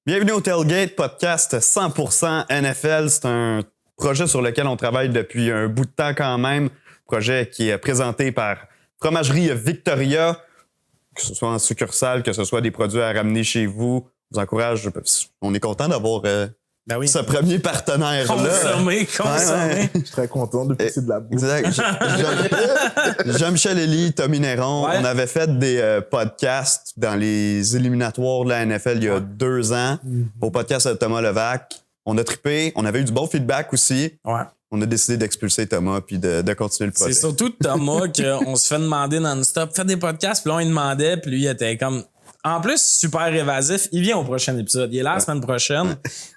Bienvenue au Tailgate, podcast 100% NFL. C'est un projet sur lequel on travaille depuis un bout de temps quand même. Projet qui est présenté par Fromagerie Victoria, que ce soit en succursale, que ce soit des produits à ramener chez vous. Je vous encourage. On est content d'avoir ce premier partenaire-là. Consommé. Ouais. Je suis très content de pisser de la bouffe. Exact. Jean-Michel Elie, Tommy Néron, on avait fait des podcasts dans les éliminatoires de la NFL il y a 2 ans, au podcast de Thomas Levac. On a trippé, on avait eu du bon feedback aussi. Ouais. On a décidé d'expulser Thomas puis de continuer le projet. C'est surtout Thomas qu'on se fait demander non-stop, fais des podcasts, puis là on lui demandait, puis lui il était comme... En plus, super évasif, il vient au prochain épisode, il est là la semaine prochaine,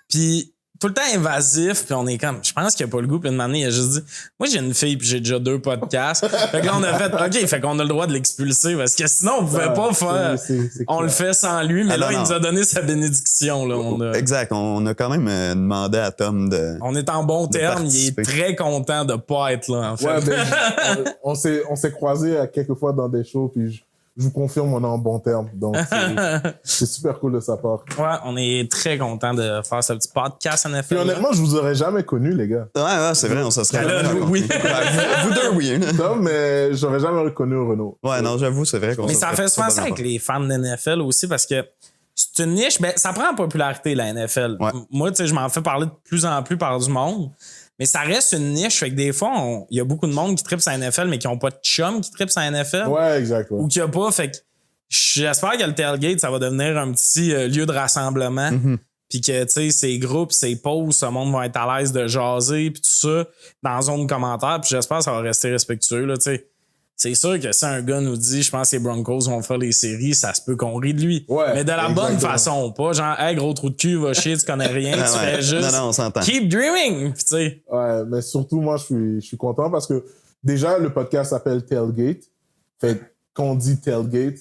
puis tout le temps évasif, puis on est comme, je pense qu'il a pas le goût, puis une année, il a juste dit, moi j'ai une fille, puis j'ai déjà 2 podcasts. Fait que là on a fait, OK, fait qu'on a le droit de l'expulser, parce que sinon on pouvait pas faire, on le fait sans lui, mais il nous a donné sa bénédiction. Là, Exact, on a quand même demandé à Tom de... On est en bon terme, il est très content de pas être là, en fait. Ouais, ben, on s'est croisés à quelques fois dans des shows, puis je vous confirme, on est en bon terme. Donc, c'est super cool de sa part. Ouais, on est très content de faire ce petit podcast NFL. Puis honnêtement, je vous aurais jamais connu, les gars. Ouais, c'est vrai, on se serait jamais rencontrés. Oui. Vous deux, oui. Tom, mais j'aurais jamais reconnu Renaud. Ouais, non, j'avoue, c'est vrai qu'on Mais ça fait souvent ça avec les fans de NFL aussi, parce que c'est une niche, ben, ça prend en popularité, la NFL. Ouais. Moi, tu sais, je m'en fais parler de plus en plus par du monde. Mais ça reste une niche, fait que des fois, il y a beaucoup de monde qui trippe sur la NFL, mais qui n'ont pas de chum qui trippe sur la NFL. Ouais, exact. Ouais. Ou qui a pas, fait que j'espère que le tailgate, ça va devenir un petit lieu de rassemblement. Puis que, tu sais, ces groupes, ces pauses, ce monde va être à l'aise de jaser, puis tout ça, dans la zone de commentaires. Puis j'espère que ça va rester respectueux, là, tu sais. C'est sûr que si un gars nous dit, je pense que les Broncos vont faire les séries, ça se peut qu'on rit de lui. Ouais, mais de la bonne façon, pas genre, hey, gros trou de cul, va chier, tu connais rien, tu fais juste. Non, on s'entend. Keep dreaming, tu sais. Ouais, mais surtout, moi, je suis content parce que déjà, le podcast s'appelle Tailgate. Fait que quand on dit Tailgate,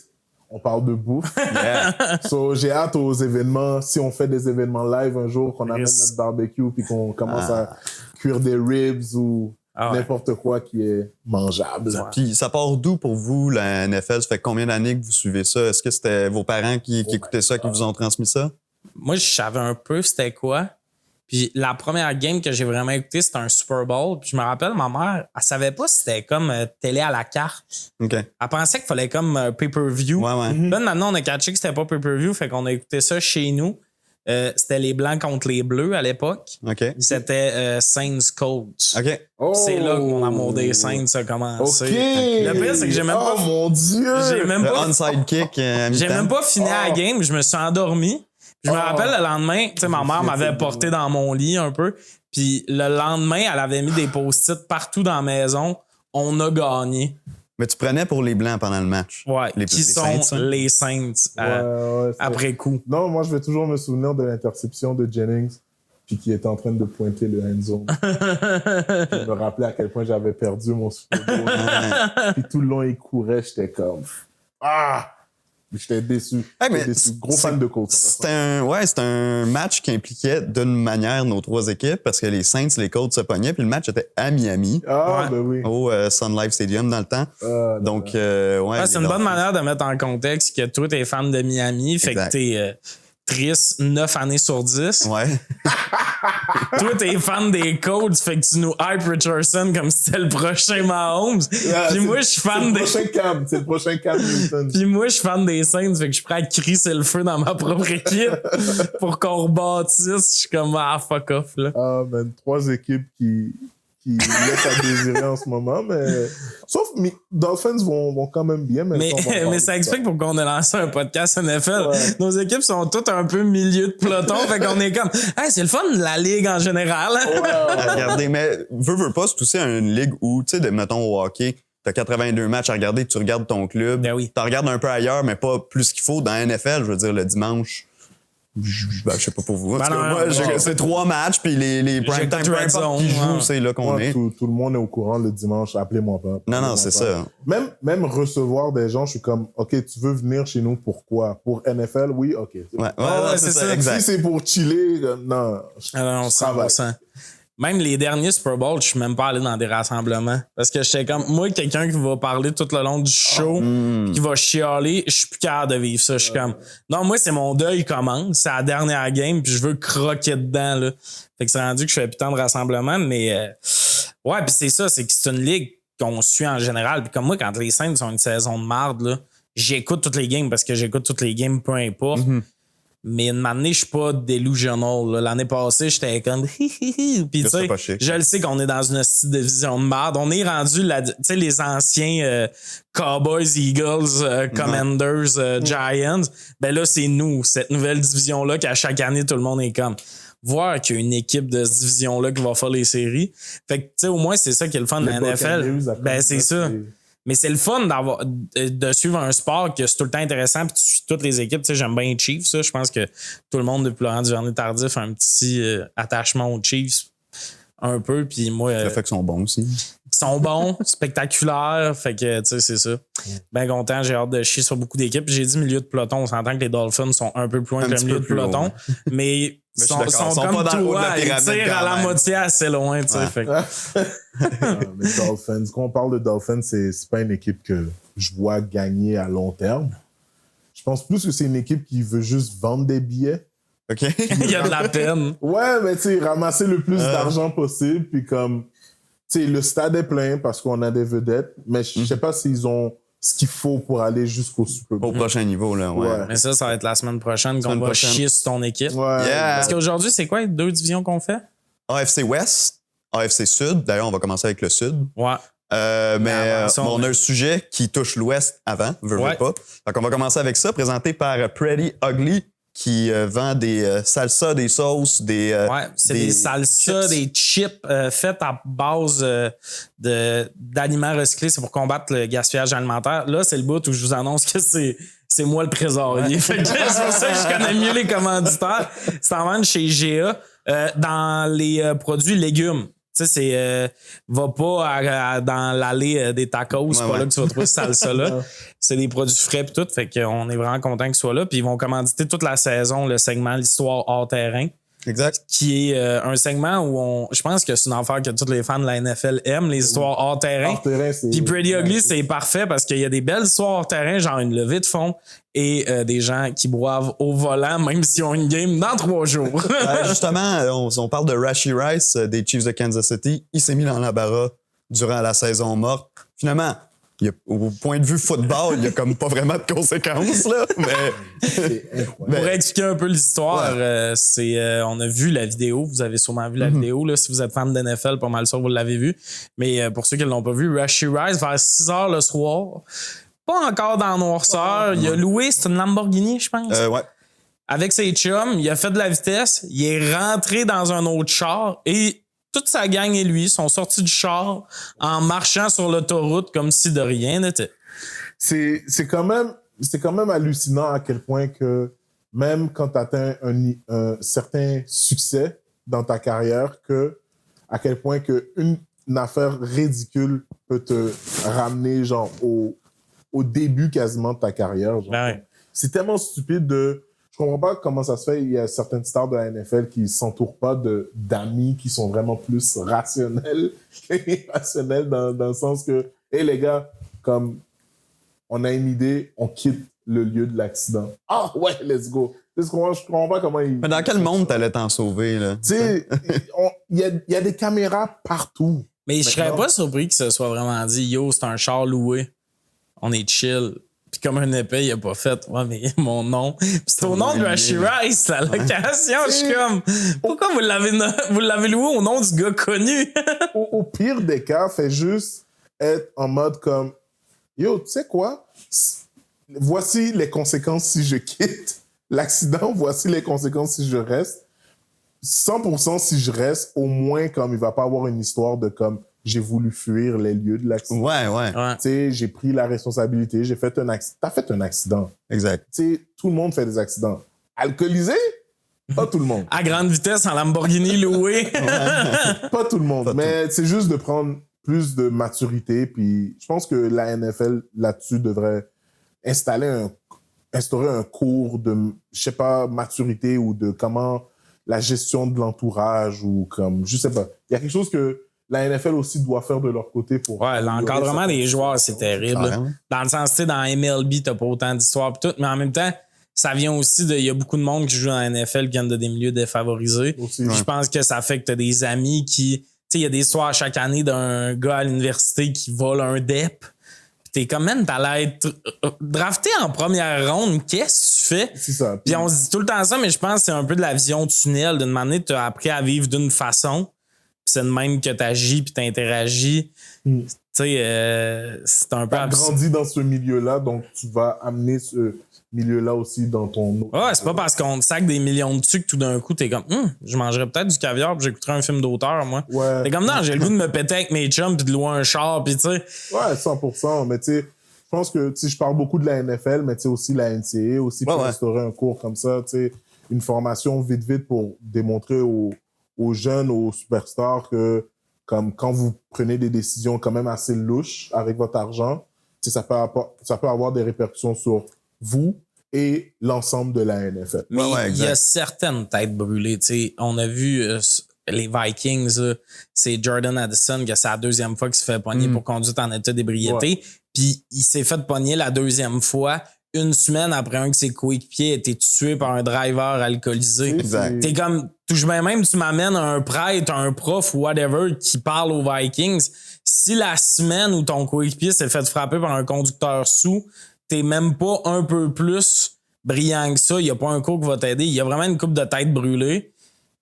on parle de bouffe. Yeah. So, j'ai hâte aux événements. Si on fait des événements live un jour, qu'on amène notre barbecue puis qu'on commence à cuire des ribs ou n'importe quoi qui est mangeable. Ouais. Puis ça part d'où pour vous, la NFL? Ça fait combien d'années que vous suivez ça? Est-ce que c'était vos parents qui écoutaient ça, qui vous ont transmis ça? Moi, je savais un peu c'était quoi. Puis la première game que j'ai vraiment écoutée, c'était un Super Bowl. Puis je me rappelle, ma mère, elle savait pas si c'était comme télé à la carte. OK. Elle pensait qu'il fallait comme pay-per-view. Ouais. Là, maintenant, on a catché que c'était pas pay-per-view, fait qu'on a écouté ça chez nous. C'était les Blancs contre les Bleus à l'époque. OK. C'était Saints Colts. OK. Oh! C'est là que mon amour des Saints a commencé. OK! Le pire, c'est que j'ai même pas... Oh mon Dieu! J'ai même Le pas... onside kick à J'ai mi-temps. même pas fini la game, je me suis endormi. Je me rappelle le lendemain, tu sais, ma mère m'avait porté dans mon lit un peu. Puis le lendemain, elle avait mis des post-it partout dans la maison. On a gagné. Mais tu prenais pour les Blancs pendant le match. Ouais. Les Saints, Saints, hein? les Saints après coup. Non, moi, je vais toujours me souvenir de l'interception de Jennings puis qui était en train de pointer le end zone. Je me rappelais à quel point j'avais perdu mon Super Bowl. Puis tout le long, il courait, j'étais comme... Ah! J'étais déçu. Mais Gros fan de Colts. C'était un match qui impliquait d'une manière nos 3 équipes parce que les Saints, les Colts se pognaient, puis le match était à Miami. Ah, ben oui. Au Sun Life Stadium dans le temps. Donc, c'est une bonne manière de mettre en contexte que toi, t'es fan de Miami, fait que t'es triste 9 années sur 10. Ouais. Toi, t'es fan des Colts, fait que tu nous hype Richardson comme si c'était le prochain Mahomes. Puis moi, je suis fan des... C'est le prochain Cam Newton. Puis moi, je suis fan des Saints, fait que je suis prêt à crisser le feu dans ma propre équipe pour qu'on rebâtisse. Je suis comme, fuck off, là. Ah, man, 3 équipes qui laissent à désirer en ce moment, mais... Sauf, Dolphins vont quand même bien, mais ça explique pourquoi on a lancé un podcast NFL. Ouais. Nos équipes sont toutes un peu milieu de peloton, fait qu'on est comme, hey, c'est le fun de la ligue en général. Regardez, mais veux pas, c'est aussi une ligue où, tu sais, mettons au hockey, t'as 82 matchs à regarder, tu regardes ton club. Ben oui. T'en regardes un peu ailleurs, mais pas plus qu'il faut. Dans la NFL, je veux dire, le dimanche, je sais pas pour vous. C'est 3 matchs, puis les prime time, peu importe qui joue, c'est là qu'on est. Tout le monde est au courant le dimanche, appelez-moi pas. Non, c'est ça. Même recevoir des gens, je suis comme, OK, tu veux venir chez nous, pourquoi? Pour NFL, oui, OK. Ouais, c'est ça, exact. Si c'est pour chiller, non, on travaille. sent. Même les derniers Super Bowl, je suis même pas allé dans des rassemblements. Parce que j'étais comme, moi, quelqu'un qui va parler tout le long du show, qui va chialer, je suis plus capable de vivre ça. Je suis comme, non, moi, c'est mon deuil commence, c'est la dernière game, puis je veux croquer dedans, là. Fait que c'est rendu que je fais plus tant de rassemblements, mais ouais, puis c'est ça, c'est que c'est une ligue qu'on suit en général. Puis comme moi, quand les Saints ont une saison de marde, là, j'écoute toutes les games parce que j'écoute toutes les games, peu importe. Mais une année, je suis pas delusional. Là. L'année passée, j'étais comme puis tu sais, je le sais qu'on est dans une petite division de merde. On est rendu tu sais, les anciens Cowboys, Eagles, Commanders, Giants. Ben là, c'est nous, cette nouvelle division-là, qu'à chaque année, tout le monde est comme voir qu'il y a une équipe de cette division-là qui va faire les séries. Fait que tu sais, au moins, c'est ça qui est le fun de la NFL. Ben c'est ça. Mais c'est le fun de suivre un sport que c'est tout le temps intéressant puis tu suis toutes les équipes. Tu sais, j'aime bien les Chiefs, ça. Je pense que tout le monde depuis Laurent Duvernay-Tardif a un petit attachement aux Chiefs un peu. Puis moi... Le fait qu'ils sont bons aussi. Ils sont bons, spectaculaires. Fait que, tu sais, c'est ça. Ben content, j'ai hâte de chier sur beaucoup d'équipes. J'ai dit milieu de peloton. On s'entend que les Dolphins sont un peu plus loin que le milieu de peloton. Mais ils sont comme pas toi, ils tirent à la moitié assez loin, tu sais. Fait mais Dolphins, quand on parle de Dolphins, c'est pas une équipe que je vois gagner à long terme. Je pense plus que c'est une équipe qui veut juste vendre des billets. OK. Il y a de la peine. Ouais, mais tu sais, ramasser le plus d'argent possible, puis comme, tu sais, le stade est plein parce qu'on a des vedettes, mais je sais pas s'ils ont ce qu'il faut pour aller jusqu'au Super Bowl. Au prochain niveau, là, ouais. Mais ça va être la semaine prochaine qu'on va chier sur ton équipe. Ouais. Yeah. Parce qu'aujourd'hui, c'est quoi les 2 divisions qu'on fait? AFC West, AFC Sud. D'ailleurs, on va commencer avec le Sud. Ouais. Mais on a un sujet qui touche l'Ouest avant, veux pas. Donc, on va commencer avec ça, présenté par Pretty Ugly, qui vend des salsas, des sauces, des c'est des salsas, chips. des chips faites à base d'aliments recyclés. C'est pour combattre le gaspillage alimentaire. Là, c'est le bout où je vous annonce que c'est moi le trésorier. Fait que c'est pour ça que je connais mieux les commanditaires. C'est en vente chez GA dans les produits légumes. Tu sais, c'est va pas dans l'allée des tacos, c'est pas là que tu vas trouver cette salsa-là. C'est des produits frais pis tout, fait qu'on est vraiment content qu'ils soient là. Puis ils vont commanditer toute la saison le segment l'histoire hors terrain. Exact. Qui est un segment où je pense que c'est une affaire que tous les fans de la NFL aiment, les histoires hors terrain. Puis Pretty Ugly, c'est parfait parce qu'il y a des belles histoires hors terrain, genre une levée de fond et des gens qui boivent au volant, même s'ils ont une game dans 3 jours. Justement, on parle de Rashee Rice des Chiefs de Kansas City. Il s'est mis dans l'embarras durant la saison morte. Finalement, au point de vue football, il n'y a comme pas vraiment de conséquences, là. Mais pour expliquer un peu l'histoire, on a vu la vidéo. Vous avez sûrement vu la vidéo. Là, si vous êtes fan de NFL, pas mal sûr vous l'avez vu. Mais pour ceux qui ne l'ont pas vu, Rashee Rice, vers 6 h le soir, pas encore dans la noirceur. Il a loué, c'est une Lamborghini, je pense. ouais. Avec ses chums, il a fait de la vitesse, il est rentré dans un autre char et toute sa gang et lui sont sortis du char en marchant sur l'autoroute comme si de rien n'était. C'est quand même hallucinant à quel point que même quand tu atteins un certain succès dans ta carrière, à quel point que une affaire ridicule peut te ramener genre au début quasiment de ta carrière. Genre. Ben ouais. C'est tellement stupide je comprends pas comment ça se fait. Il y a certaines stars de la NFL qui s'entourent pas d'amis qui sont vraiment plus rationnels qu'irrationnels dans le sens que, hey les gars, comme on a une idée, on quitte le lieu de l'accident. Ah ouais, let's go. Je comprends pas comment ils... Mais dans quel monde t'allais t'en sauver, là? Tu sais, il y a des caméras partout. Mais je serais pas surpris que ce soit vraiment dit, yo, c'est un char loué. On est chill. Puis comme un épée, il a pas fait. Ouais, mais mon nom. Puis c'est au nom de Rashee Rice, la location. Je suis comme, pourquoi vous l'avez loué au nom du gars connu? Au pire des cas, fait juste être en mode comme, yo, tu sais quoi? Voici les conséquences si je quitte l'accident. Voici les conséquences si je reste. 100% si je reste, au moins comme il va pas avoir une histoire de comme j'ai voulu fuir les lieux de l'accident. Ouais. Tu sais, j'ai pris la responsabilité, j'ai fait un accident. T'as fait un accident. Exact. Tu sais, tout le monde fait des accidents. Alcoolisé? Pas tout le monde. À grande vitesse en Lamborghini loué. Pas tout le monde. Mais c'est juste de prendre plus de maturité. Puis je pense que la NFL, là-dessus, devrait instaurer un cours de, je sais pas, maturité ou de comment la gestion de l'entourage ou comme, je sais pas. Il y a quelque chose que la NFL aussi doit faire de leur côté pour... Ouais, l'encadrement des joueurs, c'est terrible. Carrément. Dans le sens, tu sais, dans MLB, t'as pas autant d'histoires pis tout, mais en même temps, ça vient aussi de... Il y a beaucoup de monde qui joue dans la NFL qui viennent de des milieux défavorisés. Aussi, Je pense que ça fait que t'as des amis qui... Tu sais, il y a des histoires chaque année d'un gars à l'université qui vole un DEP. Pis t'es comme, man, t'allais être drafté en première ronde. Qu'est-ce que tu fais? C'est ça. Puis on se dit tout le temps ça, mais je pense que c'est un peu de la vision tunnel. D'une manière, tu as appris à vivre d'une façon. Puis c'est de même que tu agis puis tu interagis. Tu sais, c'est un peu T'as grandi dans ce milieu-là, donc tu vas amener ce milieu-là aussi dans ton autre. Ouais, c'est pas parce qu'on te sac des millions de trucs tout d'un coup, t'es comme, je mangerais peut-être du caviar puis j'écouterais un film d'auteur, moi. Ouais. T'es comme, non, j'ai le goût de me péter avec mes chums puis de louer un char puis tu sais. Ouais, 100%. Mais tu sais, je pense que je parle beaucoup de la NFL, mais tu sais aussi la NCAA, aussi pour instaurer un cours comme ça, tu sais, une formation vite pour démontrer aux jeunes, aux superstars que comme quand vous prenez des décisions quand même assez louches avec votre argent, tu sais, ça peut avoir des répercussions sur vous et l'ensemble de la NFL. Mais il y a certaines têtes brûlées. Tu sais, on a vu les Vikings, là, c'est Jordan Addison, que c'est la deuxième fois qu'il se fait pogner pour conduite en état d'ébriété. Puis il s'est fait pogner la deuxième fois une semaine après un de ses coéquipiers a été tué par un driver alcoolisé. Exact. T'es comme, touche bien même, tu m'amènes un prêtre, un prof ou whatever qui parle aux Vikings. Si la semaine où ton coéquipier s'est fait frapper par un conducteur sous, t'es même pas un peu plus brillant que ça. Il y a pas un cours qui va t'aider. Il y a vraiment une coupe de tête brûlée.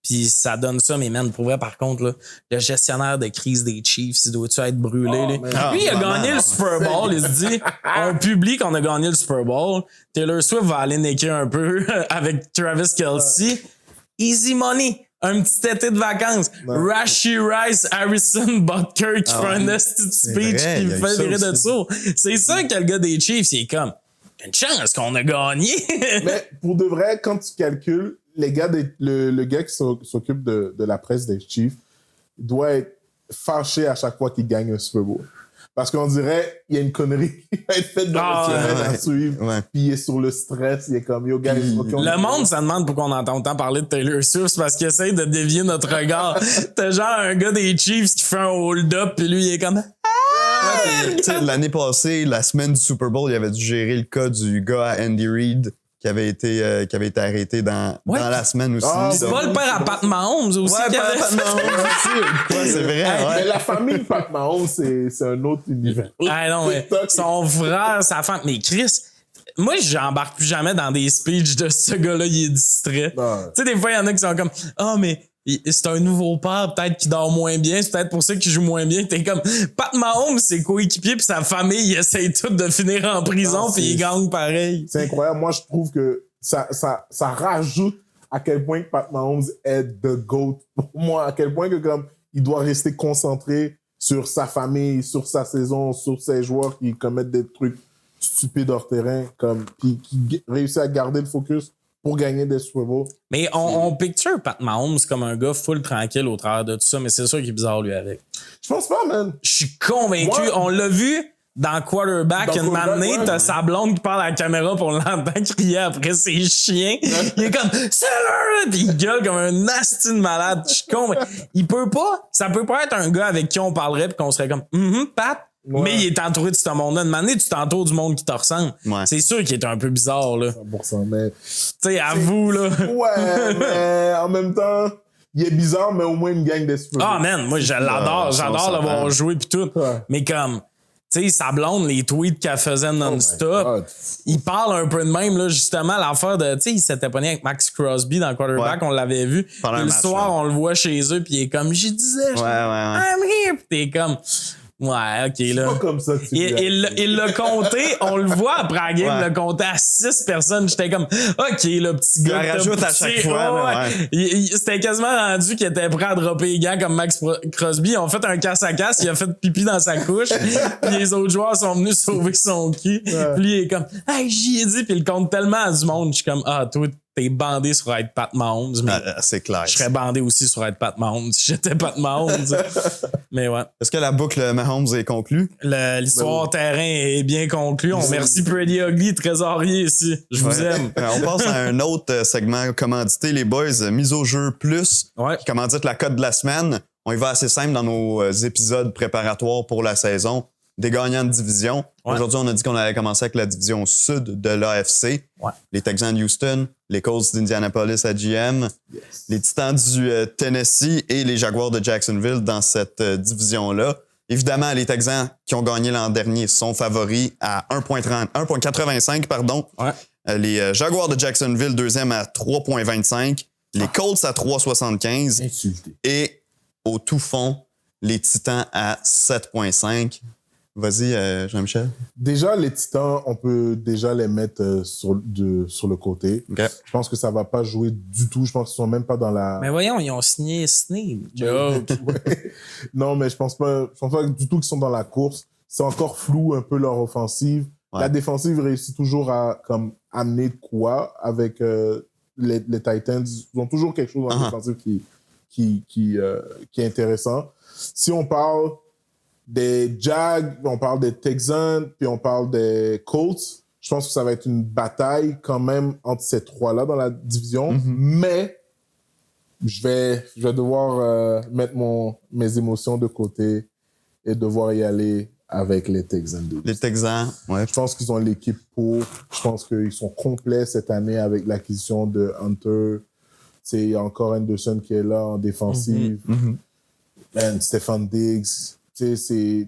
Puis ça donne ça, mais man, pour vrai, par contre, là, le gestionnaire de crise des Chiefs, il doit-tu être brûlé? Lui, il a gagné le Super Bowl. Il se dit, on publie qu'on a gagné le Super Bowl. Taylor Swift va aller niquer un peu avec Travis Kelce. Easy money. Un petit été de vacances. Rashee Rice, Harrison Butker qui fait un esti de speech qui me fait virer de ça. C'est ça que le gars des Chiefs, il est comme, une chance qu'on a gagné. Mais pour de vrai, quand tu calcules, le gars qui s'occupe de la presse des Chiefs doit être fâché à chaque fois qu'il gagne un Super Bowl. Parce qu'on dirait il y a une connerie qui va être faite dans la semaine à suivre. Puis il est sur le stress, il est comme yo, guys. Le monde, ça demande pourquoi on entend autant parler de Taylor Swift, c'est parce qu'il essaie de dévier notre regard. T'as genre un gars des Chiefs qui fait un hold-up, puis lui, il est comme. L'année passée, la semaine du Super Bowl, il avait dû gérer le cas du gars à Andy Reid qui avait été arrêté dans la semaine aussi. C'est pas le père à Pat Mahomes aussi. Ouais, père à Pat Mahomes aussi. Ouais, c'est vrai. Mais la famille de Pat Mahomes, c'est un autre univers. Ah non, mais son frère, sa femme. Mais Chris, moi, j'embarque plus jamais dans des speeches de ce gars-là, il est distrait. Tu sais, des fois, il y en a qui sont comme, mais c'est un nouveau père, peut-être qu'il dort moins bien, c'est peut-être pour ça qu'il joue moins bien. T'es comme, Pat Mahomes, ses coéquipiers puis sa famille, ils essayent tous de finir en prison puis ils gagnent pareil. C'est incroyable. Moi, je trouve que ça rajoute à quel point que Pat Mahomes est the GOAT. Pour moi, à quel point que comme il doit rester concentré sur sa famille, sur sa saison, sur ses joueurs qui commettent des trucs stupides hors terrain, comme qui réussit à garder le focus pour gagner des Super Bowls. Mais on picture Pat Mahomes comme un gars full tranquille au travers de tout ça, mais c'est sûr qu'il est bizarre, lui, avec. Je pense pas, man. Je suis convaincu. On l'a vu dans Quarterback, une manée, t'as sa blonde qui parle à la caméra pour l'entendre crier après ses chiens. Il est comme, c'est là! Puis il gueule comme un nasty de malade. Je suis convaincu. Ça peut pas être un gars avec qui on parlerait pis qu'on serait comme, Pat. Ouais. Mais il est entouré de ce monde-là. Une manée, tu t'entoures du monde qui te ressemble. Ouais. C'est sûr qu'il est un peu bizarre, là. 100%, mais... Tu sais, avoue, là. Ouais, mais en même temps, il est bizarre, mais au moins il gagne des Super Bowls. Ah, man, moi, je l'adore. J'adore l'avoir joué pis tout. Ouais. Mais comme... Tu sais, sa blonde, les tweets qu'elle faisait non-stop, il parle un peu de même, là, justement, l'affaire de... Tu sais, il s'était pogné avec Max Crosby dans Quarterback, on l'avait vu. Le soir, on le voit chez eux, puis il est comme, j'y disais, I'm here, pis t'es comme... Ouais, OK, là. C'est pas comme ça que tu il l'a compté, on le voit après la game, il l'a compté à 6 personnes. J'étais comme, OK, le petit gars. Il rajoute à chaque fois. C'était quasiment rendu qu'il était prêt à dropper les gants comme Max Crosby. Ils ont fait un casse-à-casse, il a fait pipi dans sa couche. Puis les autres joueurs sont venus sauver son cul. Puis lui, il est comme, hey, j'y ai dit. Puis il compte tellement à du monde. Je suis comme, toi, t'es bandé sur être Pat Mahomes, mais c'est clair. je serais bandé aussi sur être Pat Mahomes si j'étais Pat Mahomes. Mais ouais. Est-ce que la boucle Mahomes est conclue? L'histoire terrain est bien conclue. On remercie Pretty Ugly, trésorier ici. Je vous aime. On passe à un autre segment commandité, les boys. Mise au jeu plus, Ouais. qui commandite la cote de la semaine. On y va assez simple dans nos épisodes préparatoires pour la saison. Des gagnants de division. Ouais. Aujourd'hui, on a dit qu'on allait commencer avec la division sud de l'AFC. Ouais. Les Texans de Houston, les Colts d'Indianapolis à GM, les Titans du Tennessee et les Jaguars de Jacksonville dans cette division-là. Évidemment, les Texans qui ont gagné l'an dernier sont favoris à 1,85, pardon. Ouais. Les Jaguars de Jacksonville, deuxième à 3,25. Les Colts à 3,75. Insulté. Et au tout fond, les Titans à 7,5. Vas-y, Jean-Michel. Déjà, les Titans, on peut déjà les mettre sur le côté. OK. Je pense que ça va pas jouer du tout. Je pense qu'ils sont même pas dans la... Mais voyons, ils ont signé Sneed. Ouais. Non, mais je pense pas du tout qu'ils sont dans la course. C'est encore flou un peu leur offensive. Ouais. La défensive réussit toujours à comme amener de quoi avec les Titans. Ils ont toujours quelque chose dans la défensive qui est intéressant. Si on parle des Jags, on parle des Texans, puis on parle des Colts, je pense que ça va être une bataille quand même entre ces trois-là dans la division. Mais je vais devoir mettre mes émotions de côté et devoir y aller avec les Texans. Les Texans, ouais. Je pense qu'ils ont l'équipe pour. Je pense qu'ils sont complets cette année avec l'acquisition de Hunter. Il y a encore Anderson qui est là en défensive. And Stefan Diggs. C'est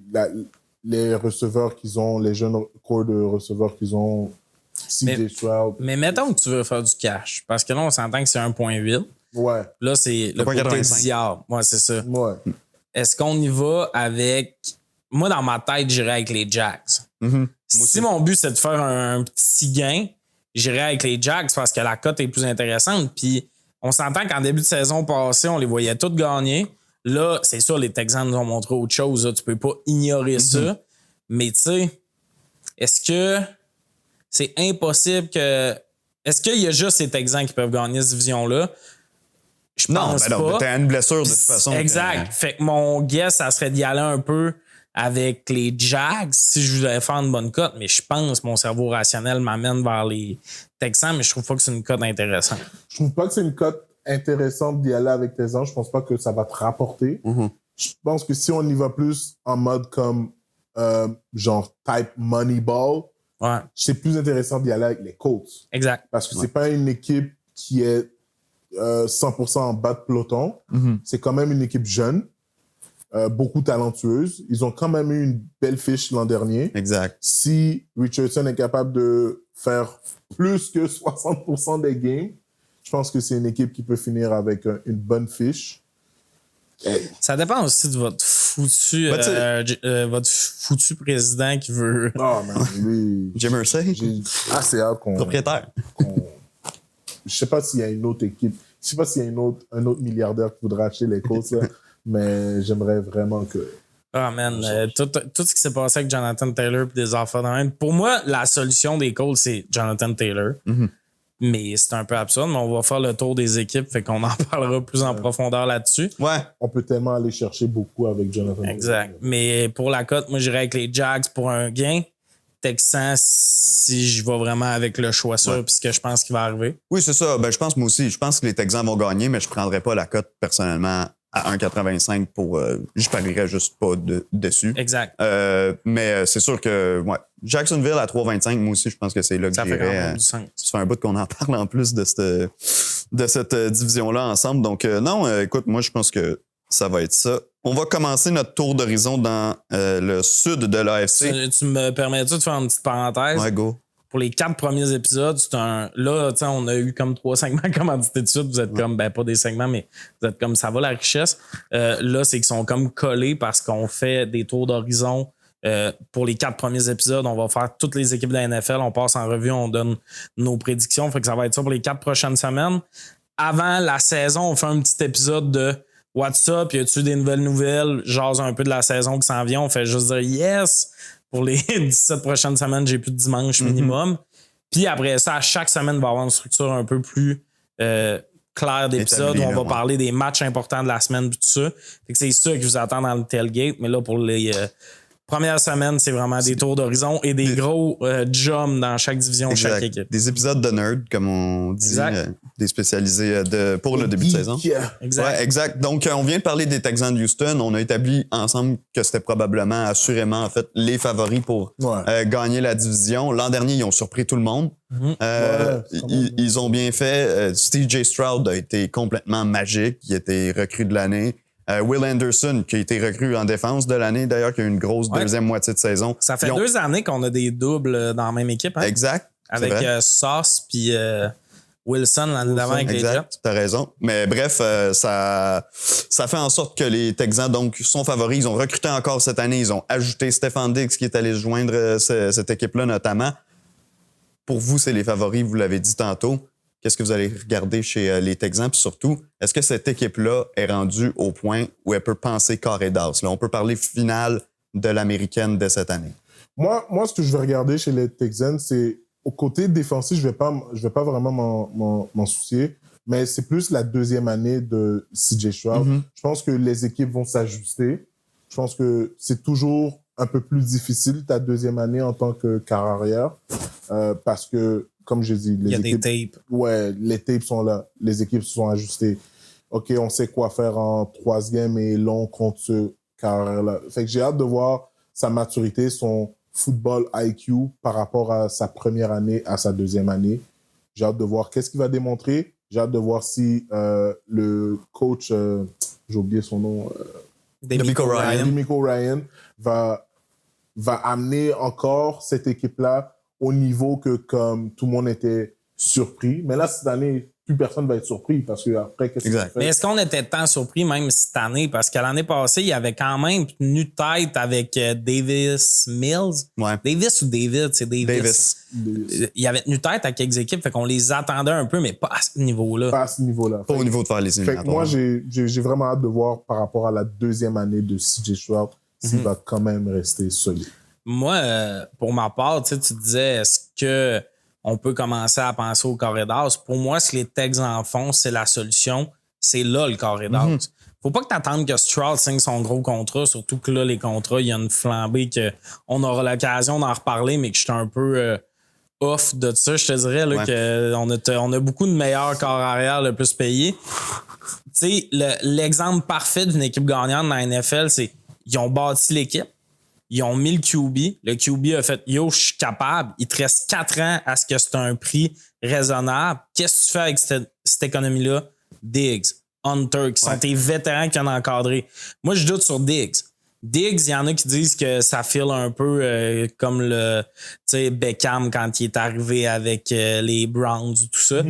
les receveurs qu'ils ont, les jeunes corps de receveurs qu'ils ont. CJ Stroud. Mais mettons que tu veux faire du cash. Parce que là, on s'entend que c'est 1,8. Ouais. Là, c'est le côté 1,85. diable. Ouais, c'est ça. Ouais. Est-ce qu'on y va avec... Moi, dans ma tête, j'irais avec les Jags. Si mon but, c'est de faire un petit gain, j'irais avec les Jags parce que la cote est plus intéressante. Puis, on s'entend qu'en début de saison passée, on les voyait tous gagner. Là, c'est sûr, les Texans nous ont montré autre chose. Là. Tu peux pas ignorer ça. Mais tu sais, est-ce que c'est impossible que... Est-ce qu'il y a juste les Texans qui peuvent gagner cette division-là? Je pense pas. T'as une blessure de toute façon. Exact. Fait que mon guess, ça serait d'y aller un peu avec les Jags si je voulais faire une bonne cote. Mais je pense que mon cerveau rationnel m'amène vers les Texans, mais je trouve pas que c'est une cote intéressante. Je trouve pas que c'est une cote intéressante d'y aller avec tes ans. Je pense pas que ça va te rapporter. Je pense que si on y va plus en mode comme genre type Moneyball, Ouais. c'est plus intéressant d'y aller avec les Colts. Exact. Parce que c'est pas une équipe qui est 100% en bas de peloton. C'est quand même une équipe jeune, beaucoup talentueuse. Ils ont quand même eu une belle fiche l'an dernier. Exact. Si Richardson est capable de faire plus que 60% des games, je pense que c'est une équipe qui peut finir avec une bonne fiche. Ça dépend aussi de votre foutu, votre foutu président qui veut. Ah, man, lui. Jim Irsay, J'ai assez hâte qu'on. propriétaire. Je sais pas s'il y a une autre équipe. Je sais pas s'il y a un autre milliardaire qui voudra acheter les Colts, là, mais j'aimerais vraiment que. Ah, man, tout ce qui s'est passé avec Jonathan Taylor et des affaires de même. Pour moi, la solution des Colts, c'est Jonathan Taylor. Mais c'est un peu absurde, mais on va faire le tour des équipes, fait qu'on en parlera plus en profondeur là-dessus. Ouais. On peut tellement aller chercher beaucoup avec Jonathan. Exact. Mais pour la cote, moi, j'irais avec les Jags pour un gain. Texans, si je vais vraiment avec le choix sûr, puis ce que je pense qu'il va arriver. Oui, c'est ça. Ben, je pense, moi aussi, je pense que les Texans vont gagner, mais je prendrais pas la cote personnellement à 1,85 pour. Je parierais juste pas dessus. Exact. Mais c'est sûr que ouais, Jacksonville à 3,25, moi aussi, je pense que c'est là que Ça fait quand j'irais. même du sens. Ça fait un bout qu'on en parle en plus de cette division-là ensemble. Donc, non, écoute, moi, je pense que ça va être ça. On va commencer notre tour d'horizon dans le sud de l'AFC. Tu me permets-tu de faire une petite parenthèse? Ouais, go. Pour les 4 premiers épisodes, c'est un. Là, tu sais, on a eu comme 3 segments commandités de suite. Vous êtes comme, ben, pas des segments, mais vous êtes comme ça va la richesse. Là, c'est qu'ils sont comme collés parce qu'on fait des tours d'horizon. Pour les 4 premiers épisodes, on va faire toutes les équipes de la NFL. On passe en revue, on donne nos prédictions. Fait que ça va être ça pour les 4 prochaines semaines. Avant la saison, on fait un petit épisode de What's up? Y a-tu des nouvelles? Jase un peu de la saison qui s'en vient. On fait juste dire yes. Pour les 17 prochaines semaines, j'ai plus de dimanche minimum. Puis après ça, à chaque semaine, il va y avoir une structure un peu plus claire d'épisodes où on va parler des matchs importants de la semaine et tout ça. Fait que c'est ça que je vous attends dans le tailgate. Mais là, pour les premières semaines, c'est vraiment des tours d'horizon et des gros jumps dans chaque division, chaque équipe. Des épisodes de nerd, comme on dit, des spécialisés pour le début de saison. Exact. Ouais, exact. Donc, on vient de parler des Texans de Houston. On a établi ensemble que c'était probablement, assurément, en fait, les favoris pour gagner la division. L'an dernier, ils ont surpris tout le monde. Ils ont bien fait. C.J. Stroud a été complètement magique. Il a été recrue de l'année. Will Anderson, qui a été recru en défense de l'année, d'ailleurs, qui a eu une grosse deuxième moitié de saison. Ça fait 2 années qu'on a des doubles dans la même équipe. Hein? Exact. Avec Sauce puis Wilson l'année d'avant avec les Jets. T'as raison. Mais bref, ça fait en sorte que les Texans donc sont favoris. Ils ont recruté encore cette année. Ils ont ajouté Stefan Diggs qui est allé joindre cette équipe-là notamment. Pour vous, c'est les favoris, vous l'avez dit tantôt. Qu'est-ce que vous allez regarder chez les Texans? Puis surtout, est-ce que cette équipe-là est rendue au point où elle peut penser carré d'as? Là, on peut parler finale de l'américaine de cette année. Moi, ce que je vais regarder chez les Texans, c'est au côté défensif, je vais pas vraiment m'en soucier, mais c'est plus la deuxième année de C.J. Stroud. Je pense que les équipes vont s'ajuster. Je pense que c'est toujours un peu plus difficile ta deuxième année en tant que carrière parce que comme je dis, il y a des tapes. Ouais, les tapes sont là. Les équipes se sont ajustées. OK, on sait quoi faire en troisième et long contre ce carrière-là. Fait que j'ai hâte de voir sa maturité, son football IQ par rapport à sa première année, à sa deuxième année. J'ai hâte de voir qu'est-ce qu'il va démontrer. J'ai hâte de voir si le coach, j'ai oublié son nom, DeMeco Ryan va amener encore cette équipe-là au niveau que comme tout le monde était surpris. Mais là, cette année, plus personne va être surpris parce que après, qu'est-ce qu'il fait? Mais est-ce qu'on était tant surpris même cette année? Parce que l'année passée, il y avait quand même tenu tête avec Davis Mills. Ouais. Davis ou David? C'est Davis. Il avait tenu tête à quelques équipes, fait qu'on les attendait un peu, mais pas à ce niveau-là. Pas à ce niveau-là. Pas au niveau de faire les éliminatoires. Moi, j'ai vraiment hâte de voir par rapport à la deuxième année de C.J. Stroud s'il va quand même rester solide. Moi, pour ma part, tu disais, est-ce que on peut commencer à penser au corridor? Pour moi, si les Texans en font, c'est la solution. C'est là le corridor. Faut pas que tu attendes que Stroud signe son gros contrat, surtout que là, les contrats, il y a une flambée qu'on aura l'occasion d'en reparler, mais que je suis un peu off de ça. Je te dirais là, qu'on a beaucoup de meilleurs corps arrière le plus payés. Tu sais, l'exemple parfait d'une équipe gagnante dans la NFL, c'est ils ont bâti l'équipe. Ils ont mis le QB. Le QB a fait « Yo, je suis capable. » Il te reste 4 ans à ce que c'est un prix raisonnable. Qu'est-ce que tu fais avec cette économie-là? Diggs, Hunter, qui sont tes vétérans qui viennent encadrer. Moi, je doute sur Diggs. Diggs, il y en a qui disent que ça file un peu comme le Beckham quand il est arrivé avec les Browns ou tout ça.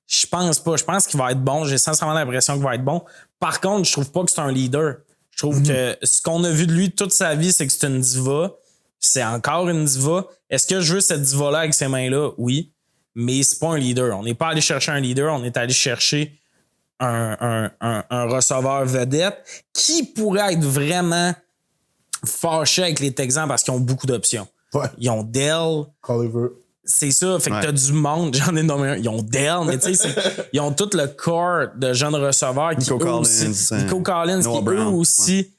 Je pense pas. Je pense qu'il va être bon. J'ai sincèrement l'impression qu'il va être bon. Par contre, je trouve pas que c'est un leader. Je trouve que ce qu'on a vu de lui toute sa vie, c'est que c'est une diva. C'est encore une diva. Est-ce que je veux cette diva-là avec ces mains-là? Oui. Mais c'est pas un leader. On n'est pas allé chercher un leader. On est allé chercher un receveur vedette qui pourrait être vraiment fâché avec les Texans parce qu'ils ont beaucoup d'options. Ouais. Ils ont Dell. Culliver. C'est ça, fait que t'as du monde, j'en ai nommé un. Ils ont Dell, mais tu sais, ils ont tout le corps de jeunes receveurs qui Nico Collins, qui eux aussi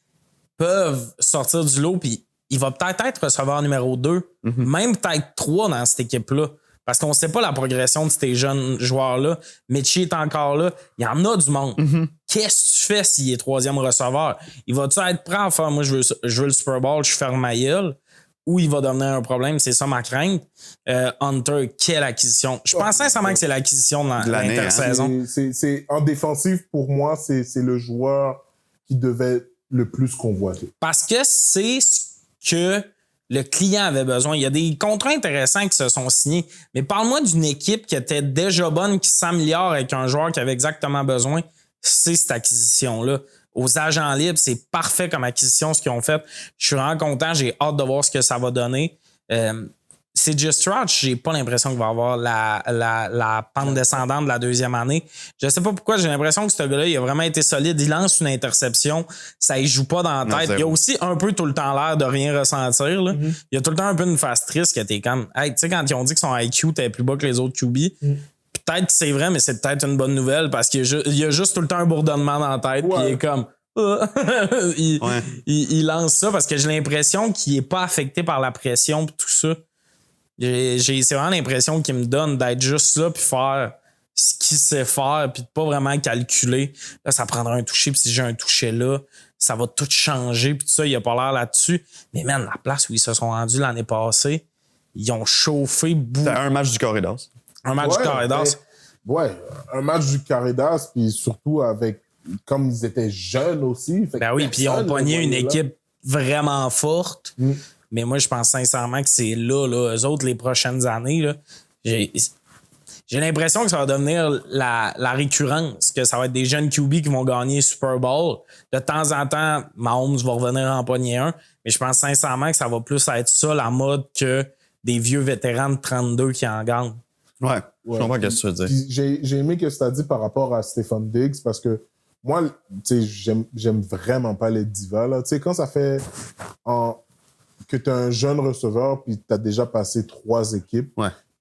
peuvent sortir du lot, puis il va peut-être être receveur numéro 2, même peut-être 3 dans cette équipe-là. Parce qu'on ne sait pas la progression de ces jeunes joueurs-là. Mitchie est encore là. Il y en a du monde. Qu'est-ce que tu fais s'il est 3e receveur? Il va-tu être prêt à faire « Moi, je veux le Super Bowl, je ferme ma gueule » ou il va devenir un problème? C'est ça ma crainte. Hunter, quelle acquisition. Je pense sincèrement que c'est l'acquisition de l'intersaison. C'est en défensive, pour moi, c'est le joueur qui devait être le plus convoité. Parce que c'est ce que le client avait besoin. Il y a des contrats intéressants qui se sont signés. Mais parle-moi d'une équipe qui était déjà bonne, qui s'améliore avec un joueur qui avait exactement besoin. C'est cette acquisition-là. Aux agents libres, c'est parfait comme acquisition ce qu'ils ont fait. Je suis vraiment content. J'ai hâte de voir ce que ça va donner. CJ Stroud, j'ai pas l'impression qu'il va avoir la pente descendante de la deuxième année. Je sais pas pourquoi, j'ai l'impression que ce gars-là, il a vraiment été solide. Il lance une interception, ça y joue pas dans la tête. Il a aussi un peu tout le temps l'air de rien ressentir. Là. Il a tout le temps un peu une face triste qui était comme, hey, tu sais, quand ils ont dit que son IQ était plus bas que les autres QB, peut-être que c'est vrai, mais c'est peut-être une bonne nouvelle parce qu'il y a juste tout le temps un bourdonnement dans la tête. Puis il est comme, il lance ça parce que j'ai l'impression qu'il est pas affecté par la pression et tout ça. C'est vraiment l'impression qu'il me donne d'être juste là puis faire ce qu'il sait faire puis de pas vraiment calculer. Là, ça prendra un toucher puis si j'ai un toucher là, ça va tout changer puis tout ça, il a pas l'air là-dessus. Mais man, la place où ils se sont rendus l'année passée, ils ont chauffé beaucoup. C'était un match du Corridors. Un match du Corridors. Ouais, un match du Corridors puis surtout avec comme ils étaient jeunes aussi. Ben oui, puis ils ont pogné une équipe vraiment forte. Mais moi, je pense sincèrement que c'est là, eux autres, les prochaines années, là, j'ai l'impression que ça va devenir la récurrence, que ça va être des jeunes QB qui vont gagner Super Bowl. De temps en temps, Mahomes va revenir en pogner un, mais je pense sincèrement que ça va plus être ça, la mode, que des vieux vétérans de 32 qui en gagnent. Ouais, je comprends ce que tu veux dire. J'ai aimé ce que tu as dit par rapport à Stephon Diggs parce que moi, tu sais, j'aime vraiment pas les divas, là. Tu sais, quand ça fait que tu es un jeune receveur puis tu as déjà passé 3 équipes,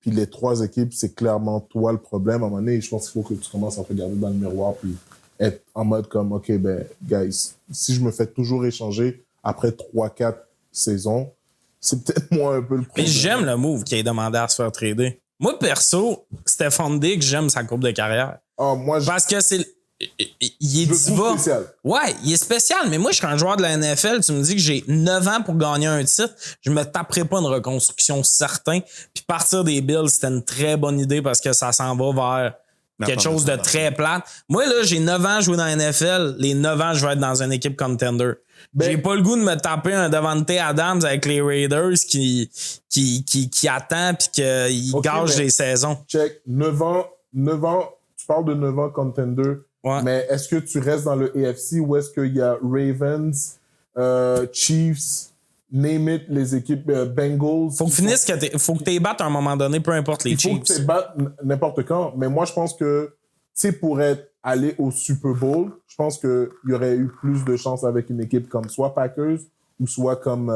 puis les 3 équipes, c'est clairement toi le problème. À un moment donné, je pense qu'il faut que tu commences à te regarder dans le miroir puis être en mode comme, OK, ben, guys, si je me fais toujours échanger après 3-4 saisons, c'est peut-être moi un peu le problème. Mais j'aime le move qui a demandé à se faire trader. Moi, perso, Stephon Diggs, j'aime sa courbe de carrière. Parce que c'est... Il est diva. Ouais, il est spécial, mais moi, je suis un joueur de la NFL, tu me dis que j'ai 9 ans pour gagner un titre, je me taperai pas une reconstruction certain. Puis partir des Bills, c'était une très bonne idée parce que ça s'en va vers quelque chose de très plate. Moi, là, j'ai 9 ans à jouer dans la NFL. Les 9 ans, je vais être dans une équipe contender. J'ai pas le goût de me taper un Davante Adams avec les Raiders qui attend puis qu'il gâche les saisons. Check. 9 ans, tu parles de 9 ans contender. Ouais. Mais est-ce que tu restes dans le AFC ou est-ce qu'il y a Ravens, Chiefs, name it, les équipes Bengals? Faut que tu battes à un moment donné, peu importe les Chiefs. Il faut que tu battes n'importe quand. Mais moi, je pense que, tu sais, pour aller au Super Bowl, je pense qu'il y aurait eu plus de chance avec une équipe comme soit Packers ou soit comme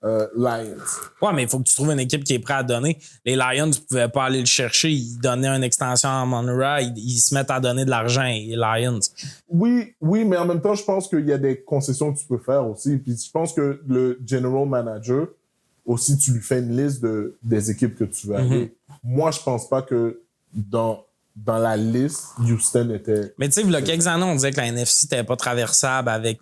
Lions. Ouais, mais il faut que tu trouves une équipe qui est prête à donner. Les Lions, tu ne pouvais pas aller le chercher. Ils donnaient une extension à Monroe. Ils se mettent à donner de l'argent, les Lions. Oui, mais en même temps, je pense qu'il y a des concessions que tu peux faire aussi. Puis je pense que le general manager, aussi, tu lui fais une liste des équipes que tu veux aller. Moi, je pense pas que dans la liste, Houston était... Mais tu sais, il y a quelques années, on disait que la NFC n'était pas traversable avec...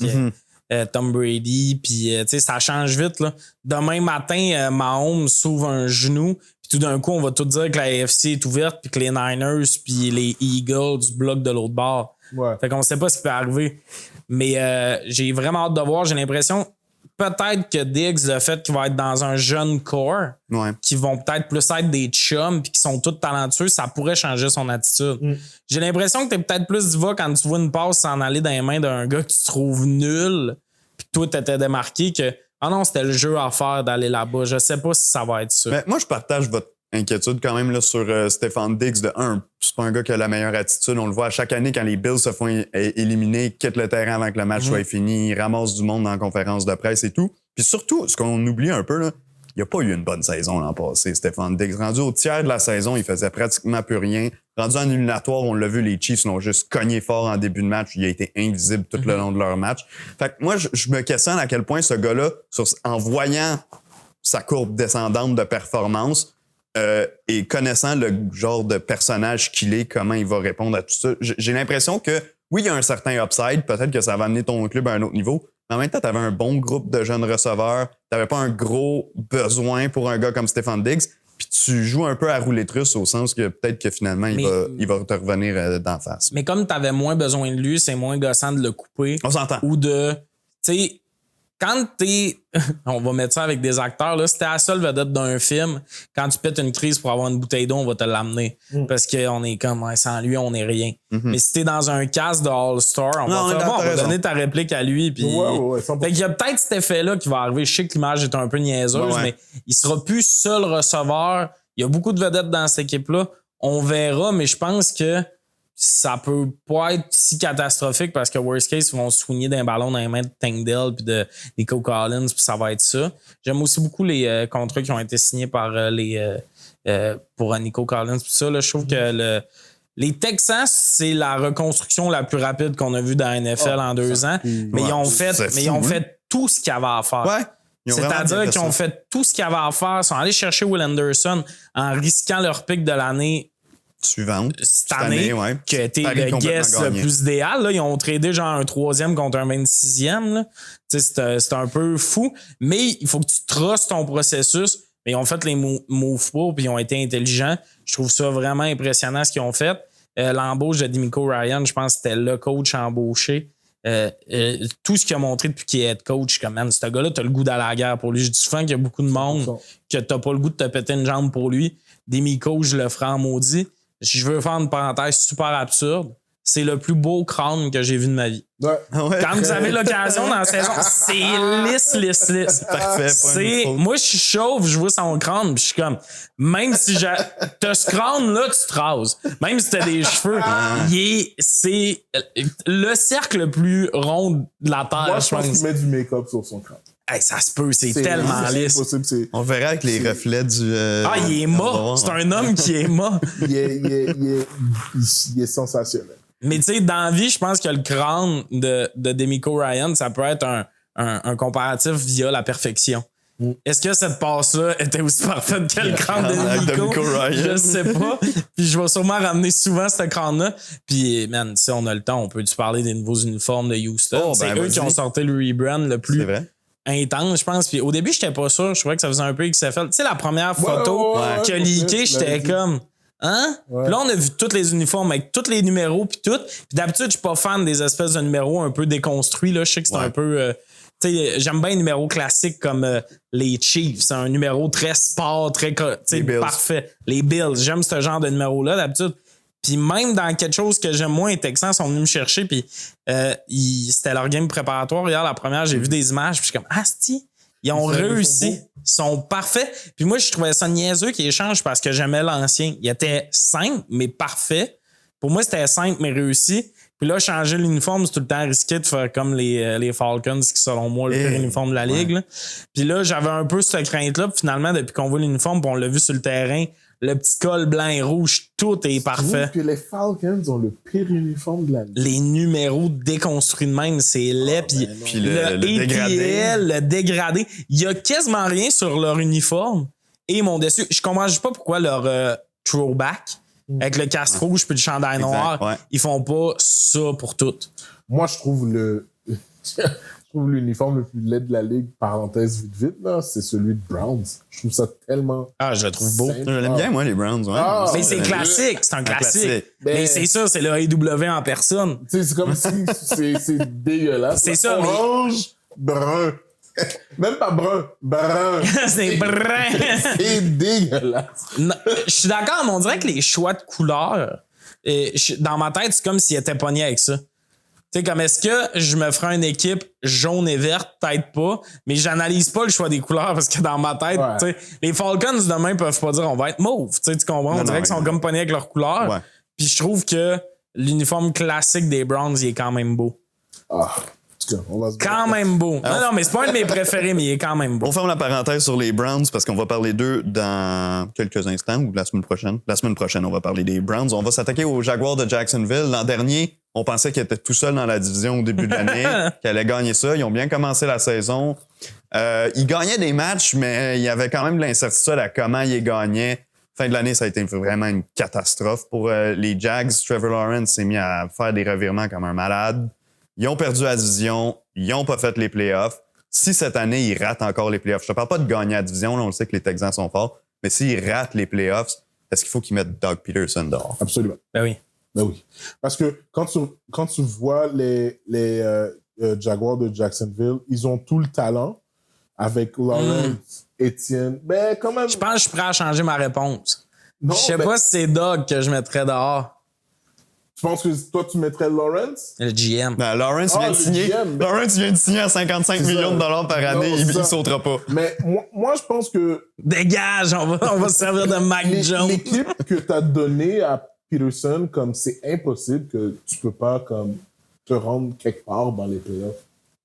Tom Brady, puis tu sais, ça change vite, là. Demain matin, Mahomes s'ouvre un genou, puis tout d'un coup, on va tout dire que la AFC est ouverte, puis que les Niners, puis les Eagles bloquent de l'autre bord. Ouais. Fait qu'on sait pas ce qui peut arriver. Mais j'ai vraiment hâte de voir. J'ai l'impression, peut-être que Diggs, le fait qu'il va être dans un jeune corps, qui vont peut-être plus être des chums, puis qui sont tous talentueux, ça pourrait changer son attitude. J'ai l'impression que t'es peut-être plus diva quand tu vois une passe s'en aller dans les mains d'un gars que tu trouves nul, puis toi, t'étais démarqué que non, c'était le jeu à faire d'aller là-bas. Je sais pas si ça va être ça. Mais moi, je partage votre inquiétude quand même là, sur Stephon Diggs. De 1, c'est pas un gars qui a la meilleure attitude. On le voit à chaque année quand les Bills se font éliminer, quitte le terrain avant que le match soit fini, il ramasse du monde dans la conférence de presse et tout. Puis surtout, ce qu'on oublie un peu, là, il n'y a pas eu une bonne saison l'an passé, Stephon Diggs. Rendu au tiers de la saison, il faisait pratiquement plus rien. Rendu en éliminatoire, on l'a vu, les Chiefs l'ont juste cogné fort en début de match. Il a été invisible tout le long de leur match. Fait que moi, je me questionne à quel point ce gars-là, en voyant sa courbe descendante de performance, et connaissant le genre de personnage qu'il est, comment il va répondre à tout ça, j'ai l'impression que, oui, il y a un certain upside. Peut-être que ça va amener ton club à un autre niveau. Mais en même temps, tu avais un bon groupe de jeunes receveurs. Tu n'avais pas un gros besoin pour un gars comme Stephon Diggs. Puis tu joues un peu à rouler russe au sens que peut-être que finalement, il va te revenir d'en face. Mais comme tu avais moins besoin de lui, c'est moins gossant de le couper. On s'entend. Ou de... Tu sais, quand t'es, on va mettre ça avec des acteurs, là, si t'es la seule vedette d'un film, quand tu pètes une crise pour avoir une bouteille d'eau, on va te l'amener. Parce qu'on est comme, ouais, sans lui, on est rien. Mais si t'es dans un cast de All-Star, on va donner ta réplique à lui. Puis... Fait qu'il y a peut-être cet effet-là qui va arriver. Je sais que l'image est un peu niaiseuse, mais il sera plus seul receveur. Il y a beaucoup de vedettes dans cette équipe-là. On verra, mais je pense que ça peut pas être si catastrophique parce que worst case, ils vont soigner d'un ballon dans les mains de Tank Dell puis de Nico Collins, puis ça va être ça. J'aime aussi beaucoup les contrats qui ont été signés par pour Nico Collins. Puis ça, là, je trouve que les Texans, c'est la reconstruction la plus rapide qu'on a vue dans la NFL en 2 ans. Mais ils ont fait tout ce qu'il y avait à faire. Ouais. C'est-à-dire qu'ils ont fait tout ce qu'il y avait à faire. Ils sont allés chercher Will Anderson en risquant leur pick de l'année suivante. Cette année qui a été le guess le plus idéal. Là, ils ont tradé genre un 3e contre un 26e. C'est un peu fou. Mais il faut que tu trustes ton processus. Mais ils ont fait les moves pour puis ils ont été intelligents. Je trouve ça vraiment impressionnant ce qu'ils ont fait. L'embauche de DeMeco Ryan, je pense que c'était le coach embauché. Tout ce qu'il a montré depuis qu'il est head coach, comme même, ce gars-là, t'as le goût d'aller à la guerre pour lui. Je dis souvent qu'il y a beaucoup de monde que t'as pas le goût de te péter une jambe pour lui. DeMeco, je le ferai en maudit. Je veux faire une parenthèse super absurde. C'est le plus beau crâne que j'ai vu de ma vie. Ouais. Quand vous avez l'occasion dans la saison, c'est lisse. Parfait. Moi, je suis chauve, je vois son crâne, puis je suis comme, même si t'as ce crâne-là, tu te rases. Même si t'as des cheveux, c'est le cercle le plus rond de la Terre. Moi, je pense qu'il met du make-up sur son crâne. Hey, ça se peut, c'est tellement lisse. On verra avec les reflets du... il est mort. C'est un homme qui est mort. Il est sensationnel. Mais tu sais, dans la vie, je pense que le crâne de DeMeco Ryan, ça peut être un comparatif via la perfection. Est-ce que cette passe-là était aussi parfaite que le crâne de DeMeco Ryan? Je sais pas. Puis je vais sûrement ramener souvent ce crâne-là. Puis, man, si on a le temps, on peut-tu parler des nouveaux uniformes de Houston? C'est eux qui ont sorti le rebrand le plus intense, je pense. Puis au début, j'étais pas sûr. Je trouvais que ça faisait un peu XFL. Tu sais, la première photo qui a leaké, j'étais comme... Hein? Ouais. Puis là, on a vu tous les uniformes avec tous les numéros puis tout. Puis d'habitude, je suis pas fan des espèces de numéros un peu déconstruits. Là. Je sais que c'est un peu... tu sais, j'aime bien les numéros classiques comme les Chiefs. C'est un numéro très sport, très parfait. Les Bills. J'aime ce genre de numéro-là d'habitude. Puis même dans quelque chose que j'aime moins, les Texans sont venus me chercher. Puis c'était leur game préparatoire. Hier, la première, j'ai vu des images. Puis je suis comme, asti! Ils ont réussi. Ils sont parfaits. Puis moi, je trouvais ça niaiseux qu'ils échangent parce que j'aimais l'ancien. Il était simple, mais parfait. Pour moi, c'était simple, mais réussi. Puis là, changer l'uniforme, c'est tout le temps risqué de faire comme les Falcons, qui selon moi, le pire uniforme de la Ligue. Là. Puis là, j'avais un peu cette crainte-là. Puis finalement, depuis qu'on voit l'uniforme, puis on l'a vu sur le terrain, le petit col blanc et rouge, tout est parfait. Que les Falcons ont le pire uniforme de la Ligue. Les numéros déconstruits de même, c'est laid. Puis le dégradé. Le dégradé. Il y a quasiment rien sur leur uniforme. Et mon déçu, je comprends juste pas pourquoi leur throwback, avec le casque rouge puis le chandail noir, ils font pas ça pour tout. Moi, je trouve l'uniforme le plus laid de la Ligue, parenthèse vite, là, c'est celui de Browns. Je trouve ça tellement... Ah, je le trouve beau. Je l'aime bien, moi, les Browns. Ouais. Mais c'est classique, c'est un classique. Mais c'est ça, c'est le AEW en personne. C'est comme si c'est dégueulasse. C'est ça, orange, brun. Même pas brun. C'est brun. C'est dégueulasse. Je suis d'accord, mais on dirait que les choix de couleurs, dans ma tête, c'est comme s'ils étaient pognés avec ça. Tu sais, comme est-ce que je me ferais une équipe jaune et verte? Peut-être pas. Mais j'analyse pas le choix des couleurs parce que dans ma tête, tu sais, les Falcons demain peuvent pas dire on va être mauve. Tu comprends? On dirait qu'ils sont comme pognés avec leurs couleurs. Ouais. Puis je trouve que l'uniforme classique des Browns, il est quand même beau. On va se quand même beau. Non, mais c'est pas un de mes préférés, mais il est quand même beau. On ferme la parenthèse sur les Browns parce qu'on va parler d'eux dans quelques instants ou la semaine prochaine. La semaine prochaine, on va parler des Browns. On va s'attaquer aux Jaguars de Jacksonville. L'an dernier, on pensait qu'ils étaient tout seuls dans la division au début de l'année, qu'ils allaient gagner ça. Ils ont bien commencé la saison. Ils gagnaient des matchs, mais il y avait quand même de l'incertitude à comment ils gagnaient. Fin de l'année, ça a été vraiment une catastrophe pour les Jags. Trevor Lawrence s'est mis à faire des revirements comme un malade. Ils ont perdu la division. Ils n'ont pas fait les playoffs. Si cette année, ils ratent encore les playoffs, je ne te parle pas de gagner la division, là, on le sait que les Texans sont forts, mais s'ils ratent les playoffs, est-ce qu'il faut qu'ils mettent Doug Peterson dehors? Absolument. Ben oui. Parce que quand tu vois Jaguars de Jacksonville. Ils ont tout le talent avec Lawrence, Etienne. Mais quand même. Je pense que je suis prêt à changer ma réponse. Non, Je sais mais pas si c'est Doug que je mettrais dehors. tu penses que toi, tu mettrais Lawrence? Le GM. Non, Lawrence vient de le signer. GM, mais- Lawrence vient de signer à 55 C'est ça. millions de dollars par année. Non, Il c'est ça. sautera pas. Mais moi, je pense que Dégage, on va se servir de Mac Jones. l'équipe que tu as donnée à Peterson, comme c'est impossible que tu peux pas comme te rendre quelque part dans les playoffs.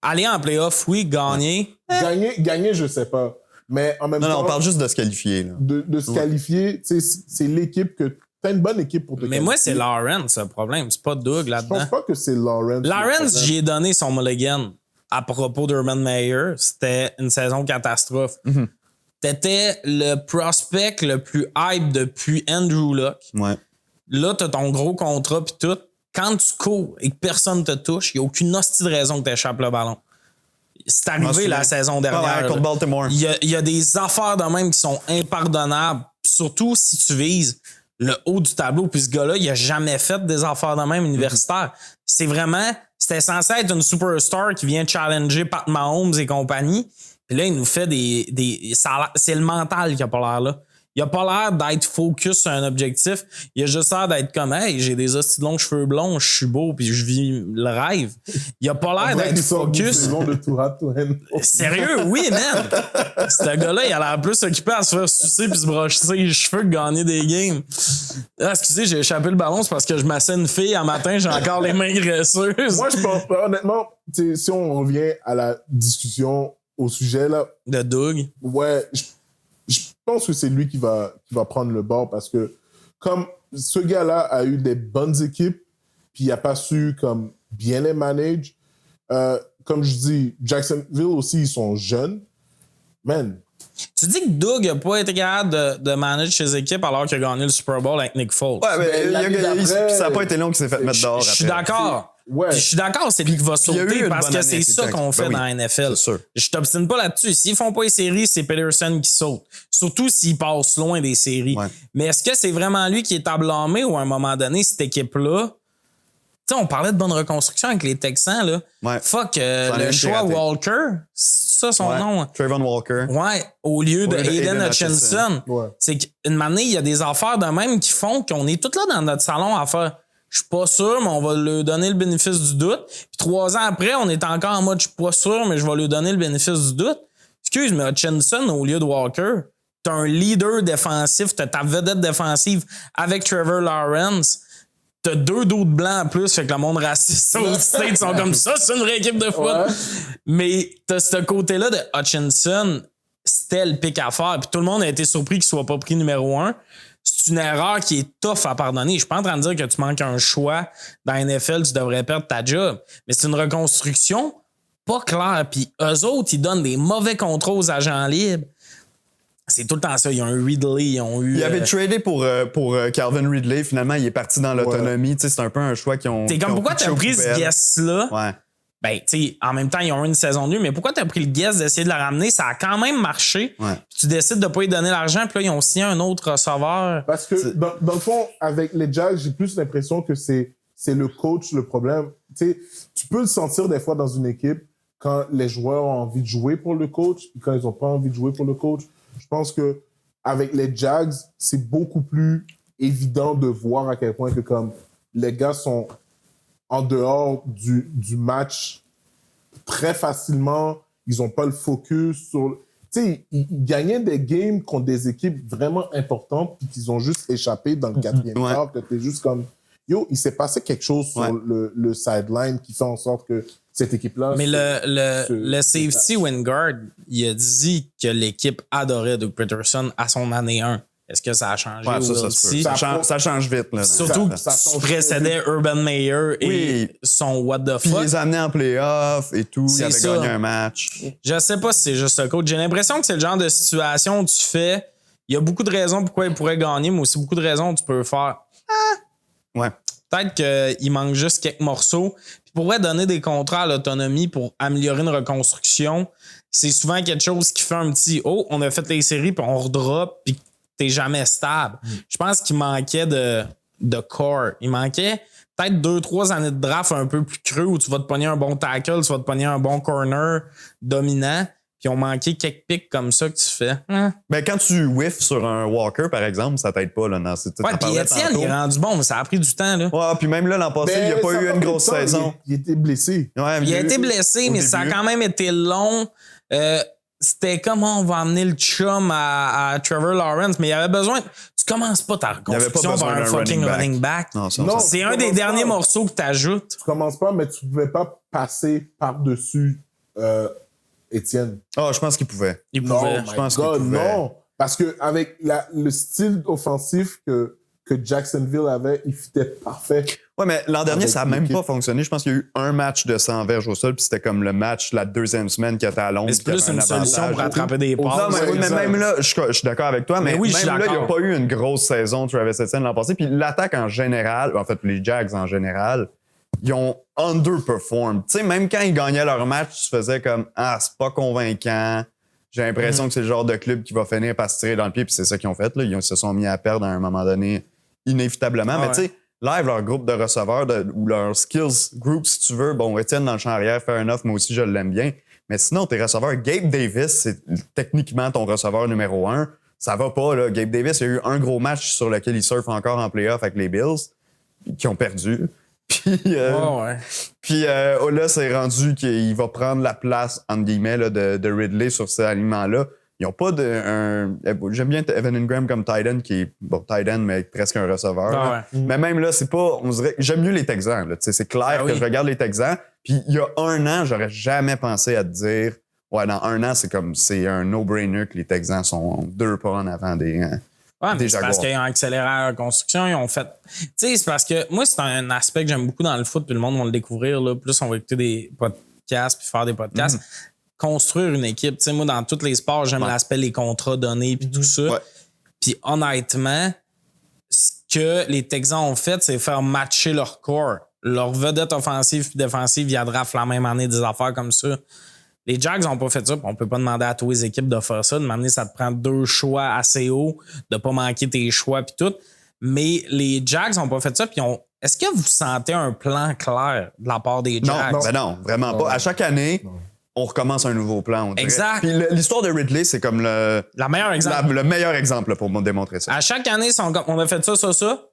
Aller en playoff, oui, gagner. Gagner, je sais pas. Mais en même Non, temps, non, on parle juste de se qualifier. Là. de se qualifier, tu sais, c'est l'équipe que t'as une bonne équipe pour te Mais qualifier. moi, c'est Lawrence, le problème. C'est pas Doug Je là-dedans. pense pas que c'est Lawrence. Lawrence, j'y ai donné son mulligan à propos d'Urban Meyer. C'était une saison catastrophe. T'étais le prospect le plus hype depuis Andrew Luck. Ouais. Là, t'as ton gros contrat pis tout. Quand tu cours et que personne te touche, il n'y a aucune hostie de raison que tu échappes le ballon. C'est arrivé la saison dernière. Ouais, contre Baltimore. Il y a des affaires de même qui sont impardonnables. Surtout si tu vises le haut du tableau. Puis ce gars-là, il a jamais fait des affaires de même universitaires. C'est vraiment... C'était censé être une superstar qui vient challenger Pat Mahomes et compagnie. Puis là, il nous fait c'est le mental qui a pas l'air là. Il a pas l'air d'être focus sur un objectif. Il a juste l'air d'être comme « Hey, j'ai des hosties de longs cheveux blonds, je suis beau, puis je vis le rêve. » Il a pas l'air d'être focus. De Tourette, Sérieux, oui, man. Ce gars-là, il a l'air plus occupé à se faire sucer puis se brocher les cheveux que gagner des games. Ah, excusez, j'ai échappé le ballon, c'est parce que je massais une fille un matin, j'ai encore les mains graisseuses. Moi, je pense pas, honnêtement, tu sais, si on revient à la discussion au sujet, là, De Doug. ouais, je pense que c'est lui qui va prendre le bord parce que comme ce gars-là a eu des bonnes équipes, puis il n'a pas su comme bien les manage. Comme je dis, Jacksonville aussi, ils sont jeunes. Man, Tu dis que Doug n'a pas été capable de manager ses équipes alors qu'il a gagné le Super Bowl avec Nick Foles. Ouais, mais l'année d'après, ça n'a pas été long qu'il s'est fait mettre dehors. Je suis après. d'accord. Ouais. Puis je suis d'accord, c'est lui qui va il y a eu sauter une parce bonne que année c'est avec ça Jackson. qu'on fait Ben oui, dans la NFL. c'est sûr. Je t'obstine pas là-dessus. S'ils font pas les séries, c'est Peterson qui saute. Surtout s'ils passent loin des séries. Ouais. Mais est-ce que c'est vraiment lui qui est à blâmer ou à un moment donné, cette équipe-là? Tu sais, on parlait de bonne reconstruction avec les Texans, là. Ouais. Fuck, C'en est le un qui choix raté. Walker, c'est ça son Ouais. nom? Trayvon Walker. Ouais, au lieu de Au lieu de Aiden Aiden Hutchinson. Ouais. C'est qu'une manière, il y a des affaires de même qui font qu'on est tous là dans notre salon à faire. Je suis pas sûr, mais on va lui donner le bénéfice du doute. Puis 3 ans après, on est encore en mode je suis pas sûr, mais je vais lui donner le bénéfice du doute. Excuse, mais Hutchinson au lieu de Walker, t'as un leader défensif, t'as ta vedette défensive avec Trevor Lawrence. T'as 2 dos de blanc en plus, fait que le monde raciste aux States sont comme ça, c'est une vraie équipe de foot. Ouais. Mais t'as ce côté-là de Hutchinson, c'était le pic à faire. Puis tout le monde a été surpris qu'il soit pas pris numéro 1. C'est une erreur qui est tough à pardonner. Je suis pas en train de dire que tu manques un choix dans la NFL, tu devrais perdre ta job. Mais c'est une reconstruction pas claire. Puis eux autres, ils donnent des mauvais contrats aux agents libres. C'est tout le temps ça. Ils ont eu Ridley, ils ont eu... Il avait tradé pour Calvin Ridley. Finalement, il est parti dans l'autonomie. Tu sais, c'est un peu un choix qu'ils ont. T'es qu'ils comme, ont pourquoi pitché t'as aux pris ce poubelles. guess-là? Ouais. Ben, tu sais, en même temps, ils ont eu une saison nulle, mais pourquoi t'as pris le guess d'essayer de la ramener? Ça a quand même marché. Ouais. Puis tu décides de pas lui donner l'argent, puis là, ils ont signé un autre receveur. Parce que dans le fond, avec les Jags, j'ai plus l'impression que c'est le coach le problème. Tu sais, tu peux le sentir des fois dans une équipe quand les joueurs ont envie de jouer pour le coach et quand ils n'ont pas envie de jouer pour le coach. Je pense que avec les Jags, c'est beaucoup plus évident de voir à quel point que comme les gars sont en dehors du match très facilement. Ils n'ont pas le focus sur... Tu sais, ils gagnaient des games contre des équipes vraiment importantes puis qu'ils ont juste échappé dans le 4e Ouais. quart, que t'es juste comme... Yo, il s'est passé quelque chose sur le sideline qui fait en sorte que cette équipe-là... Mais le safety Wingard, il a dit que l'équipe adorait Doug Peterson à son année 1. Est-ce que ça a changé? Ouais, ça Will se peut. see? Ça change vite. Là, Surtout ça qu'il change précédait Urban Meyer et Oui. son what the Puis il fuck. les a amenés en playoff et tout. C'est Il avait ça. gagné un match. Je sais pas si c'est juste le coach. J'ai l'impression que c'est le genre de situation où tu fais... Il y a beaucoup de raisons pourquoi il pourrait gagner, mais aussi beaucoup de raisons où tu peux faire... Ouais. Peut-être qu'il manque juste quelques morceaux. Puis pourrait donner des contrats à l'autonomie pour améliorer une reconstruction. C'est souvent quelque chose qui fait un petit « Oh, on a fait les séries, puis on redrop, puis t'es jamais stable. Je pense qu'il manquait de de core. Il manquait peut-être 2-3 années de draft un peu plus creux où tu vas te pogner un bon tackle, tu vas te pogner un bon corner dominant. Puis on manquait quelques pics comme ça que tu fais. Ben, quand tu whiffes sur un Walker, par exemple, ça t'aide pas. Là, puis Étienne, il est rendu bon, mais ça a pris du temps. Là. Ouais, puis même là, l'an passé, il n'y a pas eu une grosse saison. Il était blessé. Ouais, il a été blessé, mais ça a quand même été long. C'était comment on va amener le chum à Trevor Lawrence, mais il y avait besoin... Tu commences pas ta reconstruction par un fucking running back. Non, c'est un des derniers morceaux que tu ajoutes. Tu commences pas, mais tu pouvais pas passer par-dessus Étienne. Ah, je pense qu'il pouvait. Il pouvait. Je pense qu'il pouvait. Non, parce que avec le style offensif que Jacksonville avait, il fitait parfait. Ouais, mais l'an dernier, avec ça n'a même l'équipe. pas fonctionné. Je pense qu'il y a eu un match de 100 verges au sol, puis c'était comme le match la deuxième semaine qui était à Londres. Mais c'est plus une solution pour attraper des passes. Non, mais, Ouais, mais exact. même là, je suis d'accord avec toi, mais oui, je suis même là, il n'y a d'accord. pas eu une grosse saison Travis Etienne l'an passé. Puis l'attaque en général, en fait, les Jags en général, ils ont underperformed. Tu sais, même quand ils gagnaient leur match, tu faisais comme « Ah, c'est pas convaincant. J'ai l'impression que c'est le genre de club qui va finir par se tirer dans le pied. » Puis c'est ça qu'ils ont fait. Là. Ils se sont mis à perdre à un moment donné, inévitablement. Ah mais ouais. tu sais, live, leur groupe de receveurs ou leur skills group, si tu veux, bon, Etienne dans le champ arrière, fair enough, moi aussi, je l'aime bien. Mais sinon, tes receveurs, Gabe Davis, c'est techniquement ton receveur numéro 1. Ça va pas, là. Gabe Davis, il y a eu un gros match sur lequel il surfe encore en playoff avec les Bills, qui ont perdu. Puis là, c'est rendu qu'il va prendre la place, entre guillemets, là, de Ridley sur cet aliment-là. Ils n'ont pas j'aime bien Evan Ingram comme tight end, qui est, bon, tight end, mais presque un receveur. Ah ouais. Mais même là, c'est pas, on dirait, j'aime mieux les Texans, là. Tu sais, c'est clair que je regarde les Texans. Puis il y a un an, j'aurais jamais pensé à te dire, ouais, dans un an, c'est un no-brainer que les Texans sont 2 pas en avant des Ouais, mais c'est Jaguars. parce qu'ils ont accéléré la construction, ils ont fait. Tu sais, c'est parce que moi, c'est un aspect que j'aime beaucoup dans le foot, puis le monde va le découvrir. Là. Plus on va écouter des podcasts puis faire des podcasts. Construire une équipe. Tu sais, moi, dans tous les sports, j'aime l'aspect les contrats donnés puis tout ça. Ouais. Puis honnêtement, ce que les Texans ont fait, c'est faire matcher leur corps. Leur vedette offensive puis défensive, ils draft la même année des affaires comme ça. Les Jags n'ont pas fait ça, puis on peut pas demander à toutes les équipes de faire ça. De m'amener, ça te prend 2 choix assez hauts, de pas manquer tes choix puis tout. Mais les Jags n'ont pas fait ça, puis est-ce que vous sentez un plan clair de la part des Jags? Non, vraiment pas. À chaque année, on recommence un nouveau plan. On dirait. Exact. Puis l'histoire de Ridley, c'est comme le meilleur exemple. le meilleur exemple pour me démontrer ça. À chaque année, on a fait ça.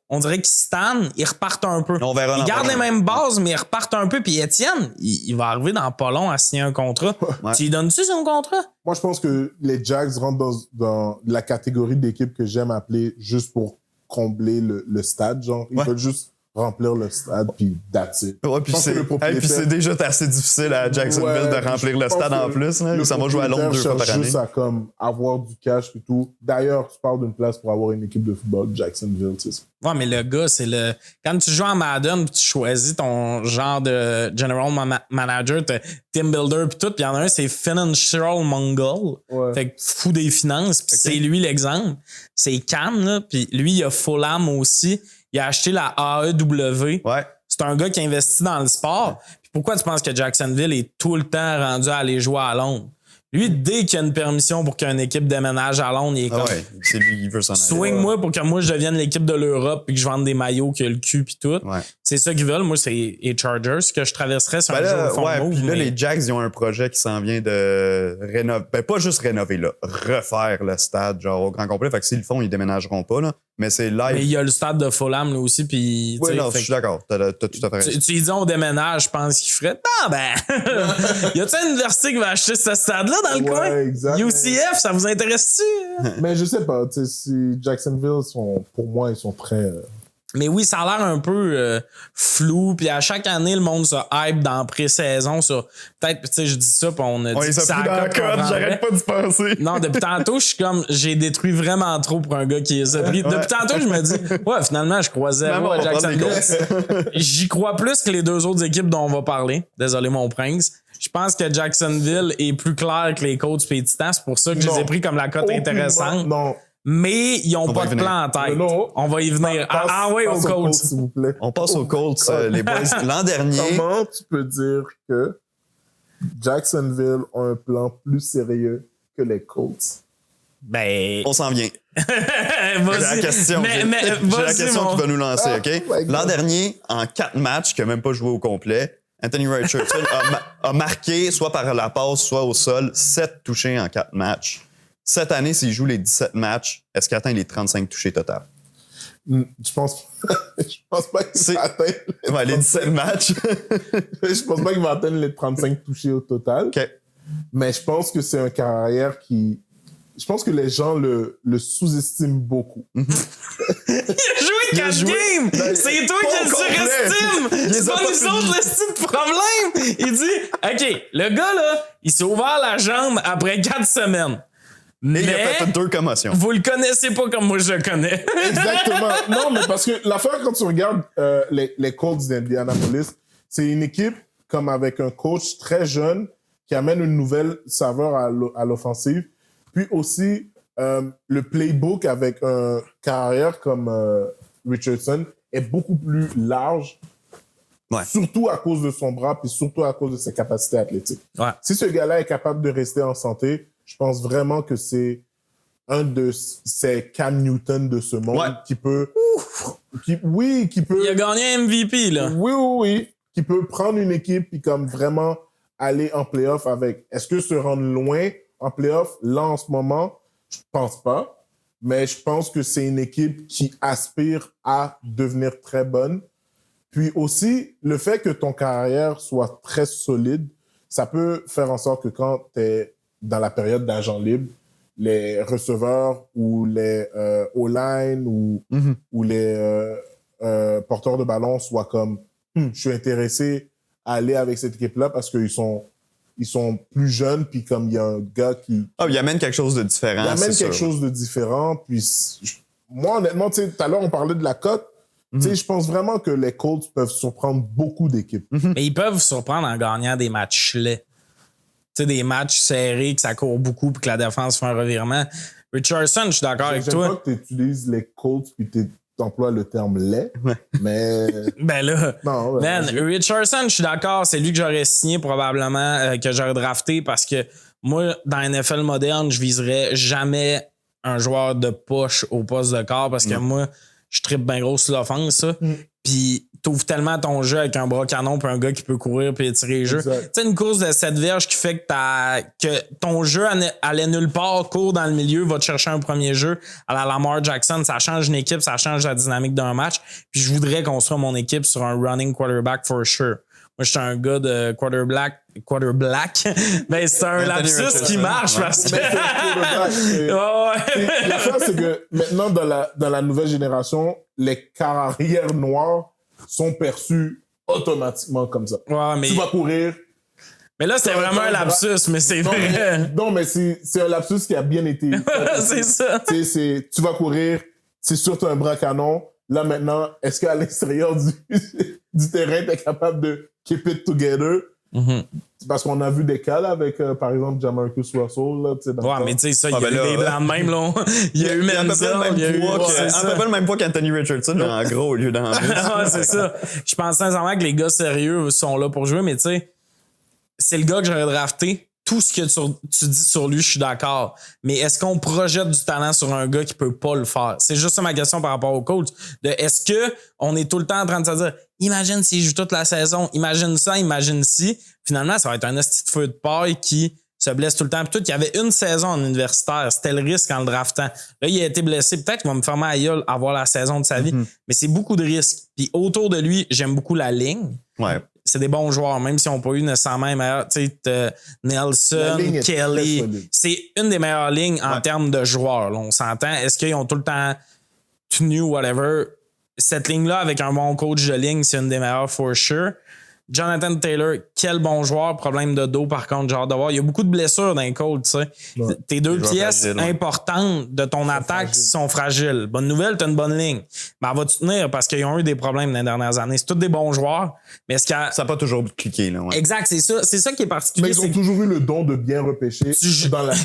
On dirait qu'ils stannent, ils repartent un peu. On verra Ils l'an gardent les prochain. mêmes bases, mais ils repartent un peu. Puis Étienne, il va arriver dans pas long à signer un contrat. Ouais. Tu lui donnes-tu son contrat? Moi, je pense que les Jags rentrent dans la catégorie d'équipes que j'aime appeler juste pour combler le stade. Genre, ils veulent juste remplir le stade, puis that's it. Ouais, puis Je pense que le propriétaire- puis c'est déjà assez difficile à Jacksonville Ouais, de remplir je le pense stade en que plus. Là. le Ça va jouer à Londres 2 fois par cherche année. juste à comme avoir du cash et tout. D'ailleurs, tu parles d'une place pour avoir une équipe de football, Jacksonville, tu sais. Ouais, mais le gars, c'est le. Quand tu joues en Madden, puis tu choisis ton genre de general manager, t'as team builder, puis tout, puis il y en a un, c'est Financial Mongol. Ouais. Fait que fou des finances, puis c'est lui l'exemple. C'est Cam, là, puis lui, il a Fulham aussi. Il a acheté la AEW. Ouais. C'est un gars qui investit dans le sport. Puis pourquoi tu penses que Jacksonville est tout le temps rendu à aller jouer à Londres? Lui, dès qu'il y a une permission pour qu'une équipe déménage à Londres, il est Ah comme ouais, c'est lui, il veut s'en aller. swing-moi pour que moi je devienne l'équipe de l'Europe puis que je vende des maillots qui a le cul puis tout. Ouais. C'est ça qu'ils veulent. Moi, c'est les Chargers que je traverserais sur Ben un là, jour au fond puis là, mais- les Jags, ils ont un projet qui s'en vient de rénover. Ben, pas juste rénover, là. Refaire le stade, genre, au grand complet. Fait que s'ils le font, ils déménageront pas, là. Mais c'est live. Mais il y a le stade de Fulham là aussi. Puis, Oui, tu sais, non, fait je suis d'accord. T'as tout à fait raison. tu lui dis on déménage, je pense qu'il ferait. Ah ben! y a-tu une université qui va acheter ce stade-là dans le Ouais, coin? exact. UCF, ça vous intéresse-tu? Mais je sais pas, tu sais, si Jacksonville pour moi, ils sont très... Mais oui, ça a l'air un peu flou. Puis à chaque année, le monde se hype dans la pré-saison sur. Peut-être, tu sais, je dis ça, puis on a dit. On les a que ça pris dans la cote qu'on cote, prendrait. j'arrête pas d'y penser. Non, depuis tantôt, je suis comme. J'ai détruit vraiment trop pour un gars qui les a pris. Depuis tantôt, je me dis, ouais, finalement, je crois zéro Maman, à on va prendre Jacksonville. J'y crois plus que les 2 autres équipes dont on va parler. Désolé, mon prince. Je pense que Jacksonville est plus clair que les Colts et les Titans. C'est pour ça que je les ai Non. pris comme la cote intéressante. Non. Mais ils ont On va pas y de venir. plan en tête. Non. On va y venir. Passe- Ah ouais, aux passe Colts. s'il vous plaît. On passe aux Colts, les boys. L'an dernier. Comment tu peux dire que Jacksonville a un plan plus sérieux que les Colts? Ben. On s'en vient. Vas-y. J'ai la question. J'ai la question qui va nous lancer, OK? my God. L'an dernier, en 4 matchs, qui n'a même pas joué au complet, Anthony Richardson a marqué, soit par la passe, soit au sol, 7 touchés en 4 matchs. Cette année, s'il joue les 17 matchs, est-ce qu'il atteint les 35 touchés total? Je pense pas qu'il va atteindre les 17 matchs. je pense pas qu'il va atteindre les 35 touchés au total. OK. Mais je pense que c'est un carrière qui... Je pense que les gens le sous-estiment beaucoup. Il a joué 4 games! C'est toi qui le surestime! C'est pas nous autres le style de problème! Il dit, OK, le gars, là, il s'est ouvert la jambe après 4 semaines. Mais il a fait 2 commotions. Vous le connaissez pas comme moi je le connais. Exactement. Non, mais parce que l'affaire, quand tu regardes les Colts d'Indianapolis, c'est une équipe comme avec un coach très jeune qui amène une nouvelle saveur à l'offensive. Puis aussi, le playbook avec un carrière comme Richardson est beaucoup plus large, surtout à cause de son bras, puis surtout à cause de ses capacités athlétiques. Ouais. Si ce gars-là est capable de rester en santé, je pense vraiment que c'est un de ces Cam Newton de ce monde qui peut... qui peut... Il a gagné un MVP, là. Oui. Qui peut prendre une équipe et comme vraiment aller en playoff avec... Est-ce que se rendre loin en playoff, là, en ce moment, je pense pas. Mais je pense que c'est une équipe qui aspire à devenir très bonne. Puis aussi, le fait que ton carrière soit très solide, ça peut faire en sorte que quand tu es dans la période d'agent libre, les receveurs ou les O-line ou les porteurs de ballon soient comme je suis intéressé à aller avec cette équipe-là parce qu'ils sont plus jeunes, puis comme il y a un gars qui... il amène quelque chose de différent. Il amène quelque chose de différent, puis moi, honnêtement, tu sais, tout à l'heure, on parlait de la cote. Tu sais, je pense vraiment que les Colts peuvent surprendre beaucoup d'équipes. Mais ils peuvent surprendre en gagnant des matchs laids. Tu sais, des matchs serrés, que ça court beaucoup, puis que la défense fait un revirement. Richardson, je suis d'accord avec toi. J'aime pas que tu utilises les Colts, puis tu emploies le terme lait, mais... Ben là, non, man, Richardson, je suis d'accord, c'est lui que j'aurais signé probablement, que j'aurais drafté, parce que moi, dans NFL moderne, je viserais jamais un joueur de poche au poste de corps, parce que moi, je trippe bien gros sur l'offense, ça. Puis t'ouvres tellement ton jeu avec un bras canon puis un gars qui peut courir puis étirer le jeu. Tu sais, une course de 7 verges qui fait que ton jeu allait nulle part, court dans le milieu, va te chercher un premier jeu à la Lamar Jackson. Ça change une équipe, ça change la dynamique d'un match. Puis je voudrais construire mon équipe sur un running quarterback for sure. Moi, je suis un gars de quarterback. Ben, c'est un lapsus qui marche parce que... L'affaire, c'est que maintenant, dans la nouvelle génération, les carrières noires sont perçues automatiquement comme ça. Ouais, mais... Tu vas courir. Mais là, c'est vraiment un lapsus, mais c'est vrai. Non, mais c'est un lapsus qui a bien été. C'est ça. Tu vas courir, c'est surtout un bras canon. Là, maintenant, est-ce qu'à l'extérieur du terrain, tu es capable de keep it together? Parce qu'on a vu des cas là, avec, par exemple, Jamarcus Russell. Là, mais tu sais, ça, il y a eu des blancs de même. Là. Il y a eu Menzel. Il y a eu à peu près le même poids qu'Anthony Richardson, en gros, au lieu d'en c'est ça. Je pense sincèrement que les gars sérieux sont là pour jouer, mais tu sais, c'est le gars que j'aurais drafté. Tout ce que tu dis sur lui, je suis d'accord. Mais est-ce qu'on projette du talent sur un gars qui peut pas le faire? C'est juste ça ma question par rapport au coach. Est-ce que on est tout le temps en train de se dire, imagine s'il joue toute la saison, imagine ça, imagine si. Finalement, ça va être un esti de feu de paille qui se blesse tout le temps. Puis tout, il y avait une saison en universitaire. C'était le risque en le draftant. Là, il a été blessé. Peut-être qu'il va me fermer à gueule avoir la saison de sa vie. Mais c'est beaucoup de risques. Puis autour de lui, j'aime beaucoup la ligne. Ouais. C'est des bons joueurs, même s'ils n'ont pas eu nécessairement les meilleurs. Tu sais, Nelson, Kelly. C'est une des meilleures lignes en termes de joueurs. Là, on s'entend. Est-ce qu'ils ont tout le temps tenu whatever? Cette ligne-là, avec un bon coach de ligne, c'est une des meilleures for sure. Jonathan Taylor, quel bon joueur. Problème de dos, par contre, genre de voir. Il y a beaucoup de blessures dans les Colts, tu sais. Ouais. Tes deux pièces importantes de ton attaque sont fragiles. Bonne nouvelle, t'as une bonne ligne. Mais elle va-tu tenir parce qu'ils ont eu des problèmes dans les dernières années? C'est tous des bons joueurs. Mais est-ce qu'il y a... Ça n'a pas toujours cliqué, là. Ouais. Exact, c'est ça. C'est ça qui est particulier. Mais ils ont toujours eu le don de bien repêcher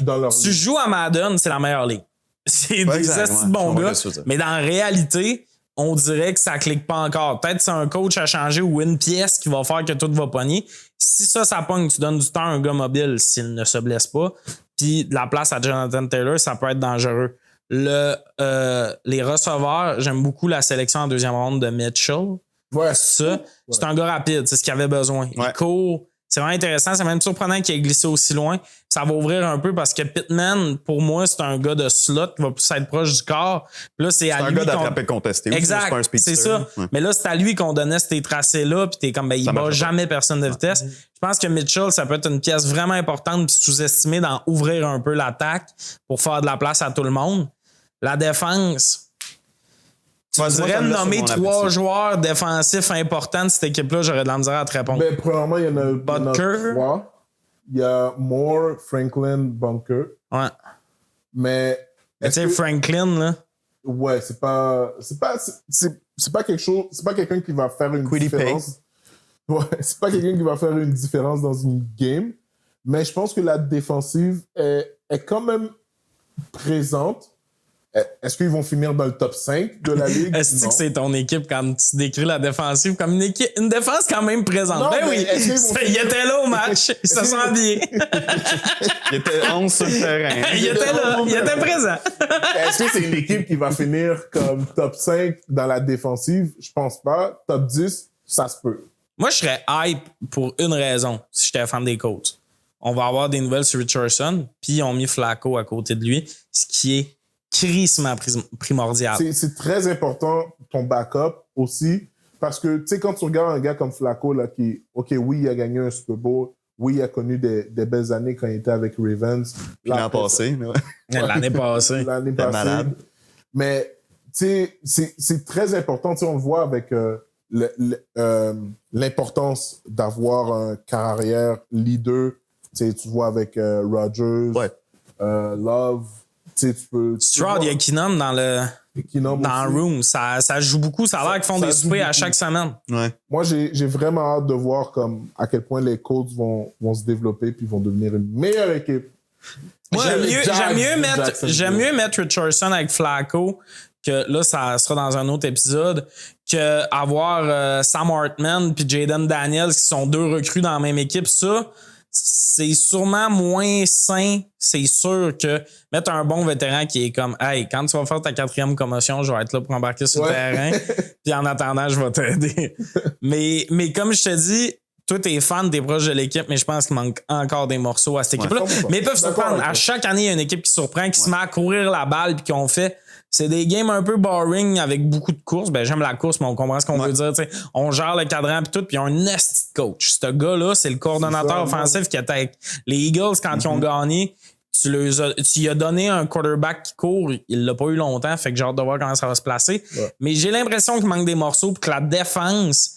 dans leur Tu joues à Madden, c'est la meilleure ligne. C'est des assis de bons gars. Mais dans la réalité, on dirait que ça clique pas encore. Peut-être que c'est un coach à changer ou une pièce qui va faire que tout va pogner. Si ça pogne, tu donnes du temps à un gars mobile s'il ne se blesse pas. puis de la place à Jonathan Taylor, ça peut être dangereux. Les receveurs, j'aime beaucoup la sélection en deuxième ronde de Mitchell. Ouais. Ça, c'est un gars rapide, c'est ce qu'il avait besoin. Ouais. Il court. C'est vraiment intéressant. C'est même surprenant qu'il ait glissé aussi loin. Ça va ouvrir un peu parce que Pittman, pour moi, c'est un gars de slot qui va plus être proche du corps. Puis là, c'est à un lui gars d'attraper contesté. Exact. C'est pas un speedster. C'est ça. Ouais. Mais là, c'est à lui qu'on donnait ces tracés-là. Puis t'es comme, ben, il Ça bat marche jamais personne de vitesse. Je pense que Mitchell, ça peut être une pièce vraiment importante puis sous-estimée d'en ouvrir un peu l'attaque pour faire de la place à tout le monde. La défense. Tu devrais me nommer 3 joueurs défensifs importants de cette équipe-là, j'aurais de la misère à te répondre. Ben, premièrement, il y en a 3. Il y a Moore, Franklin, Bunker. Ouais. Mais. Tu sais, Franklin, là. Ouais, c'est pas quelque chose. C'est pas quelqu'un qui va faire une différence. Ouais, c'est pas quelqu'un qui va faire une différence dans une game. Mais je pense que la défensive est quand même présente. Est-ce qu'ils vont finir dans le top 5 de la ligue? Est-ce que c'est ton équipe quand tu décris la défensive comme une défense quand même présente? Non, ben oui, il était là au match, il se sent bien. Il était 11 sur le terrain. Il était là, il était présent. Est-ce que c'est une équipe qui va finir comme top 5 dans la défensive? Je pense pas. Top 10, ça se peut. Moi, je serais hype pour une raison, si j'étais fan des Colts. On va avoir des nouvelles sur Richardson, puis ils ont mis Flacco à côté de lui, ce qui est crissement primordial. C'est très important, ton backup aussi, parce que, tu sais, quand tu regardes un gars comme Flacco, là, qui, OK, oui, il a gagné un Super Bowl, oui, il a connu des belles années quand il était avec Ravens. L'an passé, mais ouais. L'année passée. L'année passée. Malade. Mais, tu sais, c'est très important, tu sais, on le voit avec l'importance d'avoir un carrière leader. Tu sais, tu vois avec Rodgers, Ouais. Love. Tu peux. Stroud, il y a Keenum dans le room. Ça joue beaucoup. Ça a l'air qu'ils font des soupers à chaque semaine. Ouais. Moi, j'ai vraiment hâte de voir à quel point les Colts vont se développer puis vont devenir une meilleure équipe. J'aime mieux mettre Richardson avec Flacco, que là, ça sera dans un autre épisode, que avoir Sam Hartman puis Jaden Daniels, qui sont 2 recrues dans la même équipe. Ça, c'est sûrement moins sain, c'est sûr, que mettre un bon vétéran qui est comme, hey, quand tu vas faire ta 4e commotion, je vais être là pour embarquer sur le terrain. Puis en attendant, je vais t'aider. mais comme je te dis, toi, t'es fan, t'es proche de l'équipe, mais je pense qu'il manque encore des morceaux à cette équipe-là. Mais ils peuvent surprendre. À chaque année, il y a une équipe qui surprend, qui se met à courir la balle, puis qu'on fait. C'est des games un peu boring avec beaucoup de courses. Ben, j'aime la course, mais on comprend ce qu'on veut dire. T'sais. On gère le cadran puis tout, puis il y a un nasty coach. Ce gars-là, c'est le coordonnateur offensif qui était avec les Eagles quand ils ont gagné. Tu y as donné un quarterback qui court. Il l'a pas eu longtemps, fait que j'ai hâte de voir comment ça va se placer. Ouais. Mais j'ai l'impression qu'il manque des morceaux puis que la défense...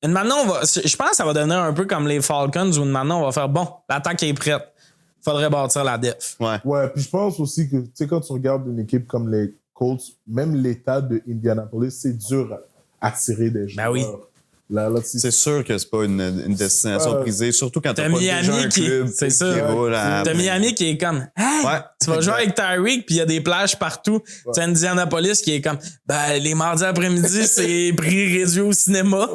Maintenant, je pense que ça va devenir un peu comme les Falcons où maintenant on va faire, bon, l'attaque est prête. Faudrait bâtir la def. Ouais, puis je pense aussi que, tu sais, quand tu regardes une équipe comme les Colts, même l'état de Indianapolis, c'est dur à attirer des joueurs. Ben oui. Là, c'est sûr que c'est pas une destination prisée, surtout quand t'as pas déjà un club qui roule à... T'as Miami qui est comme, hey, tu vas jouer avec Tyreek, puis il y a des plages partout. Ouais. T'as Indianapolis qui est comme, ben, les mardis après-midi, c'est prix réduit au cinéma.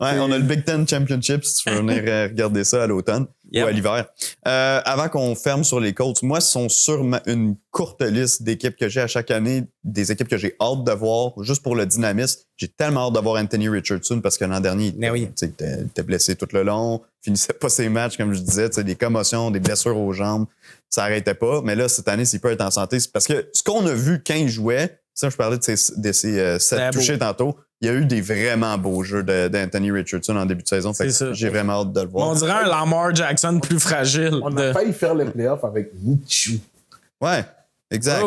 Ouais, on a le Big Ten Championship, si tu veux venir regarder ça à l'automne ou à l'hiver. Avant qu'on ferme sur les Colts, moi, ce sont sur une courte liste d'équipes que j'ai à chaque année, des équipes que j'ai hâte de voir, juste pour le dynamisme. J'ai tellement hâte de voir Anthony Richardson parce que l'an dernier, il était blessé tout le long, finissait pas ses matchs, comme je disais, des commotions, des blessures aux jambes, ça arrêtait pas. Mais là, cette année, s'il peut être en santé, c'est parce que ce qu'on a vu quand il jouait, ça, je parlais de ses 7 touchés tantôt, il y a eu des vraiment beaux jeux d'Anthony Richardson en début de saison. Fait que j'ai vraiment hâte de le voir. On dirait un Lamar Jackson plus fragile. On a failli faire les playoffs avec Minshew. Ouais, exact.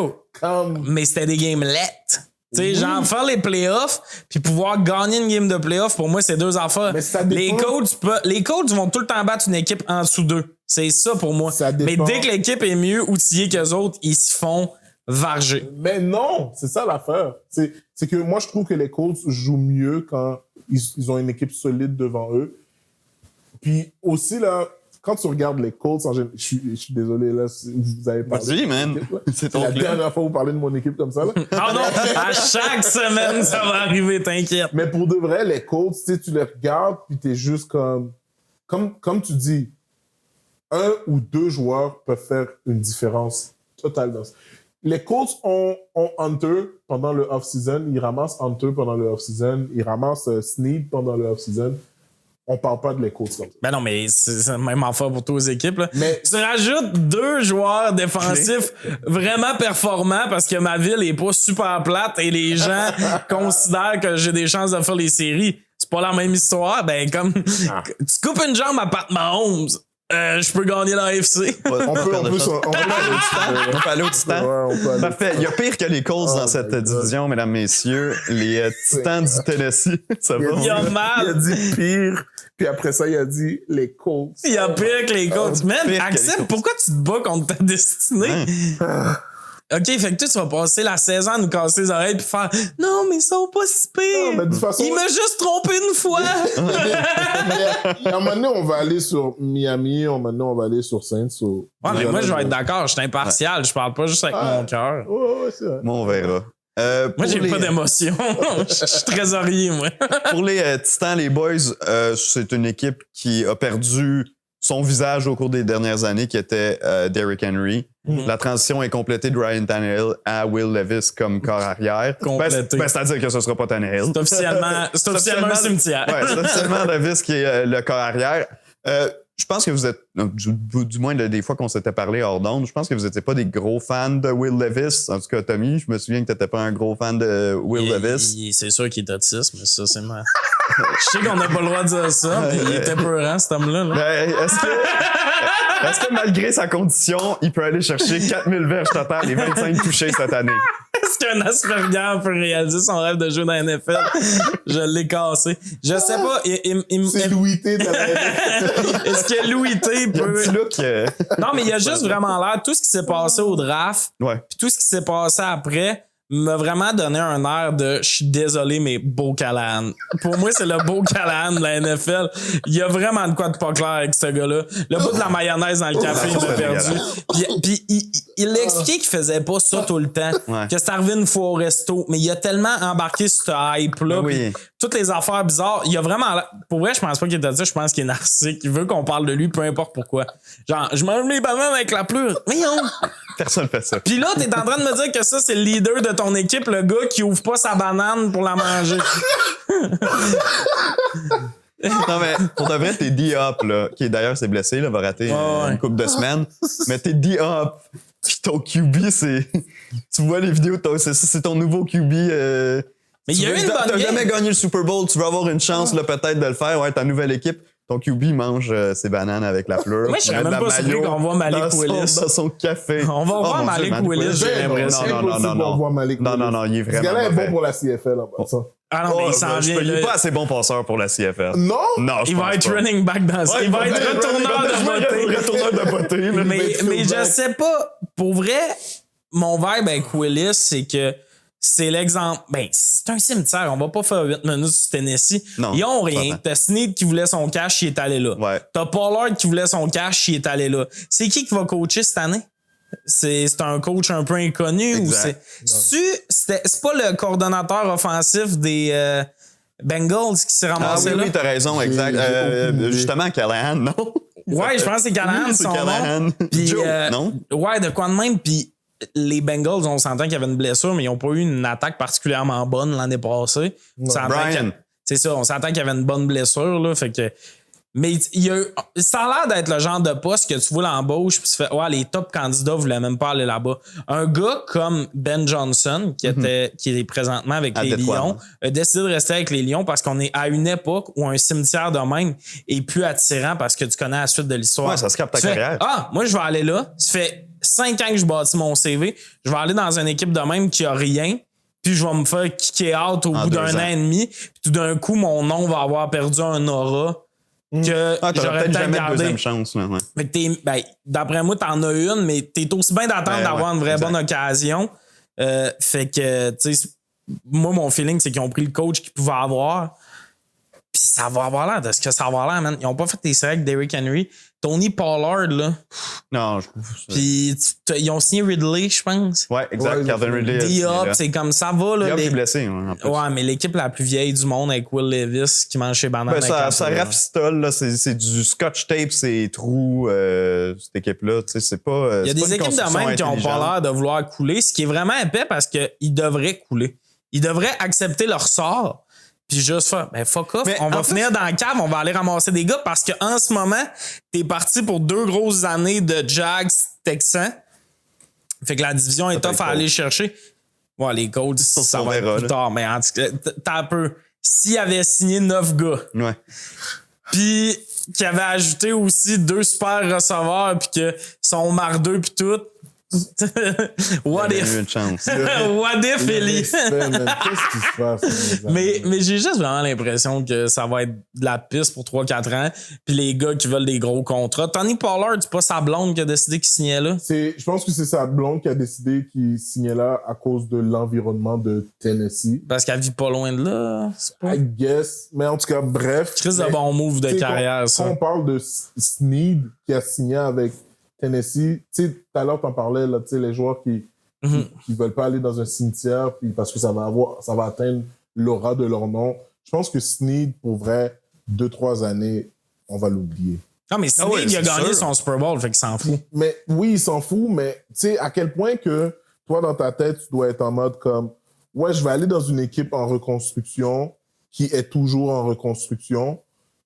Mais c'était des games lettres. Tu sais, genre, faire les playoffs puis pouvoir gagner une game de playoffs, pour moi, c'est 2 affaires. Les Colts vont tout le temps battre une équipe en dessous d'eux. C'est ça pour moi. Mais dès que l'équipe est mieux outillée qu'eux autres, ils se font varger. Mais non, c'est ça l'affaire. C'est que moi, je trouve que les Colts jouent mieux quand ils ont une équipe solide devant eux. Puis aussi, là, quand tu regardes les Colts, je suis désolé, là, vous avez parlé. Vas-y, man. C'est la dernière fois que vous parlez de mon équipe comme ça, là. Ah non, à chaque semaine, ça va arriver, t'inquiète. Mais pour de vrai, les Colts, tu les regardes, puis t'es juste comme tu dis, un ou deux joueurs peuvent faire une différence totale dans ça. Les Colts ont Hunter pendant le off-season. Ils ramassent Hunter pendant le off-season. Ils ramassent Snead pendant le off-season. On parle pas de les Colts comme ça. Ben non, mais c'est la même affaire pour toutes les équipes. Là. Mais tu rajoutes 2 joueurs défensifs vraiment performants parce que ma ville est pas super plate et les gens considèrent que j'ai des chances de faire les séries. C'est pas la même histoire. Ben comme tu coupes une jambe à Pat Mahomes, je peux gagner dans l'AFC. on peut aller au Titan. Parfait. Il y a pire que les Colts dans cette division, mesdames, messieurs. Les Titans du Tennessee. Ça va? Il a mal. Il a dit pire. Puis après ça, il a dit les Colts. Il y a pire que les Colts. Man, accepte, pourquoi tu te bats contre ta destinée? OK, fait que toi, tu vas passer la saison à nous casser les oreilles puis faire « Non, mais ils sont pas si pires! Non, mais de toute façon, il m'a juste trompé une fois! » À un moment donné, on va aller sur Miami, à un moment donné, on va aller sur Saints. Ouais, mais moi, je vais être d'accord. Je suis impartial. Je parle pas juste avec mon cœur. Ouais, c'est vrai. Moi, on verra. Moi, j'ai pas d'émotion. Je suis trésorier, moi. Pour les Titans, les Boys, c'est une équipe qui a perdu son visage au cours des dernières années, qui était Derrick Henry. La transition est complétée de Ryan Tannehill à Will Levis comme corps arrière. Complétée. C'est-à-dire que ce sera pas Tannehill. C'est officiellement un cimetière. Ouais, c'est officiellement Levis qui est le corps arrière. Je pense que vous êtes, du moins des fois qu'on s'était parlé hors d'onde, je pense que vous n'étiez pas des gros fans de Will Levis. En tout cas, Tommy, je me souviens que tu n'étais pas un gros fan de Will Levis. C'est sûr qu'il est autiste, mais ça, c'est ma... Je sais qu'on n'a pas le droit de dire ça, mais il était peurant, cet homme-là. Là. Ben, est-ce que malgré sa condition, il peut aller chercher 4000 verges totales et 25 touchés cette année? Est-ce qu'un Asperger peut réaliser son rêve de jouer dans la NFL? Je l'ai cassé. Je sais pas. C'est Louis T. Est-ce que Louis T peut... Non, mais il a juste vraiment l'air. Tout ce qui s'est passé au draft, puis tout ce qui s'est passé après, m'a vraiment donné un air de « je suis désolé, mais Beau Callahan ». Pour moi, c'est le Beau Callahan de la NFL. Il y a vraiment de quoi de pas clair avec ce gars-là. Le bout de la mayonnaise dans le café, il l'a perdu. Puis il l'a expliqué qu'il faisait pas ça tout le temps. Que c'est arrivé une fois au resto. Mais il a tellement embarqué sur ce hype-là. Toutes les affaires bizarres. Il y a vraiment... Pour vrai, je pense pas qu'il était ça. Je pense qu'il est narcissique. Il veut qu'on parle de lui, peu importe pourquoi. Genre, je mange les bananes avec la pleure. Voyons! Personne fait ça. Puis là, t'es en train de me dire que ça, c'est le leader de ton équipe, le gars qui ouvre pas sa banane pour la manger. Non, mais pour de vrai, t'es D-Hop, là, qui d'ailleurs s'est blessé, là, va rater une couple de semaines. Mais t'es D-Hop. Puis ton QB, c'est. Tu vois les vidéos, c'est ton nouveau QB. Mais il y a eu une bonne T'as jamais gagné le Super Bowl, tu vas avoir une chance, là, peut-être de le faire. Ouais, ta nouvelle équipe. Ton QB mange ses bananes avec la fleur. Moi, je serais même pas surpris qu'on voit Malik Willis. Dans son café. On va voir Malik Willis, j'ai l'impression. Non, il est vraiment. Ce gars-là est bon pour la CFL, en passant. Ah non, mais il s'en vient. Il est pas assez bon passeur pour la CFL. Non? Non, il va être running back dans ça. Il va être retourneur de beauté. Mais je sais pas. Pour vrai, mon vibe avec Willis, c'est que c'est l'exemple. Ben, c'est un cimetière. On va pas faire 8 minutes sur Tennessee. Non, ils ont rien. T'as Snead qui voulait son cash, il est allé là. T'as Pollard qui voulait son cash, il est allé là. C'est qui va coacher cette année? C'est un coach un peu inconnu. Exact. C'est pas le coordonnateur offensif des Bengals qui s'est ramassé là? Oui, t'as raison, exact. Justement, Callahan, non? Ouais, je pense que c'est Callahan, son nom. Puis, non? Ouais, de quoi de même. Puis les Bengals, on s'entend qu'il y avait une blessure, mais ils n'ont pas eu une attaque particulièrement bonne l'année passée. C'est ça, on s'entend qu'il y avait une bonne blessure, là. Fait que. Mais ça a l'air d'être le genre de poste que tu vois l'embauche puis tu fais les top candidats voulaient même pas aller là-bas. Un gars comme Ben Johnson qui est présentement avec les Lions a décidé de rester avec les Lions parce qu'on est à une époque où un cimetière de même est plus attirant parce que tu connais la suite de l'histoire. Ouais, ça scrape ta carrière. Moi je vais aller là. Ça fait 5 ans que je bâtis mon CV. Je vais aller dans une équipe de même qui a rien. Puis je vais me faire kicker out au bout d'un an et demi. Puis tout d'un coup, mon nom va avoir perdu un aura. Que j'aurais peut-être jamais gardé. Deuxième chance, là, ouais. Fait que d'après moi, t'en as une, mais t'es aussi bien d'attendre d'avoir une vraie bonne occasion. Fait que, tu sais, moi, mon feeling, c'est qu'ils ont pris le coach qu'ils pouvaient avoir. Puis ça va avoir l'air de ce que ça va avoir l'air, man. Ils ont pas fait des séries avec Derrick Henry. Tony Pollard, là. Non, je Puis ils ont signé Ridley, je pense. Ouais, exact. Ouais, Calvin Ridley. Diop, c'est comme ça va, là. Diop est blessé, en plus. Ouais, mais l'équipe la plus vieille du monde avec Will Levis qui mange chez Banana. Ben, ça rafistole, là. C'est du scotch tape, c'est trous, cette équipe-là. Tu sais, c'est pas. Il y a des équipes de même qui ont pas l'air de vouloir couler, ce qui est vraiment épais parce qu'ils devraient couler. Ils devraient accepter leur sort. Puis juste faire, ben fuck off, on va finir dans la cave, on va aller ramasser des gars parce qu'en ce moment, t'es parti pour 2 grosses années de Jags Texans. Fait que la division est tough à aller chercher. Ouais, les Colts, ça va être plus tard. Mais en tout cas, t'as un peu. S'il avait signé 9 gars, ouais. puis qu'il avait ajouté aussi 2 super receveurs, puis que son mardeux, puis tout. What if? Une chance. What if, Ellie? Qu'est-ce qui se passe? Mais j'ai juste vraiment l'impression que ça va être de la piste pour 3-4 ans. Puis les gars qui veulent des gros contrats. Tony Pollard, c'est pas sa blonde qui a décidé qu'il signait là? Je pense que c'est sa blonde qui a décidé qu'il signait là à cause de l'environnement de Tennessee. Parce qu'elle vit pas loin de là. I guess. Mais en tout cas, bref. Chris de bon move de carrière, ça. Quand on parle de Snead qui a signé avec Tennessee, tu sais, tout à l'heure, t'en parlais, là, tu sais, les joueurs qui veulent pas aller dans un cimetière puis parce que ça va atteindre l'aura de leur nom. Je pense que Snead, pour vrai, 2-3 années, on va l'oublier. Non, mais Snead, il a gagné son Super Bowl, fait qu'il s'en fout. Mais oui, il s'en fout, mais tu sais, à quel point que toi, dans ta tête, tu dois être en mode comme, ouais, je vais aller dans une équipe en reconstruction qui est toujours en reconstruction,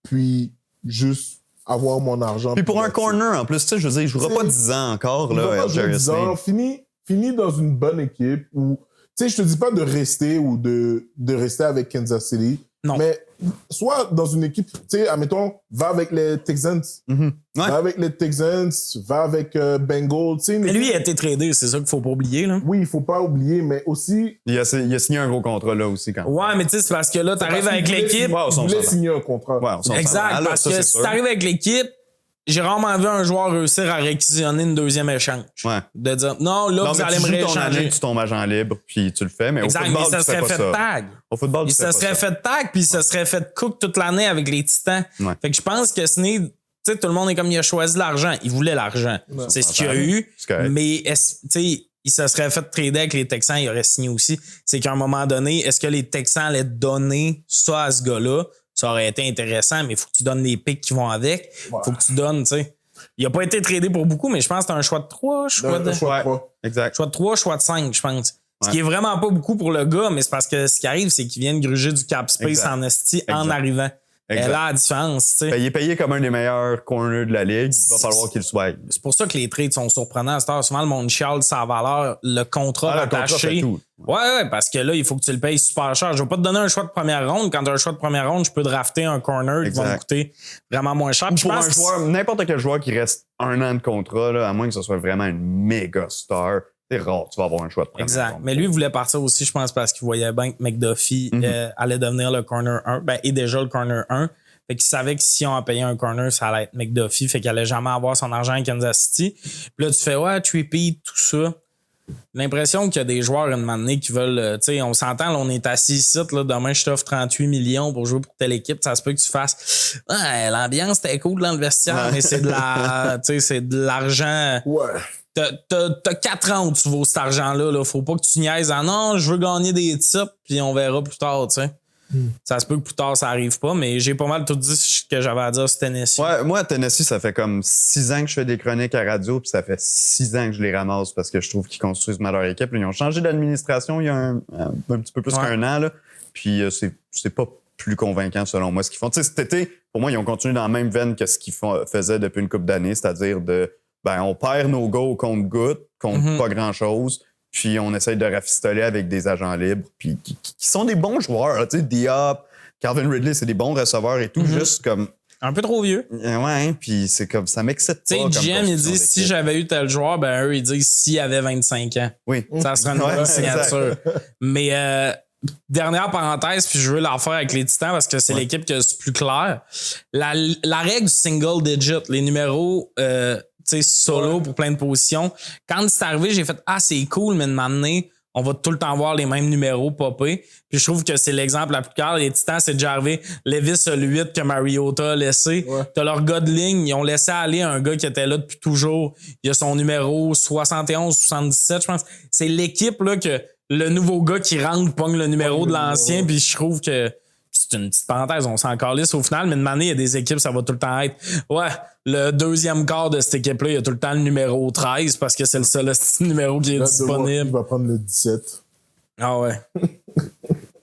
puis juste avoir mon argent. Puis pour un corner, en plus, tu sais, je veux dire, il jouera pas 10 ans encore, là, Jerry Snead. Fini dans une bonne équipe où, tu sais, je te dis pas de rester ou de rester avec Kansas City. Non. Mais soit dans une équipe, tu sais, admettons, va avec les Texans. Ouais. Va avec les Texans, va avec Bengals. Mais lui, il a été tradé, c'est ça qu'il faut pas oublier, là. Oui, il faut pas oublier, mais aussi... Il a signé un gros contrat là aussi quand même. Ouais, mais tu sais, c'est parce que là, t'arrives avec l'équipe. Il voulait signer un contrat. Ouais, Exact, parce que si t'arrives avec l'équipe, j'ai rarement vu un joueur réussir à réquisitionner une deuxième échange. Ouais. De dire, non, là, vous allez me rééchanger. Tu tombes agent libre, puis tu le fais, mais exact, au football, mais ça serait fait tag. Au football, il se serait fait tag, puis ça serait fait cook toute l'année avec les Titans. Ouais. Fait que je pense que Snead, tu sais, tout le monde est comme, il a choisi l'argent. Il voulait l'argent. Ouais. C'est ce qu'il a eu. Mais, tu sais, il se serait fait trader avec les Texans, il aurait signé aussi. C'est qu'à un moment donné, est-ce que les Texans allaient donner ça à ce gars-là? Ça aurait été intéressant, mais il faut que tu donnes les picks qui vont avec. Il faut que tu donnes, tu sais. Il n'a pas été tradé pour beaucoup, mais je pense que c'est un choix de 3, choix de 3. Exact. Choix de 3, choix de 5, je pense. Ce qui est vraiment pas beaucoup pour le gars, mais c'est parce que ce qui arrive, c'est qu'il vient de gruger du cap space en esti en arrivant. Et là, la différence, tu sais. Il est payé comme un des meilleurs corners de la ligue. Il va falloir qu'il le soit. C'est pour ça que les trades sont surprenants à cette heure. Souvent, le monde chiale sa valeur, le contrat rattaché. Ouais, parce que là, il faut que tu le payes super cher. Je vais pas te donner un choix de première ronde. Quand tu as un choix de première ronde, je peux drafter un corner qui va me coûter vraiment moins cher. Pour un joueur, n'importe quel joueur qui reste 1 an de contrat, là, à moins que ce soit vraiment une méga star, c'est rare, tu vas avoir un choix de première exact. ronde. Mais lui, il voulait partir aussi, je pense, parce qu'il voyait bien que McDuffie allait devenir le corner 1. Ben, et déjà le corner 1. Fait qu'il savait que si on payait un corner, ça allait être McDuffie. Fait qu'il allait jamais avoir son argent à Kansas City. Puis là, tu fais, ouais, Trippy, tout ça. L'impression qu'il y a des joueurs une année qui veulent, tu sais, on s'entend, là, on est assis ici, là, demain je t'offre 38 millions pour jouer pour telle équipe, ça se peut que tu fasses, ouais, l'ambiance était cool dans le vestiaire, mais c'est de la, tu sais, c'est de l'argent. Ouais. T'as 4 ans où tu vaux cet argent-là, là. Faut pas que tu niaises en non, je veux gagner des titres, puis on verra plus tard, tu sais. Ça se peut que plus tard, ça arrive pas, mais j'ai pas mal tout dit ce que j'avais à dire sur Tennessee. Ouais, moi, à Tennessee, ça fait comme 6 ans que je fais des chroniques à radio, puis ça fait 6 ans que je les ramasse parce que je trouve qu'ils construisent mal leur équipe. Ils ont changé d'administration il y a un petit peu plus qu'un an, là. Puis c'est pas plus convaincant selon moi ce qu'ils font. Tu sais, cet été, pour moi, ils ont continué dans la même veine que ce qu'ils faisaient depuis une couple d'années, c'est-à-dire on perd nos gars au compte-gouttes, contre pas grand-chose. Puis on essaye de rafistoler avec des agents libres, puis qui sont des bons joueurs. Tu sais, Diop, Calvin Ridley, c'est des bons receveurs et tout, juste comme... Un peu trop vieux. Ouais, puis c'est comme... Ça m'excite pas. Tu sais, GM, il dit, si j'avais eu tel joueur, ben eux, ils disent, s'il avait 25 ans. Oui. Ça serait une bonne signature. Mais dernière parenthèse, puis je veux la faire avec les Titans parce que c'est l'équipe que c'est plus clair. La règle du single digit, les numéros... solo pour plein de positions. Quand c'est arrivé, j'ai fait, c'est cool, mais de m'amener, on va tout le temps voir les mêmes numéros popper. Puis je trouve que c'est l'exemple la plus clair. Les Titans, c'est déjà arrivé. Levis a le 8 que Mariota a laissé. Ouais. T'as leur gars de ligne. Ils ont laissé aller un gars qui était là depuis toujours. Il a son numéro 71, 77, je pense. C'est l'équipe là que le nouveau gars qui rentre pogne le numéro de l'ancien. Puis je trouve que c'est une petite parenthèse. On s'en calisse au final. Mais de manière, il y a des équipes, ça va tout le temps être. Ouais, le deuxième quart de cette équipe-là, il y a tout le temps le numéro 13 parce que c'est le seul numéro qui est Là, disponible. Il va prendre le 17. Ah ouais.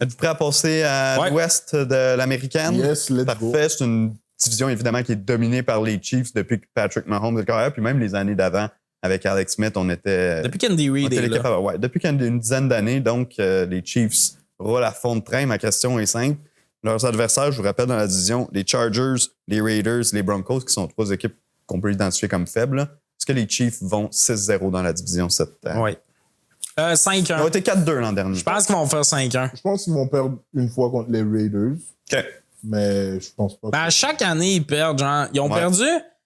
Êtes-vous prêt à passer à Ouais. l'ouest de l'américaine? Yes, let's go. Parfait. C'est une division, évidemment, qui est dominée par les Chiefs depuis que Patrick Mahomes est carrière. Puis même les années d'avant, avec Alex Smith, on était... Depuis qu'Andy on Reid était est l'équipe là. à- ouais, depuis une dizaine d'années. Donc, les Chiefs roulent à fond de train. Ma question est simple. Leurs adversaires, je vous rappelle, dans la division, les Chargers, les Raiders, les Broncos, qui sont trois équipes qu'on peut identifier comme faibles. là. Est-ce que les Chiefs vont 6-0 dans la division cette année? Ouais. 5-1. Ils ont été 4-2 l'an dernier. Je pense qu'ils vont faire 5-1. Je pense qu'ils vont perdre une fois contre les Raiders, OK. mais je pense pas. Ben, à chaque année, ils perdent. Genre, ils ont Ouais. perdu.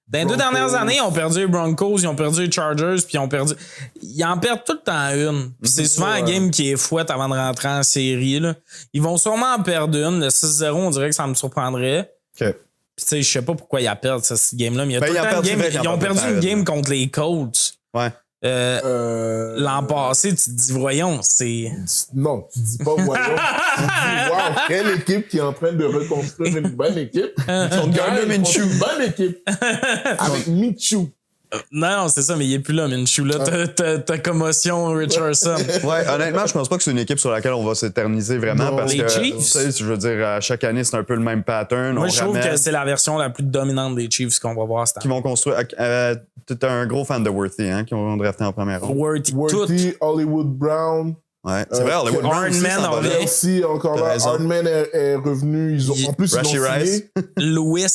Dans les 2 Broncos. dernières années, ils ont perdu les Broncos, ils ont perdu les Chargers, puis ils ont perdu. Ils en perdent tout le temps une. Puis c'est souvent un Ouais. game qui est fouette avant de rentrer en série. Là. Ils vont sûrement en perdre une. Le 6-0, on dirait que ça me surprendrait. OK. Puis tu sais, je sais pas pourquoi ils a perdu ce game-là, mais il y a Ben, tout ils le en temps une perdent game. souvent quand Ils ont on perdu perd une une. game contre les Colts. Ouais. L'an passé, tu te dis, voyons, c'est. Non, tu dis pas voyons. Tu dis, wow, quelle équipe qui est en train de reconstruire une bonne équipe. Contre Gardner Minshew. Une bonne équipe. Avec Minshew. Non, c'est ça, mais il est plus là, Minshew. Là, t'as commotion Richardson. Ouais, honnêtement, je pense pas que c'est une équipe sur laquelle on va s'éterniser vraiment Non. parce Les que, Chiefs? tu sais, je veux dire, à chaque année, c'est un peu le même pattern. Moi, On je trouve ramène- que c'est la version la plus dominante des Chiefs qu'on va voir cette qui année. vont construire. T'es un gros fan de Worthy, hein, qui vont drafter en première ronde. Worthy, tout. Worthy, Hollywood Brown. Ouais, c'est vrai, Hollywood Brown aussi Hardman s'en va en là. vient. Aussi, encore T'as là, raison. Hardman est revenu. En plus, ils Rashi l'ont Rice. signé. Louis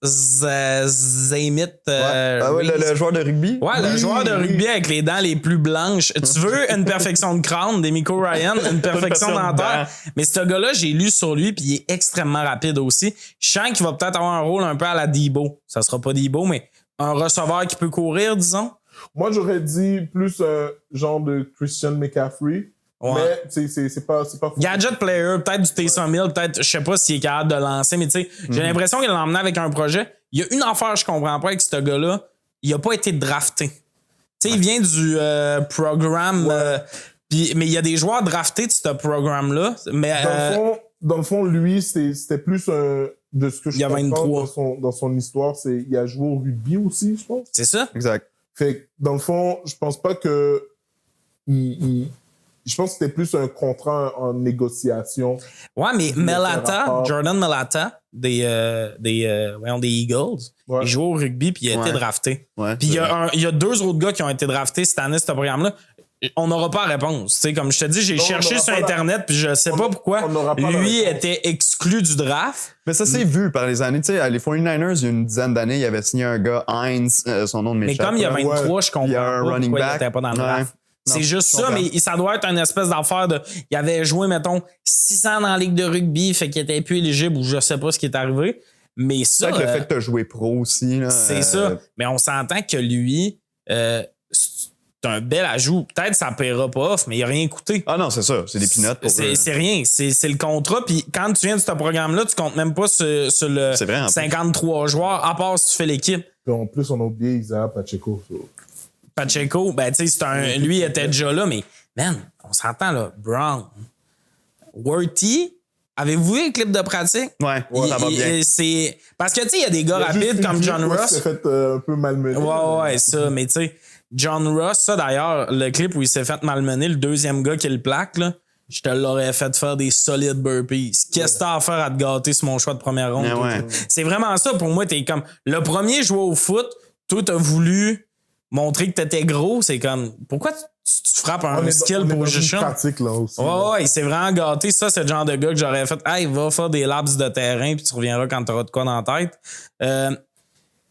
Zamit. Ah ouais, le joueur de rugby? Ouais, le Oui, joueur de oui. rugby avec les dents les plus blanches. Tu veux une perfection de crâne d'Emiko Ryan, une perfection perfection de dentaire. Mais ce gars-là, j'ai lu sur lui, puis il est extrêmement rapide aussi. Je sens qu'il va peut-être avoir un rôle un peu à la Debo. Ça sera pas Debo, mais un receveur qui peut courir, disons. Moi, j'aurais dit plus un genre de Christian McCaffrey. Ouais. Mais c'est pas fou. Gadget player, peut-être du Taysom Hill, peut-être, je sais pas s'il est capable de lancer, mais tu sais, j'ai l'impression qu'il l'a emmené avec un projet. Il y a une affaire que je comprends pas avec ce gars-là. Il a pas été drafté. Tu sais, il vient du programme. Mais il y a des joueurs draftés de ce programme-là. Mais Dans le fond, lui, c'était plus de ce que je Il y a comprends 23. dans son histoire. Il a joué au rugby aussi, je pense. c'est ça? Exact. Fait que, dans le fond, je pense pas que. Je pense que c'était plus un contrat en négociation. Ouais, mais faire Melata, rapport. Jordan Melata, des Eagles, Ouais. il joue au rugby puis il a été Ouais. drafté. Ouais, Puis il y, c'est a il y a 2 autres gars qui ont été draftés cette année, ce programme-là. On n'aura pas la réponse. Tu sais, comme je te dis, j'ai Non, on cherché n'aura sur pas la- Internet puis je sais on pas a- pourquoi on n'aura pas la lui réponse. était exclu du draft. Mais ça s'est vu par les années. Tu sais, les 49ers, il y a une dizaine d'années, il avait signé un gars, Heinz, son nom de Mais m'échappe. comme il y a là. 23, je comprends Il y a un pas running pourquoi back. il était pas dans le Ouais. draft. Non, C'est juste je ça, comprends. mais ça doit être une espèce d'affaire de. Il avait joué, mettons, 6 ans dans la ligue de rugby, fait qu'il était plus éligible ou je sais pas ce qui est arrivé. Mais ça. Peut-être le fait que tu as joué pro aussi. Là, C'est ça. Mais on s'entend que lui, c'est un bel ajout. Peut-être que ça ne paiera pas off, mais il n'a rien coûté. Ah non, c'est ça. C'est des peanuts pour eux. C'est rien. C'est le contrat. Puis quand tu viens de ce programme-là, tu comptes même pas sur le C'est vrai, en plus. 53 joueurs, à part si tu fais l'équipe. Puis en plus, on a oublié Isaiah Pacheco. Pacheco, ben, tu sais, lui, il était déjà là, mais, man, on s'entend, là. Brown. Worthy, avez-vous vu les clips de pratique? Ouais, ça va bien. C'est... Parce que, tu sais, il y a des gars rapides comme John Ross. Il s'est fait un peu malmener. Ouais, ça, mais tu sais, John Ross, ça d'ailleurs, le clip où il s'est fait malmener, le deuxième gars qui le plaque, là, je te l'aurais fait faire des solides burpees. Qu'est-ce que t'as à faire à te gâter sur mon choix de première ronde? Ah toi, ouais. toi? C'est vraiment ça, pour moi, t'es comme, le premier joueur au foot, toi, t'as voulu montrer que t'étais gros, c'est comme, pourquoi tu frappes un skill pour position? pratique, là, aussi. Ouais, il s'est vraiment gâté. Ça, c'est le genre de gars que j'aurais fait. Hey, va faire des laps de terrain, puis tu reviendras quand t'auras de quoi dans la tête.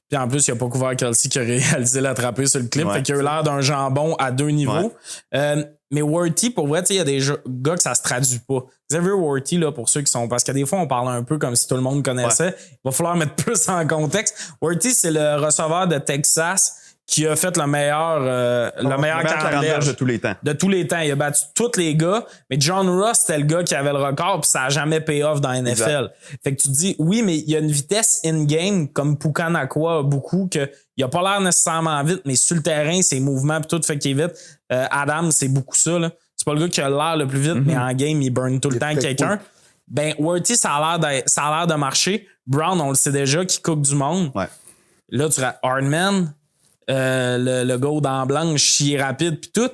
Puis en plus, il n'y a pas couvert Kelsey qui a réalisé l'attraper sur le clip. Ouais, fait qu'il a eu l'air d'un jambon à 2 niveaux. Ouais. Mais Worthy, pour vrai, il y a des gars que ça se traduit pas. Xavier Worthy, là, pour ceux qui sont. Parce que des fois, on parle un peu comme si tout le monde connaissait. Il va falloir mettre plus en contexte. Worthy, c'est le receveur de Texas qui a fait le meilleur 40 verges de tous les temps. de tous les temps. Il a battu tous les gars, mais John Ross, c'était le gars qui avait le record, puis ça n'a jamais pay off dans la NFL. Exact. Fait que tu te dis, oui, mais il y a une vitesse in-game, comme Puka Nacua a beaucoup, qu'il a pas l'air nécessairement vite, mais sur le terrain, ses mouvements, puis tout fait qu'il est vite. Adam, c'est beaucoup ça. Là. C'est pas le gars qui a l'air le plus vite, mais en game, il burn tout le temps quelqu'un. Ben, Worthy, ça a l'air de marcher. Brown, on le sait déjà, qui cook du monde. Ouais. Là, tu as Hardman, le gars dans blanche, il est rapide, puis tout.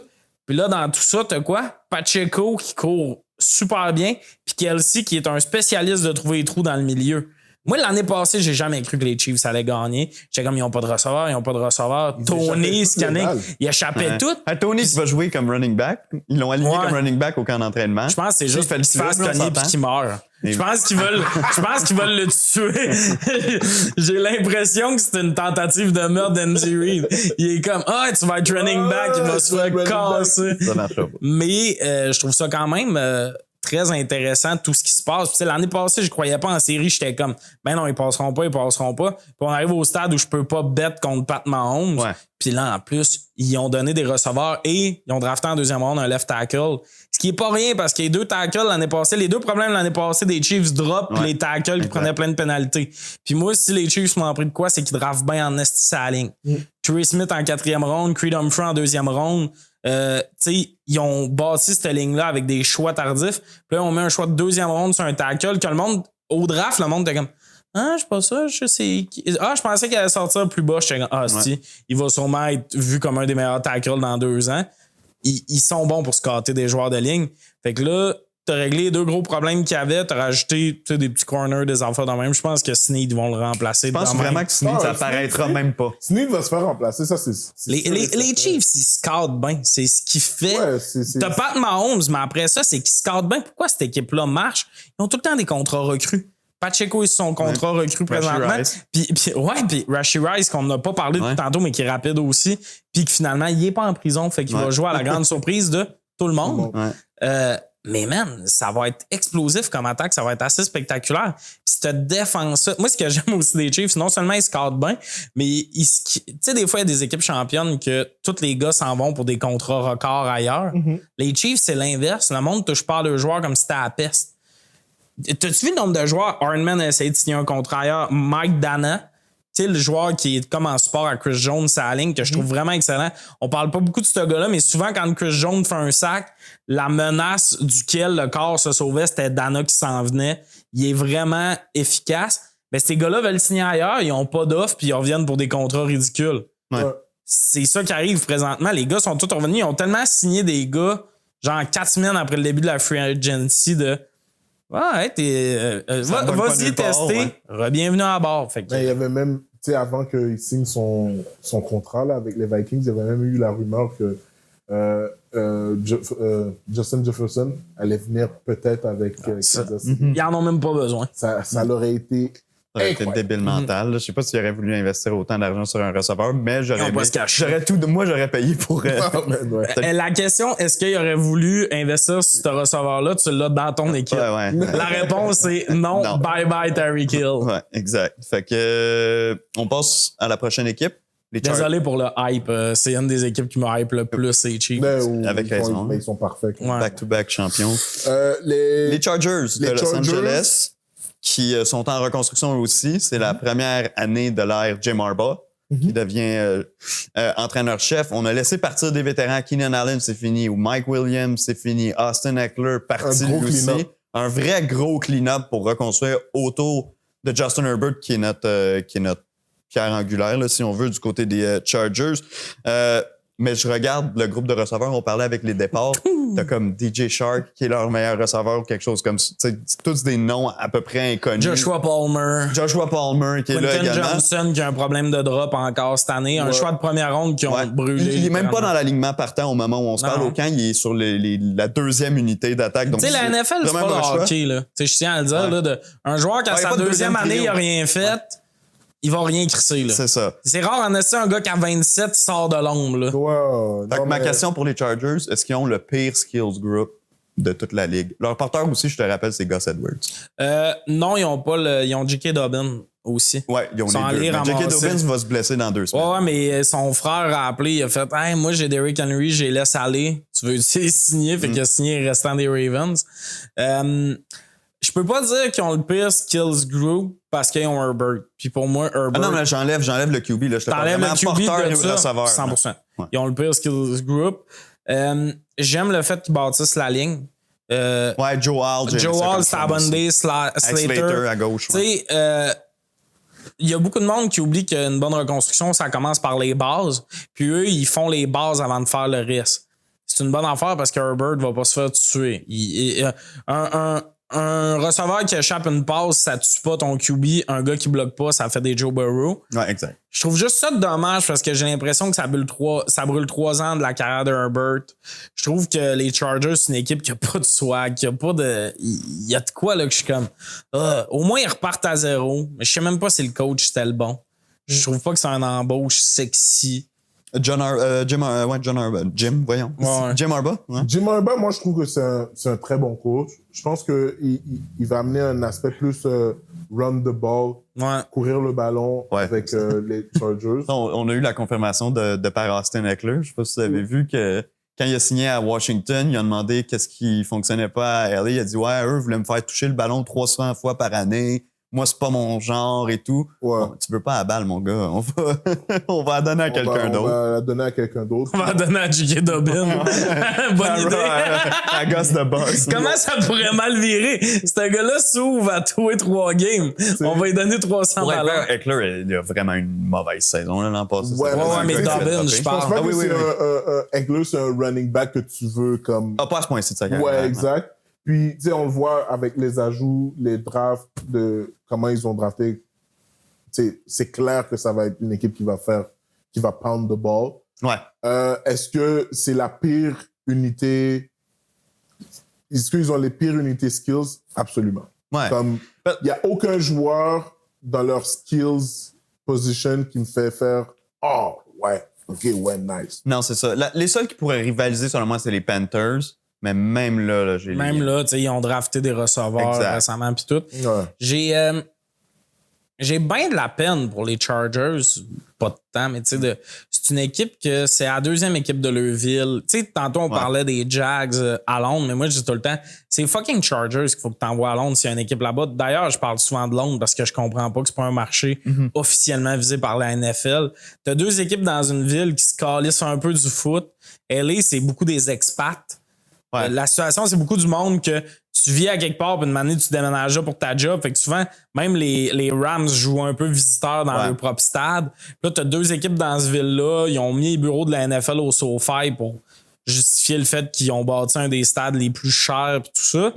Puis là, dans tout ça, t'as quoi? Pacheco qui court super bien, puis Kelsey qui est un spécialiste de trouver les trous dans le milieu. Moi, l'année passée, j'ai jamais cru que les Chiefs allaient gagner. J'étais comme, ils n'ont pas de receveur. Tony, Scanning, il échappait tout. Tony qui va jouer comme running back. Ils l'ont aligné comme running back au camp d'entraînement. Je pense que c'est juste qu'il se fasse cogner puis qu'il meurt. Je pense qu'ils veulent le tuer. J'ai l'impression que c'est une tentative de meurtre d'Andy Reid. Il est comme, tu vas être running back, il va se faire casser. Ça marche pas. Mais je trouve ça quand même très intéressant, tout ce qui se passe. Puis, l'année passée, je croyais pas en série. J'étais comme, ben non, ils passeront pas. Puis on arrive au stade où je peux pas bet contre Pat Mahomes. Ouais. Puis là, en plus, ils ont donné des receveurs et ils ont drafté en deuxième ronde un left tackle. Ce qui est pas rien parce que les deux tackles l'année passée, les deux problèmes l'année passée des Chiefs drop puis les tackles qui prenaient plein de pénalités. Puis moi, si les Chiefs m'ont appris de quoi, c'est qu'ils draftent bien en esti sa ligne. Trey Smith en 4e ronde, Creed Humphrey en 2e ronde. Ils ont bâti cette ligne-là avec des choix tardifs. Puis là, on met un choix de 2e ronde sur un tackle que le monde, au draft, le monde était comme je sais pas ça, je sais. Je pensais qu'il allait sortir plus bas. J'étais comme, il va sûrement être vu comme un des meilleurs tackles dans 2 ans. Ils sont bons pour scatter des joueurs de ligne. Fait que là, t'as réglé les 2 gros problèmes qu'il y avait, t'as rajouté des petits corners, des enfants de même. Je pense que Snead vont le remplacer. Je pense vraiment que Snead, ça apparaîtra même pas. Snead va se faire remplacer, ça c'est les Chiefs, ils scoutent bien. C'est ce qu'il fait. Ouais, t'as Pat Mahomes, mais après ça, c'est qu'ils scoutent bien. Pourquoi cette équipe-là marche? Ils ont tout le temps des contrats recrues. Pacheco est son contrat recru présentement. Puis Rashee Rice, qu'on n'a pas parlé depuis tantôt, mais qui est rapide aussi. Puis que finalement, il n'est pas en prison. Fait qu'il va jouer à la grande surprise de tout le monde. Mais man, ça va être explosif comme attaque. Ça va être assez spectaculaire. Puis cette défense-là... Moi, ce que j'aime aussi des Chiefs, non seulement ils scoutent bien, mais tu sais, des fois, il y a des équipes championnes que tous les gars s'en vont pour des contrats records ailleurs. Les Chiefs, c'est l'inverse. Le monde touche pas à leurs joueurs comme si c'était à la peste. T'as-tu vu le nombre de joueurs? Hardman a essayé de signer un contrat ailleurs. Mike Dana, tu sais, le joueur qui est comme en support à Chris Jones, c'est la ligne que je trouve vraiment excellent. On parle pas beaucoup de ce gars-là, mais souvent, quand Chris Jones fait un sac, la menace duquel le corps se sauvait, c'était Dana qui s'en venait. Il est vraiment efficace. Mais ces gars-là veulent signer ailleurs, ils ont pas d'offre, puis ils reviennent pour des contrats ridicules. C'est ça qui arrive présentement. Les gars sont tous revenus. Ils ont tellement signé des gars, genre 4 semaines après le début de la free agency de vas-y tester. Bienvenue à bord. Fait que... il y avait même, tu sais, avant qu'il signe son contrat là, avec les Vikings, il y avait même eu la rumeur que Justin Jefferson allait venir peut-être avec Kansas City. Ils en ont même pas besoin. Ça leur été Ça aurait été débile mental. Je sais pas s'il aurait voulu investir autant d'argent sur un receveur, mais j'aurais payé pour... La question, est-ce qu'il aurait voulu investir sur ce receveur-là? Tu l'as dans ton équipe. Ouais. La réponse est non. Bye-bye, Tyreek Hill. Ouais, exact. Fait que on passe à la prochaine équipe. Désolé pour le hype. C'est une des équipes qui me hype le plus, c'est Chiefs. Avec raison. Mais ils sont parfaits. Back-to-back champions. Les Chargers de Los Angeles, qui sont en reconstruction eux aussi. C'est la première année de l'ère Jim Harbaugh, qui devient entraîneur-chef. On a laissé partir des vétérans. Keenan Allen, c'est fini. Ou Mike Williams, c'est fini. Austin Eckler, parti lui aussi. Un vrai gros clean-up pour reconstruire autour de Justin Herbert, qui est notre pierre angulaire, là, si on veut, du côté des Chargers. Mais je regarde le groupe de receveurs, on parlait avec les départs. T'as comme DJ Shark, qui est leur meilleur receveur ou quelque chose comme ça. T'sais, tous des noms à peu près inconnus. Joshua Palmer, qui est là également. Johnson, qui a un problème de drop encore cette année. Un choix de première ronde qui ont brûlé. Il est même pas dans l'alignement partant au moment où on se parle. Au camp, il est sur la deuxième unité d'attaque. Tu sais, la NFL, c'est pas le hockey, là. Je tiens à le dire, là, un joueur qui a sa deuxième année, il a rien fait. Il va rien crisser, là. C'est ça. C'est rare, en effet, un gars qui a 27 sort de l'ombre, là. Wow. Ma question pour les Chargers, est-ce qu'ils ont le pire skills group de toute la ligue? Leur porteur aussi, je te rappelle, c'est Gus Edwards. Non, ils ont pas ils ont J.K. Dobbin. aussi. Ouais, ils ont Ils sont les deux. allés Mais J.K. ramasser. Dobbins va se blesser dans 2 semaines. Ouais, mais son frère a appelé, il a fait hey, moi j'ai Derrick Henry, j'ai laissé aller. Tu veux signer? Fait qu'il a signé le restant des Ravens. Je peux pas dire qu'ils ont le pire skills group parce qu'ils ont Herbert. Puis pour moi, Herbert. Ah non, mais là, j'enlève le QB. Là. Je te parle T'enlèves vraiment le QB porteur de et ça, receveur. 100%. Ouais. Ils ont le pire skills group. J'aime le fait qu'ils bâtissent la ligne. Ouais, Joe Hall. Joe Hall, Stabonday, Slater. À gauche. Tu sais, il y a beaucoup de monde qui oublie qu'une bonne reconstruction, ça commence par les bases. Puis eux, ils font les bases avant de faire le reste. C'est une bonne affaire parce que Herbert va pas se faire tuer. Un receveur qui échappe une passe, ça tue pas ton QB. Un gars qui bloque pas, ça fait des Joe Burrow. Ouais, exact. Je trouve juste ça dommage parce que j'ai l'impression que ça brûle 3 ans de la carrière de Herbert. Je trouve que les Chargers, c'est une équipe qui a pas de swag, qui a pas de. Il y a de quoi là que je suis comme. Au moins, ils repartent à 0. Mais je sais même pas si le coach c'était le bon. Je trouve pas que c'est un embauche sexy. Jim, voyons. Ouais. Jim Harbaugh. Ouais. Jim Harbaugh, moi, je trouve que c'est un très bon coach. Je pense qu'il va amener un aspect plus run the ball, Ouais. courir le ballon Ouais. avec les Chargers. On a eu la confirmation de père Austin Eckler. Je sais pas si vous avez vu que quand il a signé à Washington, il a demandé qu'est-ce qui fonctionnait pas à LA. Il a dit ouais, eux voulaient me faire toucher le ballon 300 fois par année. Moi, c'est pas mon genre et tout. Ouais. Bon, tu veux pas la balle, mon gars. On va la donner à quelqu'un d'autre. On va la donner à quelqu'un d'autre. On va donner à J.K. Dobbins. Bonne idée. À gosse de boss. Comment ça pourrait mal virer? Ce gars-là s'ouvre à tous les 3 games. On va lui donner 300 Ouais, ballons. Eckler, il a vraiment une mauvaise saison là, l'an passé. Ouais, mais c'est- Dobbins, je Je pense parle. pas Ah que oui, c'est oui, Eckler, c'est un running back que tu veux comme. Ah, pas à ce point-ci de sa carrière. Ouais, exact. Puis, tu sais, on le voit avec les ajouts, les drafts, de comment ils ont drafté. Tu sais, c'est clair que ça va être une équipe qui va pound the ball. Ouais. Est-ce que c'est la pire unité? Est-ce qu'ils ont les pires unités skills? Absolument. Ouais. Comme, il n'y a aucun joueur dans leur skills position qui me fait faire « Oh, ouais, OK, ouais, nice. Non, c'est ça. Les seuls qui pourraient rivaliser, selon moi, c'est les Panthers. Mais même là, j'ai Même là, tu sais, ils ont drafté des receveurs Exact. récemment pis tout. » Ouais. J'ai bien de la peine pour les Chargers. Pas de temps, mais tu sais, c'est une équipe que c'est la 2e équipe de leur ville. Tu sais, tantôt, on parlait des Jags à Londres, mais moi, je dis tout le temps, c'est fucking Chargers qu'il faut que t'envoies à Londres s'il y a une équipe là-bas. D'ailleurs, je parle souvent de Londres parce que je comprends pas que c'est pas un marché officiellement visé par la NFL. T'as 2 équipes dans une ville qui se calissent un peu du foot. LA, c'est beaucoup des expats. Ouais. La situation, c'est beaucoup du monde que tu vis à quelque part, puis une année, tu déménages là pour ta job. Fait que souvent, même les Rams jouent un peu visiteurs dans leur propre stade. Puis là, tu as 2 équipes dans ce ville-là. Ils ont mis les bureaux de la NFL au SoFi pour justifier le fait qu'ils ont bâti un des stades les plus chers et tout ça.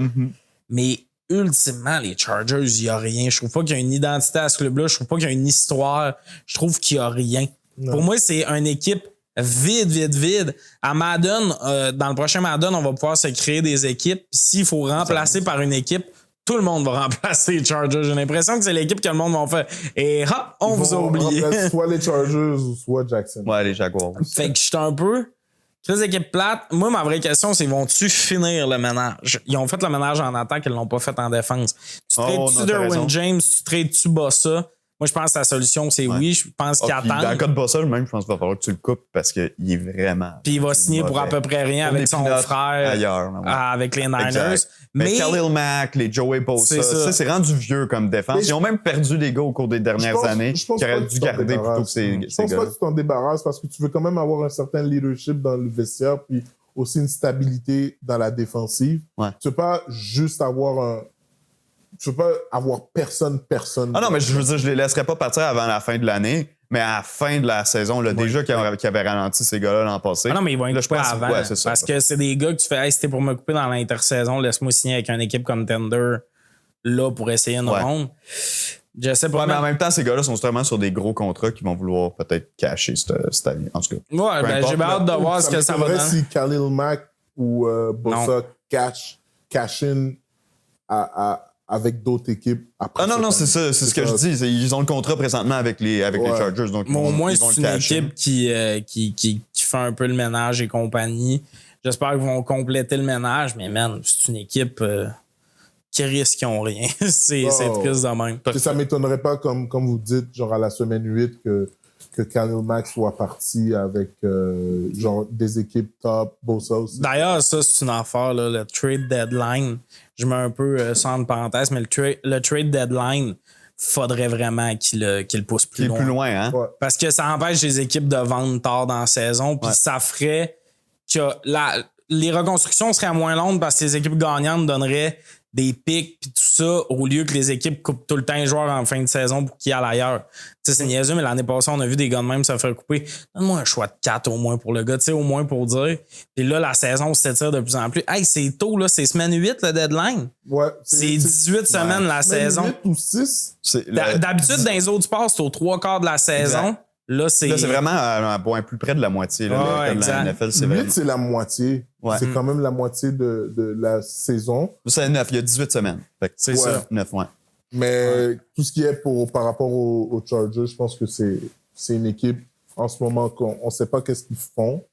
Mais ultimement, les Chargers, il n'y a rien. Je trouve pas qu'il y a une identité à ce club-là. Je trouve pas qu'il y a une histoire. Je trouve qu'il n'y a rien. Non. Pour moi, c'est une équipe vide. À Madden, dans le prochain Madden, on va pouvoir se créer des équipes. Puis s'il faut remplacer par une équipe, tout le monde va remplacer les Chargers. J'ai l'impression que c'est l'équipe que le monde va faire. Et hop, on vous a oublié. Soit les Chargers ou soit Jackson. Ouais, les Jaguars. Fait que je suis un peu. Très équipe plate. Moi, ma vraie question, c'est vont-tu finir le ménage? Ils ont fait le ménage en attaque, ils l'ont pas fait en défense. Tu trades-tu Derwin James, tu trades-tu Bossa? Moi, je pense que la solution, c'est oui. Je pense qu'ils Dans le attendent. cas de Bossa, même, je pense qu'il va falloir que tu le coupes parce qu'il est vraiment. Puis il va signer pour à peu près rien avec son frère ailleurs. avec les Niners. Exact. Mais Khalil Mack, les Joey Bosa, ça, c'est rendu vieux comme défense. Ils ont même perdu des gars au cours des dernières années qu'ils auraient dû garder plutôt que ces Je pense gars. pas que tu t'en débarrasses parce que tu veux quand même avoir un certain leadership dans le vestiaire puis aussi une stabilité dans la défensive. Ouais. Tu veux pas juste avoir tu veux pas avoir personne. Ah non, mais je veux dire, je les laisserais pas partir avant la fin de l'année. Mais à la fin de la saison, là, déjà qu'ils avaient ralenti ces gars-là l'an passé. Ah non, mais ils vont être coupés avant. Ouais, c'est ça, parce que c'est des gars que tu fais, hey, si t'es pour me couper dans l'intersaison, laisse-moi signer avec une équipe contender là pour essayer une ronde. Je sais pas. Ouais, mais en même temps, ces gars-là sont vraiment sur des gros contrats qui vont vouloir peut-être cacher cette année. En tout cas. Ouais, ben, j'ai hâte de voir ce que ça va donner. Si Khalil Mack ou Bosa cash in avec d'autres équipes après. Ah non, c'est ça. C'est ce que je dis. Ils ont le contrat présentement avec les Chargers. Donc au moins, ils vont c'est une équipe qui fait un peu le ménage et compagnie. J'espère qu'ils vont compléter le ménage, mais man, c'est une équipe. Chris qui ont rien. c'est triste de même. Et ça m'étonnerait pas, comme vous dites, genre à la semaine 8, que Khalil Mack soit parti avec genre des équipes top, Bosa aussi. D'ailleurs, ça, c'est une affaire, là, le trade deadline. Je mets un peu ça en parenthèse, mais le trade deadline, faudrait vraiment qu'il le pousse plus loin. Plus loin, hein? Ouais. Parce que ça empêche les équipes de vendre tard dans la saison, puis ça ferait que les reconstructions seraient moins longues parce que les équipes gagnantes donneraient des pics puis tout ça au lieu que les équipes coupent tout le temps les joueurs en fin de saison pour qu'ils aillent ailleurs. Tu sais, c'est niaiseux, mais l'année passée, on a vu des gars de même se faire couper. Donne-moi un choix de 4 au moins pour le gars, tu sais, au moins pour dire. Puis là, la saison s'étire de plus en plus. Hey, c'est tôt, là, c'est semaine 8 le deadline. Ouais. C'est 18 semaines la saison. 8 ou 6. D'habitude, dans les autres sports, c'est aux 3/4 de la saison. Exact. Là, c'est vraiment un point plus près de la moitié. Là, Ouais, de la exact. NFL, c'est 8, vrai. c'est la moitié. Ouais. C'est quand même la moitié de la saison. C'est 9, il y a 18 semaines. Fait que C'est Ouais. ça. 9, ouais. Mais tout ce qui est par rapport aux Chargers, je pense que c'est une équipe en ce moment qu'on ne sait pas qu'est-ce qu'ils font.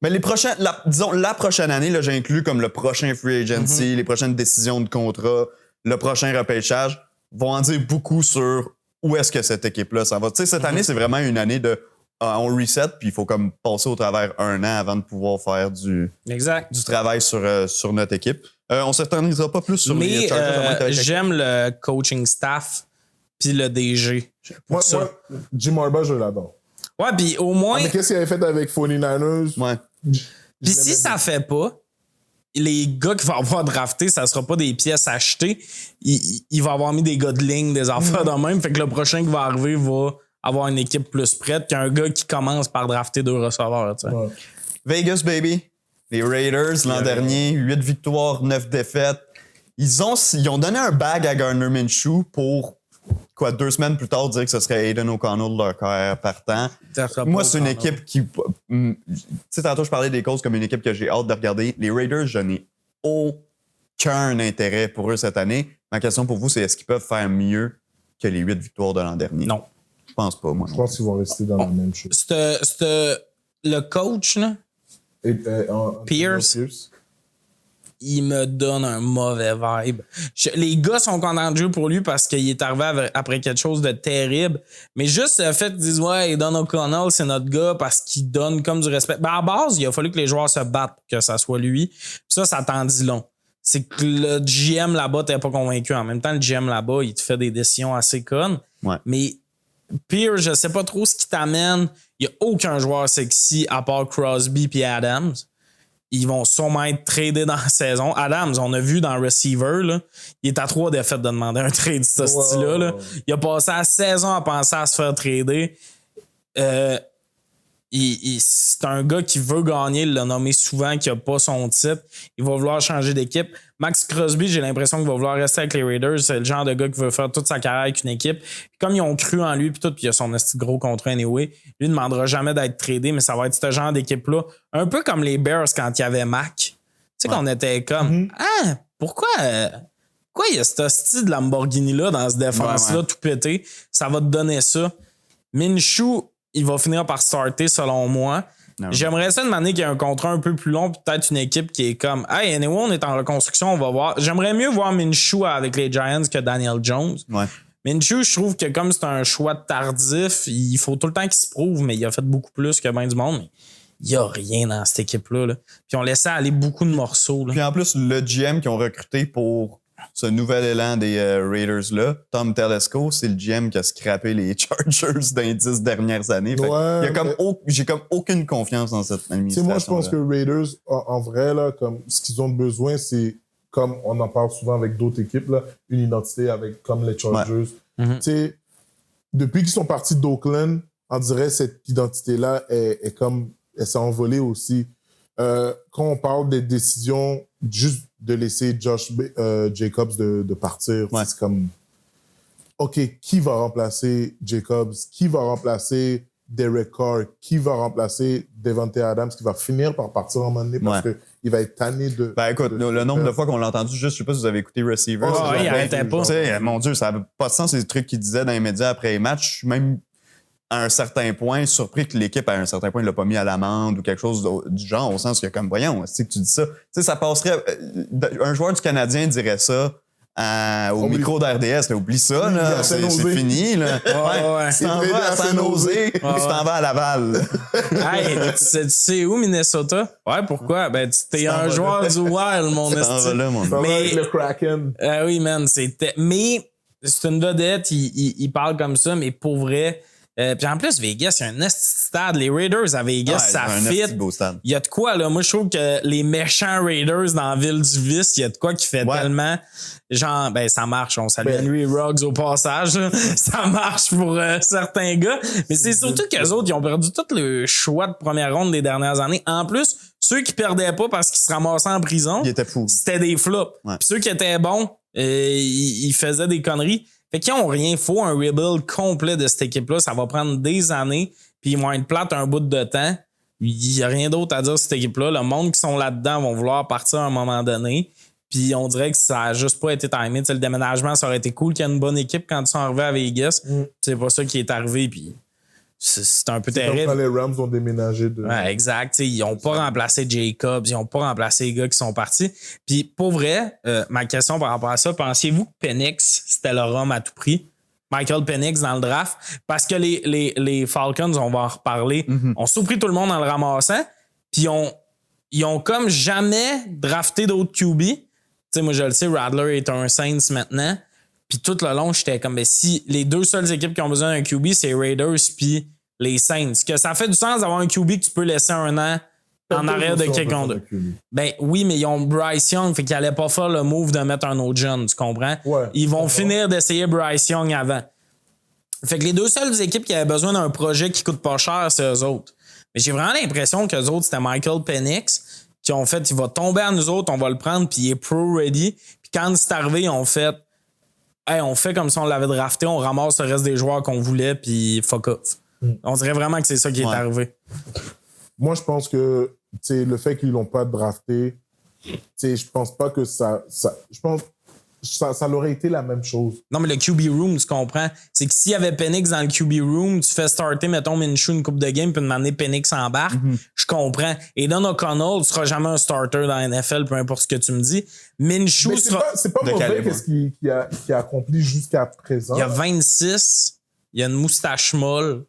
Mais les prochains, disons, la prochaine année, là, j'inclus comme le prochain free agency, les prochaines décisions de contrat, le prochain repêchage, vont en dire beaucoup sur où est-ce que cette équipe-là s'en va. Tu sais, cette année, c'est vraiment une année de on reset, puis il faut comme passer au travers un an avant de pouvoir faire du travail sur notre équipe. On ne s'éternisera pas plus sur les Mais Chargers. j'aime le coaching staff puis le DG. Moi, Jim Harbaugh, je l'adore. Ouais, puis au moins... Mais qu'est-ce qu'il avait fait avec 49ers? Ouais. Puis si ça fait pas, les gars qui vont avoir drafté, ça sera pas des pièces achetées. Il va avoir mis des gars de ligne, des affaires de même. Fait que le prochain qui va arriver va avoir une équipe plus prête qu'un gars qui commence par drafter 2 receveurs. Tu sais. Ouais. Vegas, baby. Les Raiders, l'an dernier, 8 victoires, 9 défaites. Ils ont donné un bag à Gardner Minshew pour, 2 semaines plus tard, dire que ce serait Aiden O'Connell, leur carrière partant. Moi, c'est une équipe qui... Tu sais, tantôt, je parlais des Colts comme une équipe que j'ai hâte de regarder. Les Raiders, je n'ai aucun intérêt pour eux cette année. Ma question pour vous, c'est est-ce qu'ils peuvent faire mieux que les 8 victoires de l'an dernier? Non. Je pense pas, moi. Je pense qu'ils vont rester dans la même chose. Le coach, là, Pierce, il me donne un mauvais vibe. Les gars sont contents de jouer pour lui parce qu'il est arrivé après quelque chose de terrible. Mais juste le fait qu'ils disent « Ouais, Don O'Connell, c'est notre gars parce qu'il donne comme du respect. » Ben à base, il a fallu que les joueurs se battent pour que ça soit lui. Ça t'en dit long. C'est que le GM là-bas, t'es pas convaincu. En même temps, le GM là-bas, il te fait des décisions assez connes. Ouais. Mais Pierre, je sais pas trop ce qui t'amène. Il n'y a aucun joueur sexy à part Crosby et Adams. Ils vont sûrement être tradés dans la saison. Adams, on a vu dans Receiver, là, il est à 3 défaites de demander un trade de ce style-là. Là. Il a passé la saison à penser à se faire trader. C'est un gars qui veut gagner, il l'a nommé souvent, qui n'a pas son titre. Il va vouloir changer d'équipe. Max Crosby, j'ai l'impression qu'il va vouloir rester avec les Raiders. C'est le genre de gars qui veut faire toute sa carrière avec une équipe. Puis comme ils ont cru en lui, puis il a son gros contrat anyway, lui ne demandera jamais d'être tradé, mais ça va être ce genre d'équipe-là. Un peu comme les Bears quand il y avait Mac. Tu sais, qu'on était comme pourquoi il y a ce style de Lamborghini-là dans ce défense-là, tout pété? Ça va te donner ça. Minshew, il va finir par starter selon moi. Non. J'aimerais ça demander qu'il y ait un contrat un peu plus long, peut-être une équipe qui est comme hey, anyway, on est en reconstruction, on va voir. J'aimerais mieux voir Minshew avec les Giants que Daniel Jones. Ouais. Minshew, je trouve que comme c'est un choix tardif, il faut tout le temps qu'il se prouve, mais il a fait beaucoup plus que bien du monde. Mais il n'y a rien dans cette équipe-là. Là. Puis on laissait aller beaucoup de morceaux. Là. Puis en plus, le GM qu'ils ont recruté pour ce nouvel élan des Raiders-là, Tom Telesco, c'est le GM qui a scrappé les Chargers dans les 10 dernières années. Fait j'ai comme aucune confiance dans cette administration. Moi, je pense que Raiders, en vrai, là, comme ce qu'ils ont besoin, c'est, comme on en parle souvent avec d'autres équipes, là, une identité avec, comme les Chargers. Ouais. Depuis qu'ils sont partis d'Oakland, on dirait cette identité-là elle s'est envolée aussi. Quand on parle des décisions juste de laisser Josh Jacobs de partir, c'est comme OK, qui va remplacer Jacobs? Qui va remplacer Derek Carr? Qui va remplacer Devontae Adams qui va finir par partir à un moment donné parce qu'il va être tanné de... Ben écoute, le nombre de fois qu'on l'a entendu, juste, je sais pas si vous avez écouté Receiver. Il arrêtait pas. Mon Dieu, ça n'a pas de sens, ces trucs qu'il disait dans les médias après les matchs. Je suis même à un certain point surpris que l'équipe, à un certain point, ne l'a pas mis à l'amende ou quelque chose du genre, au sens que, comme, voyons, c'est que tu dis ça. Tu sais, ça passerait... Un joueur du Canadien dirait ça au micro d'RDS. Là, oublie ça, là. C'est fini. Là. Ouais. Tu t'en vas à San Jose, tu t'en vas à Laval. Hey, tu sais où, Minnesota? Ouais, pourquoi? Ben, t'es un joueur du Wild, mon esti. Mais le Kraken. Oui, man, mais c'est une vedette, il parle comme ça, mais pour vrai. Puis en plus, Vegas, il y a un esti stade. Les Raiders à Vegas, ça fit. Il y a de quoi, là. Moi, je trouve que les méchants Raiders dans la ville du vice, il y a de quoi qui fait tellement. Genre, ben, ça marche. On salue Henry Ruggs au passage. Là. Ça marche pour certains gars. Mais c'est surtout qu'eux autres, ils ont perdu tout le choix de première ronde des dernières années. En plus, ceux qui perdaient pas parce qu'ils se ramassaient en prison, c'était des flops. Ouais. Puis ceux qui étaient bons, ils faisaient des conneries. Fait qu'ils ont rien. Faut un rebuild complet de cette équipe-là. Ça va prendre des années. Puis ils vont être plates un bout de temps. Il n'y a rien d'autre à dire sur cette équipe-là. Le monde qui sont là-dedans vont vouloir partir à un moment donné. Puis on dirait que ça a juste pas été timé. T'sais, le déménagement, ça aurait été cool qu'il y ait une bonne équipe quand ils sont arrivés à Vegas. C'est pas ça qui est arrivé. Puis c'est un peu terrible. Comme quand les Rams ont déménagé de... Ouais, exact. T'sais, ils n'ont pas remplacé Jacobs. Ils n'ont pas remplacé les gars qui sont partis. Puis pour vrai, ma question par rapport à ça, pensiez-vous que Penix, c'était leur homme à tout prix? Michael Penix dans le draft? Parce que les Falcons, on va en reparler, ont surpris tout le monde en le ramassant. Puis ils ont comme jamais drafté d'autres QB. T'sais, moi, je le sais, Radler est un Saints maintenant. Puis tout le long, j'étais comme, ben, si les deux seules équipes qui ont besoin d'un QB, c'est Raiders puis les Saints. Que ça fait du sens d'avoir un QB que tu peux laisser un an en arrière de quelqu'un d'autre. Ben oui, mais ils ont Bryce Young, fait qu'ils n'allaient pas faire le move de mettre un autre jeune, tu comprends? Ouais, ils vont finir d'essayer Bryce Young avant. Fait que les deux seules équipes qui avaient besoin d'un projet qui coûte pas cher, c'est eux autres. Mais j'ai vraiment l'impression qu'eux autres, c'était Michael Penix qui ont fait, il va tomber à nous autres, on va le prendre, puis il est pro-ready. Puis quand c'est arrivé, ils ont fait, hey, on fait comme si on l'avait drafté, on ramasse le reste des joueurs qu'on voulait, puis fuck off. On dirait vraiment que c'est ça qui est arrivé. Moi, je pense que le fait qu'ils l'ont pas drafté, je pense pas que ça je pense ça aurait été la même chose. Non, mais le QB room, tu comprends? C'est que s'il y avait Penix dans le QB room, tu fais starter, mettons, Minshew une coupe de game, puis demander Penix embarque, je comprends. Et Don O'Connell, tu seras jamais un starter dans la NFL, peu importe ce que tu me dis. Minshew sera... C'est pas mauvais qu'est-ce qu'il a accompli jusqu'à présent. Il y a 26, il y a une moustache molle.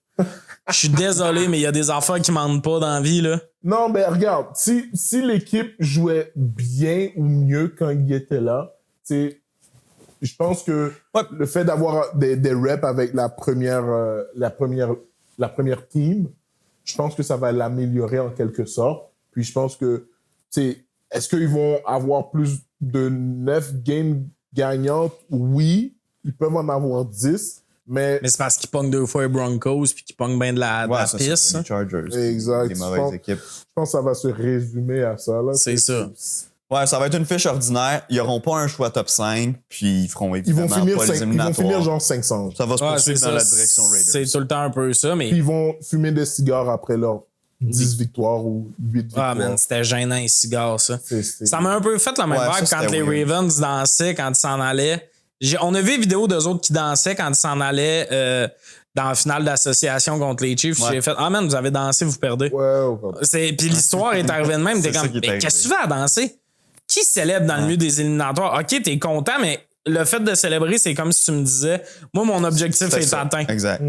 Je suis désolé, mais il y a des affaires qui mentent pas dans la vie, là. Non, mais regarde, si l'équipe jouait bien ou mieux quand il était là, je pense que le fait d'avoir des reps avec la première team, je pense que ça va l'améliorer en quelque sorte. Puis je pense que, est-ce qu'ils vont avoir plus de 9 games gagnantes? Oui, ils peuvent en avoir 10. Mais c'est parce qu'ils pognent 2 fois les Broncos puis qu'ils pognent bien de la piste. Les Chargers. Exact. Des mauvaises équipes. Je pense que ça va se résumer à ça. Là. C'est ça. Ouais, ça va être une fiche ordinaire. Ils n'auront pas un choix top 5, puis ils feront évidemment pas les éliminatoires. Ils vont finir genre 500. Ça va se poursuivre dans la direction Raiders. C'est tout le temps un peu ça, mais... Puis ils vont fumer des cigares après leurs 10 victoires ou 8 victoires. Ah, man, c'était gênant, les cigares, ça. C'est... Ça m'a un peu fait la même vibe quand les Ravens dansaient, quand ils s'en allaient. On a vu une vidéo d'eux autres qui dansaient quand ils s'en allaient dans la finale d'association contre les Chiefs. J'ai fait, ah man, vous avez dansé, vous perdez. Puis l'histoire est arrivée de même. T'es comme, qu'est-ce que tu fais à danser? Qui célèbre dans le milieu des éliminatoires? OK, t'es content, mais le fait de célébrer, c'est comme si tu me disais, moi, mon objectif est atteint. Exact.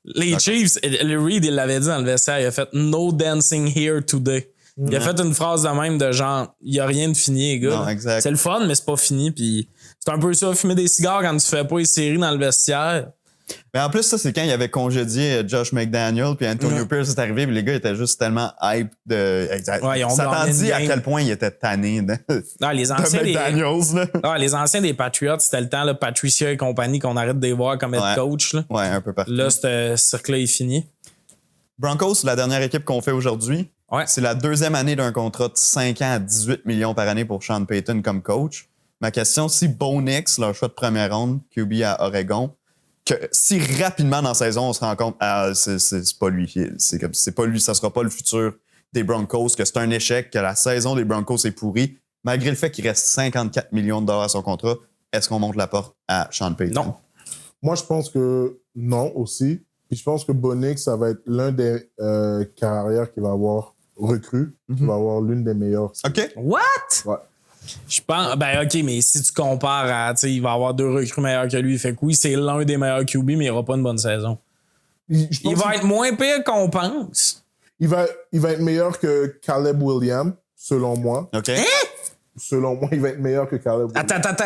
Les Chiefs, le Reed, il l'avait dit dans le vestiaire, il a fait no dancing here today. Il a fait une phrase de même de genre, il n'y a rien de fini, les gars. Non, exact. C'est le fun, mais c'est pas fini. Puis c'est un peu ça, fumer des cigares quand tu fais pas les séries dans le vestiaire. Mais en plus, ça, c'est quand il avait congédié Josh McDaniel, puis Antonio Pierce est arrivé, puis les gars étaient juste tellement hype de. Exact. Ouais, ça t'en dit à quel point ils étaient tannés de les anciens McDaniels. Les anciens des Patriots, c'était le temps, là, Patricia et compagnie, qu'on arrête de les voir comme head coach. Là. Ouais, un peu partout. Là, ce cercle-là est fini. Broncos, la dernière équipe qu'on fait aujourd'hui. Ouais. C'est la deuxième année d'un contrat de 5 ans à 18 millions par année pour Sean Payton comme coach. Ma question, si Bo Nix, leur choix de première ronde, QB à Oregon, que si rapidement dans la saison, on se rend compte, c'est pas lui, c'est pas lui, ça sera pas le futur des Broncos, que c'est un échec, que la saison des Broncos est pourrie, malgré le fait qu'il reste 54 millions de dollars à son contrat, est-ce qu'on monte la porte à Sean Payton? Non. Moi, je pense que non aussi. Puis je pense que Bo Nix, ça va être l'un des carrières qui va avoir recru, qui va avoir l'une des meilleures. OK. What? Ouais. Je pense, ben ok, mais si tu compares à, tu sais, il va avoir 2 recrues meilleurs que lui, fait que oui, c'est l'un des meilleurs QB, mais il n'aura pas une bonne saison. Il va être moins pire qu'on pense. Il va être meilleur que Caleb Williams, selon moi. OK. Selon moi, il va être meilleur que Caleb Williams. Attends.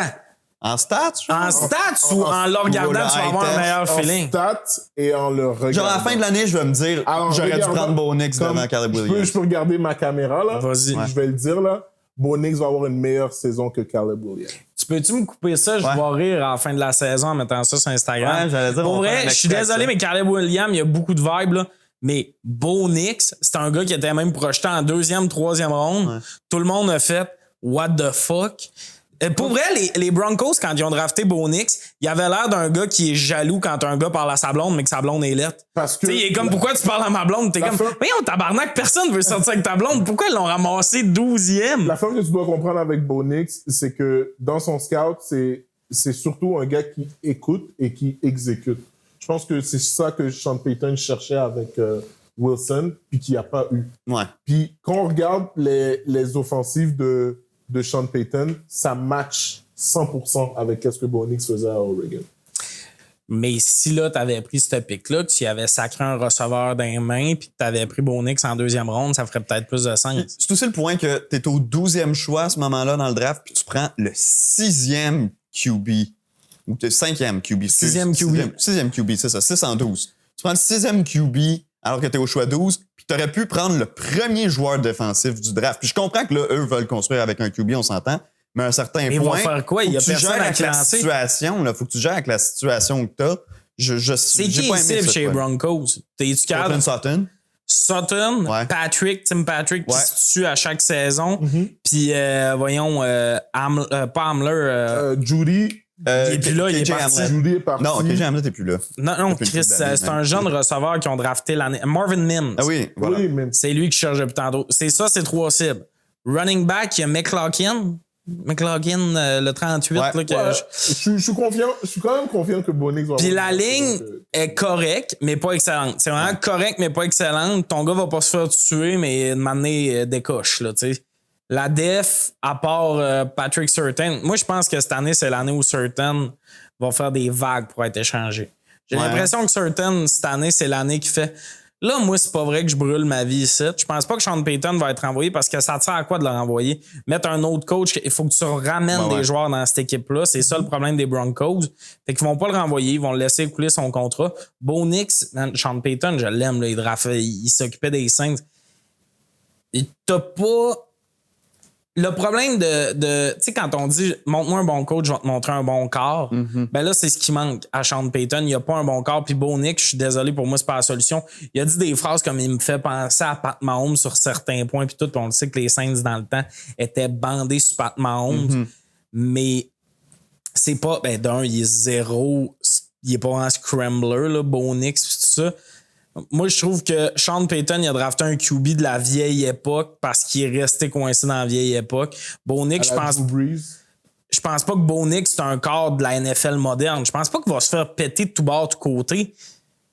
En stats? En stats ou en le regardant, tu vas avoir un meilleur feeling? En stats et en le regardant. Genre, à la fin de l'année, je vais me dire, Alors, j'aurais dû prendre Bo Nix comme devant Caleb Williams. Je peux regarder ma caméra, là. Vas-y. Je vais le dire, là. Bo Nix va avoir une meilleure saison que Caleb Williams. Tu peux-tu me couper ça? Je vais rire à la fin de la saison en mettant ça sur Instagram. Ouais, j'allais dire, Pour on va faire vrai, un je suis extrait désolé, avec mais Caleb Williams, il y a beaucoup de vibes, là. Mais Bo Nix, c'est un gars qui était même projeté en 2e, 3e ronde. Ouais. Tout le monde a fait « What the fuck? » Pour vrai, les Broncos, quand ils ont drafté Bo Nix, il avait l'air d'un gars qui est jaloux quand un gars parle à sa blonde, mais que sa blonde est laite. Parce que. Tu sais, il est comme, pourquoi tu parles à ma blonde? T'es comme, mais on tabarnak, personne veut sortir avec ta blonde. Pourquoi ils l'ont ramassé 12e? La forme que tu dois comprendre avec Bo Nix, c'est que dans son scout, c'est surtout un gars qui écoute et qui exécute. Je pense que c'est ça que Sean Payton cherchait avec Wilson, puis qu'il n'y a pas eu. Ouais. Puis quand on regarde les offensives de Sean Payton, ça match 100% avec ce que Bo Nix faisait à Oregon. Mais si là, t'avais pris ce pic-là, que tu avais sacré un receveur dans les mains, puis que t'avais pris Bo Nix en 2e ronde, ça ferait peut-être plus de sens. C'est aussi le point que tu es au 12e choix à ce moment-là dans le draft, puis tu prends le 6e QB. Ou le 5e QB. 6e QB. 6e QB, c'est ça. 6 en 12. Tu prends le 6e QB alors que tu es au choix 12, puis tu aurais pu prendre le premier joueur défensif du draft. Puis je comprends que là, eux veulent construire avec un QB, on s'entend. Mais à un certain Mais point, ils vont faire quoi? Il y a personne à avec la classer. situation. Faut que tu gères avec la situation que tu as. C'est j'ai qui pas est aimé cible ça, chez les quoi. Broncos? T'es-tu capable? Sutton. Sutton, Ouais. Tim Patrick qui Ouais. se tue à chaque saison. Puis, voyons, pas Hamler. Judy. Il est plus là, il est KJ parti. Hamlet. Judy est parti. Non, KJ Hamlet n'est plus là. Non, Depuis Chris, une couple d'années, c'est un même. jeune receveur qui ont drafté l'année. Marvin Mims. Ah oui, voilà. Oui, mais C'est lui qui cherche depuis tantôt. C'est ça, c'est 3 cibles. Running back, il y a McLaughlin. Le 38. Ouais. Là, que ouais, je- je suis confiant. Je suis quand même confiant que Bo Nix va Puis avoir la une ligne saison que- est correcte, mais pas excellente. C'est vraiment correct, mais pas excellente. Ton gars va pas se faire tuer, mais de m'amener décoche, là, tu sais. La def, à part Patrick Surtain, moi, je pense que cette année, c'est l'année où Surtain va faire des vagues pour être échangé. J'ai Ouais. l'impression que Surtain, cette année, c'est l'année qui fait... Là, moi, c'est pas vrai que je brûle ma vie ici. Je pense pas que Sean Payton va être renvoyé parce que ça te sert à quoi de le renvoyer? Mettre un autre coach, il faut que tu ramènes Ouais. des joueurs dans cette équipe-là. C'est ça le problème des Broncos. Fait qu'ils vont pas le renvoyer, ils vont le laisser écouler son contrat. Bo Nix, man, Sean Payton, je l'aime, là, il s'occupait des Saints. Et t'as pas... Le problème de tu sais, quand on dit montre-moi un bon coach, je vais te montrer un bon corps, ben là, c'est ce qui manque à Sean Payton. Il n'y a pas un bon corps. Puis Bo Nix, je suis désolé, pour moi, c'est pas la solution. Il a dit des phrases comme il me fait penser à Pat Mahomes sur certains points. Puis tout, puis on le sait que les Saints, dans le temps, étaient bandés sur Pat Mahomes. Mais c'est pas, ben d'un, il est zéro. Il est pas un scrambler, là, Bo Nix, puis tout ça. Moi, je trouve que Sean Payton, il a drafté un QB de la vieille époque parce qu'il est resté coincé dans la vieille époque. Bo Nix, à la Drew Brees. je pense pas que Bo Nix, c'est un corps de la NFL moderne. Je pense pas qu'il va se faire péter de tout bord, de tout côté.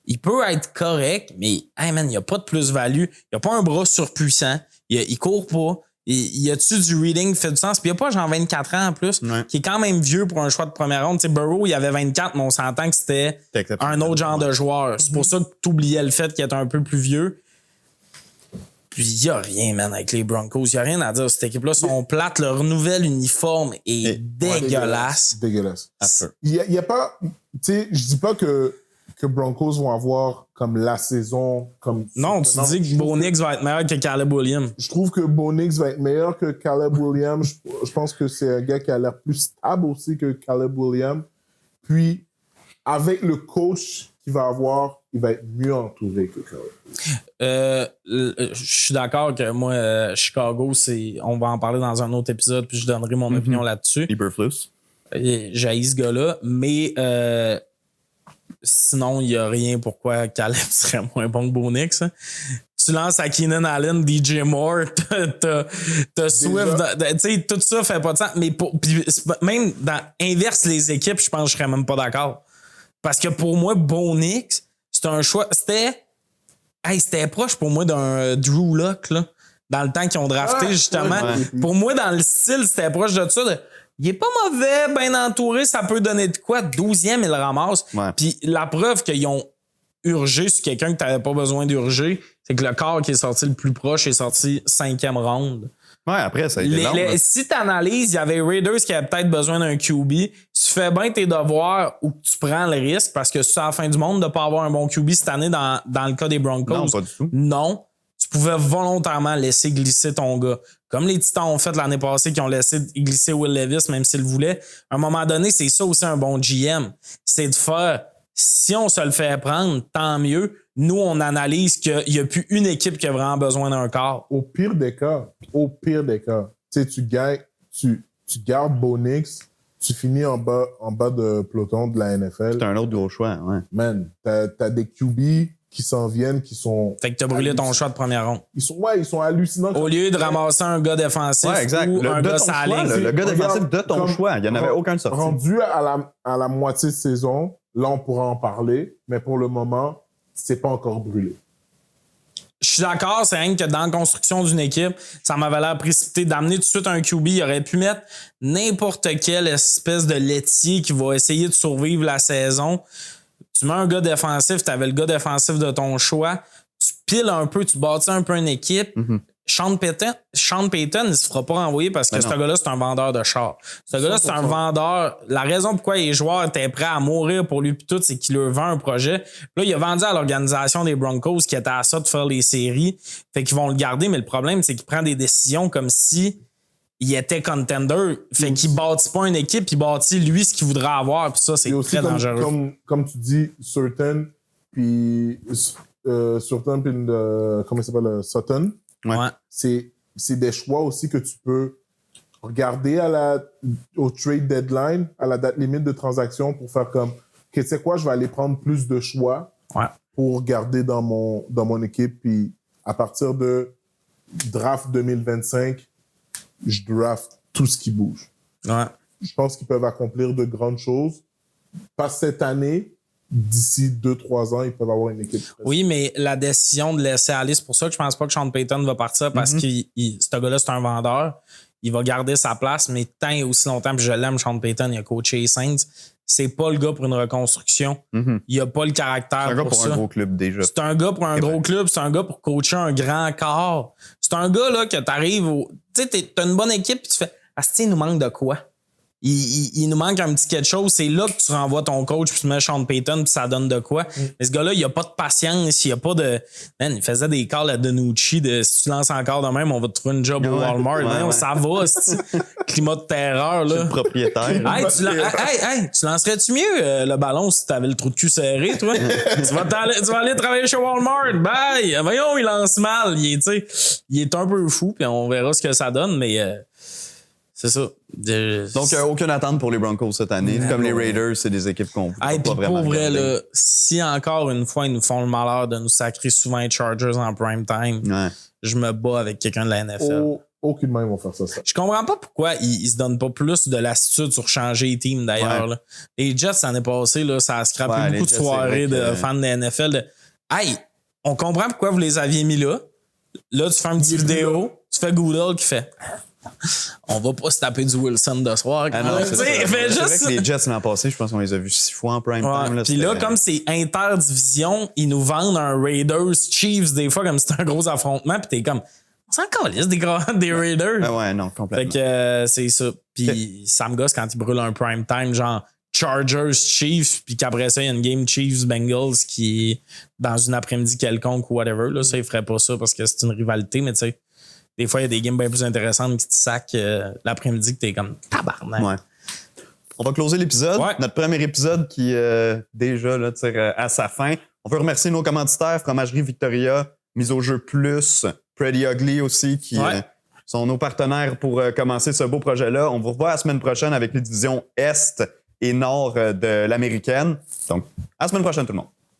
Il peut être correct, mais hey man, il n'y a pas de plus-value. Il n'y a pas un bras surpuissant. Il court pas. Il y a-tu du reading qui fait du sens? Puis il n'y a pas genre 24 ans en plus, Ouais. qui est quand même vieux pour un choix de première ronde. Tu sais, Burrow, il avait 24, mais on s'entend que c'était un autre genre de joueur. C'est pour ça que tu oubliais le fait qu'il était un peu plus vieux. Puis il n'y a rien, man, avec les Broncos. Il n'y a rien à dire. Cette équipe-là sont plates. Leur nouvel uniforme est dégueulasse. Dégueulasse. Affreux. Il y a pas, tu sais, je dis pas que Broncos vont avoir comme la saison comme. Non, tu dis que Bo Nix va être meilleur que Caleb Williams. Je trouve que Bo Nix va être meilleur que Caleb Williams. Je pense que c'est un gars qui a l'air plus stable aussi que Caleb Williams. Puis, avec le coach qu'il va avoir, il va être mieux entouré que Caleb. Je suis d'accord que moi, Chicago, on va en parler dans un autre épisode, puis je donnerai mon opinion là-dessus. Eberflus. J'haïs ce gars-là, mais sinon, il n'y a rien pourquoi Caleb serait moins bon que Bo Nix. Hein. Tu lances à Keenan Allen, DJ Moore, t'as Swift, tu sais, tout ça fait pas de sens. Mais même dans inverse les équipes, je pense que je serais même pas d'accord. Parce que pour moi, Bo Nix, c'était un choix. C'était proche pour moi d'un Drew Lock, là. dans le temps qu'ils ont drafté, justement. Ouais. Pour moi, dans le style, c'était proche de ça. Il est pas mauvais, bien entouré, ça peut donner de quoi. 12e, il le ramasse. Ouais. Puis la preuve qu'ils ont urgé sur quelqu'un que t'avais pas besoin d'urger, c'est que le corps qui est sorti le plus proche est sorti 5e round. Ouais, après, ça a été long. là. Si t'analyses, il y avait Raiders qui avaient peut-être besoin d'un QB. Tu fais bien tes devoirs ou tu prends le risque parce que c'est à la fin du monde de pas avoir un bon QB cette année dans le cas des Broncos. Non, pas du tout. Non. Tu pouvais volontairement laisser glisser ton gars. Comme les Titans ont fait l'année passée, qui ont laissé glisser Will Levis, même s'ils le voulaient. À un moment donné, c'est ça aussi un bon GM. C'est de faire, si on se le fait prendre, tant mieux. Nous, on analyse qu'il n'y a plus une équipe qui a vraiment besoin d'un corps. Au pire des cas, tu sais, tu gardes Bo Nix, tu finis en bas de peloton de la NFL. C'est un autre gros choix, ouais. Man, t'as des QB qui s'en viennent, qui sont... Fait que t'as brûlé ton choix de première ronde. Ils sont hallucinants. Au lieu de ramasser un gars défensif Ouais, exact. ou un de gars ton sur la choix, ligne. le gars Regarde, défensif de ton comme- choix. Il n'y en avait aucun de sorti. Rendu à la moitié de saison, là, on pourra en parler, mais pour le moment, c'est pas encore brûlé. Je suis d'accord, c'est rien que dans la construction d'une équipe, ça m'avait l'air précipité d'amener tout de suite un QB. Il aurait pu mettre n'importe quelle espèce de laitier qui va essayer de survivre la saison. Tu mets un gars défensif, tu avais le gars défensif de ton choix. Tu piles un peu, tu bâtis un peu une équipe. Sean Payton, il se fera pas renvoyer parce que Ben ce non. gars-là, c'est un vendeur de chars. Ce gars-là, c'est un 100%. vendeur. La raison pourquoi les joueurs étaient prêts à mourir pour lui pis tout, c'est qu'il leur vend un projet. Là, il a vendu à l'organisation des Broncos qui était à ça de faire les séries. Fait qu'ils vont le garder, mais le problème, c'est qu'il prend des décisions comme si il était contender. Fait qu'il bâtit pas une équipe, il bâtit lui ce qu'il voudrait avoir. Puis ça, c'est Et aussi, très dangereux. comme tu dis, Surtain, puis Surtain, puis comment il s'appelle, Sutton, Ouais. Ouais. c'est des choix aussi que tu peux regarder au trade deadline, à la date limite de transaction pour faire comme, OK, tu sais quoi, je vais aller prendre plus de choix Ouais. pour garder dans mon équipe. Puis à partir de draft 2025, je draft tout ce qui bouge. Ouais. Je pense qu'ils peuvent accomplir de grandes choses. Pas cette année, d'ici 2-3 ans, ils peuvent avoir une équipe. Oui, mais la décision de laisser aller, c'est pour ça que je pense pas que Sean Payton va partir parce que ce gars-là, c'est un vendeur. Il va garder sa place, mais tant et aussi longtemps, puis je l'aime, Sean Payton, il a coaché les Saints. C'est pas le gars pour une reconstruction. Il a pas le caractère C'est un gars pour pour ça. un gros club déjà. C'est un gars pour un gros club, c'est un gars pour coacher un grand corps. C'est un gars là que t'arrives au. Tu sais, t'as une bonne équipe puis tu fais. Il nous manque de quoi? Il nous manque un petit quelque chose. C'est là que tu renvoies ton coach puis tu mets Sean Payton puis ça donne de quoi. Mais ce gars-là, il a pas de patience, il a pas de. Man, il faisait des calls à Denucci de si tu lances encore de même, on va te trouver une job au Walmart. Ouais. Ça va, c'est climat de terreur. Là. Le propriétaire. Tu lancerais-tu mieux le ballon si t'avais le trou de cul serré, toi? tu vas aller travailler chez Walmart. Bye! Voyons, il lance mal. Il est un peu fou, puis on verra ce que ça donne, mais c'est ça. Donc, aucune attente pour les Broncos cette année. Comme les Raiders, c'est des équipes qu'on Hey, pas puis vraiment pour vrai, regarder. là, si encore une fois, ils nous font le malheur de nous sacrer souvent les Chargers en prime time, Ouais. je me bats avec quelqu'un de la NFL. Aucunement, ils vont faire ça. Je comprends pas pourquoi ils se donnent pas plus de lassitude sur changer les teams d'ailleurs. Ouais. Là. Les Jets, l'année passée, là, ça a scrappé Ouais, beaucoup les de Jets, soirées c'est vrai de que- fans de la NFL. Hey, on comprend pourquoi vous les aviez mis là. Là, tu fais un petit vidéo, tu fais Goodell qui fait on va pas se taper du Wilson de soir. Ah non, Tu c'est sais, ça. fait C'est juste vrai que les Jets l'an passé, je pense qu'on les a vus 6 fois en prime Ouais, time. puis là, c'était- comme c'est interdivision, ils nous vendent un Raiders Chiefs des fois comme c'est un gros affrontement, puis t'es comme on s'en calisse des Raiders. Ah ouais, non, Fait complètement. que c'est ça. Puis ça me gosse quand ils brûlent un prime time, genre Chargers Chiefs, puis qu'après ça, il y a une game Chiefs Bengals qui est dans une après-midi quelconque ou whatever. Là, ça, ils feraient pas ça parce que c'est une rivalité, mais tu sais, des fois, il y a des games bien plus intéressantes qui te sacent l'après-midi que t'es comme tabarnak. Ouais. On va closer l'épisode. Ouais. Notre premier épisode qui déjà là, tire à sa fin. On veut remercier nos commanditaires, Fromagerie Victoria, Mise au jeu plus, Pretty Ugly aussi, qui sont nos partenaires pour commencer ce beau projet-là. On vous revoit la semaine prochaine avec les divisions Est et Nord de l'américaine. Donc, à la semaine prochaine tout le monde.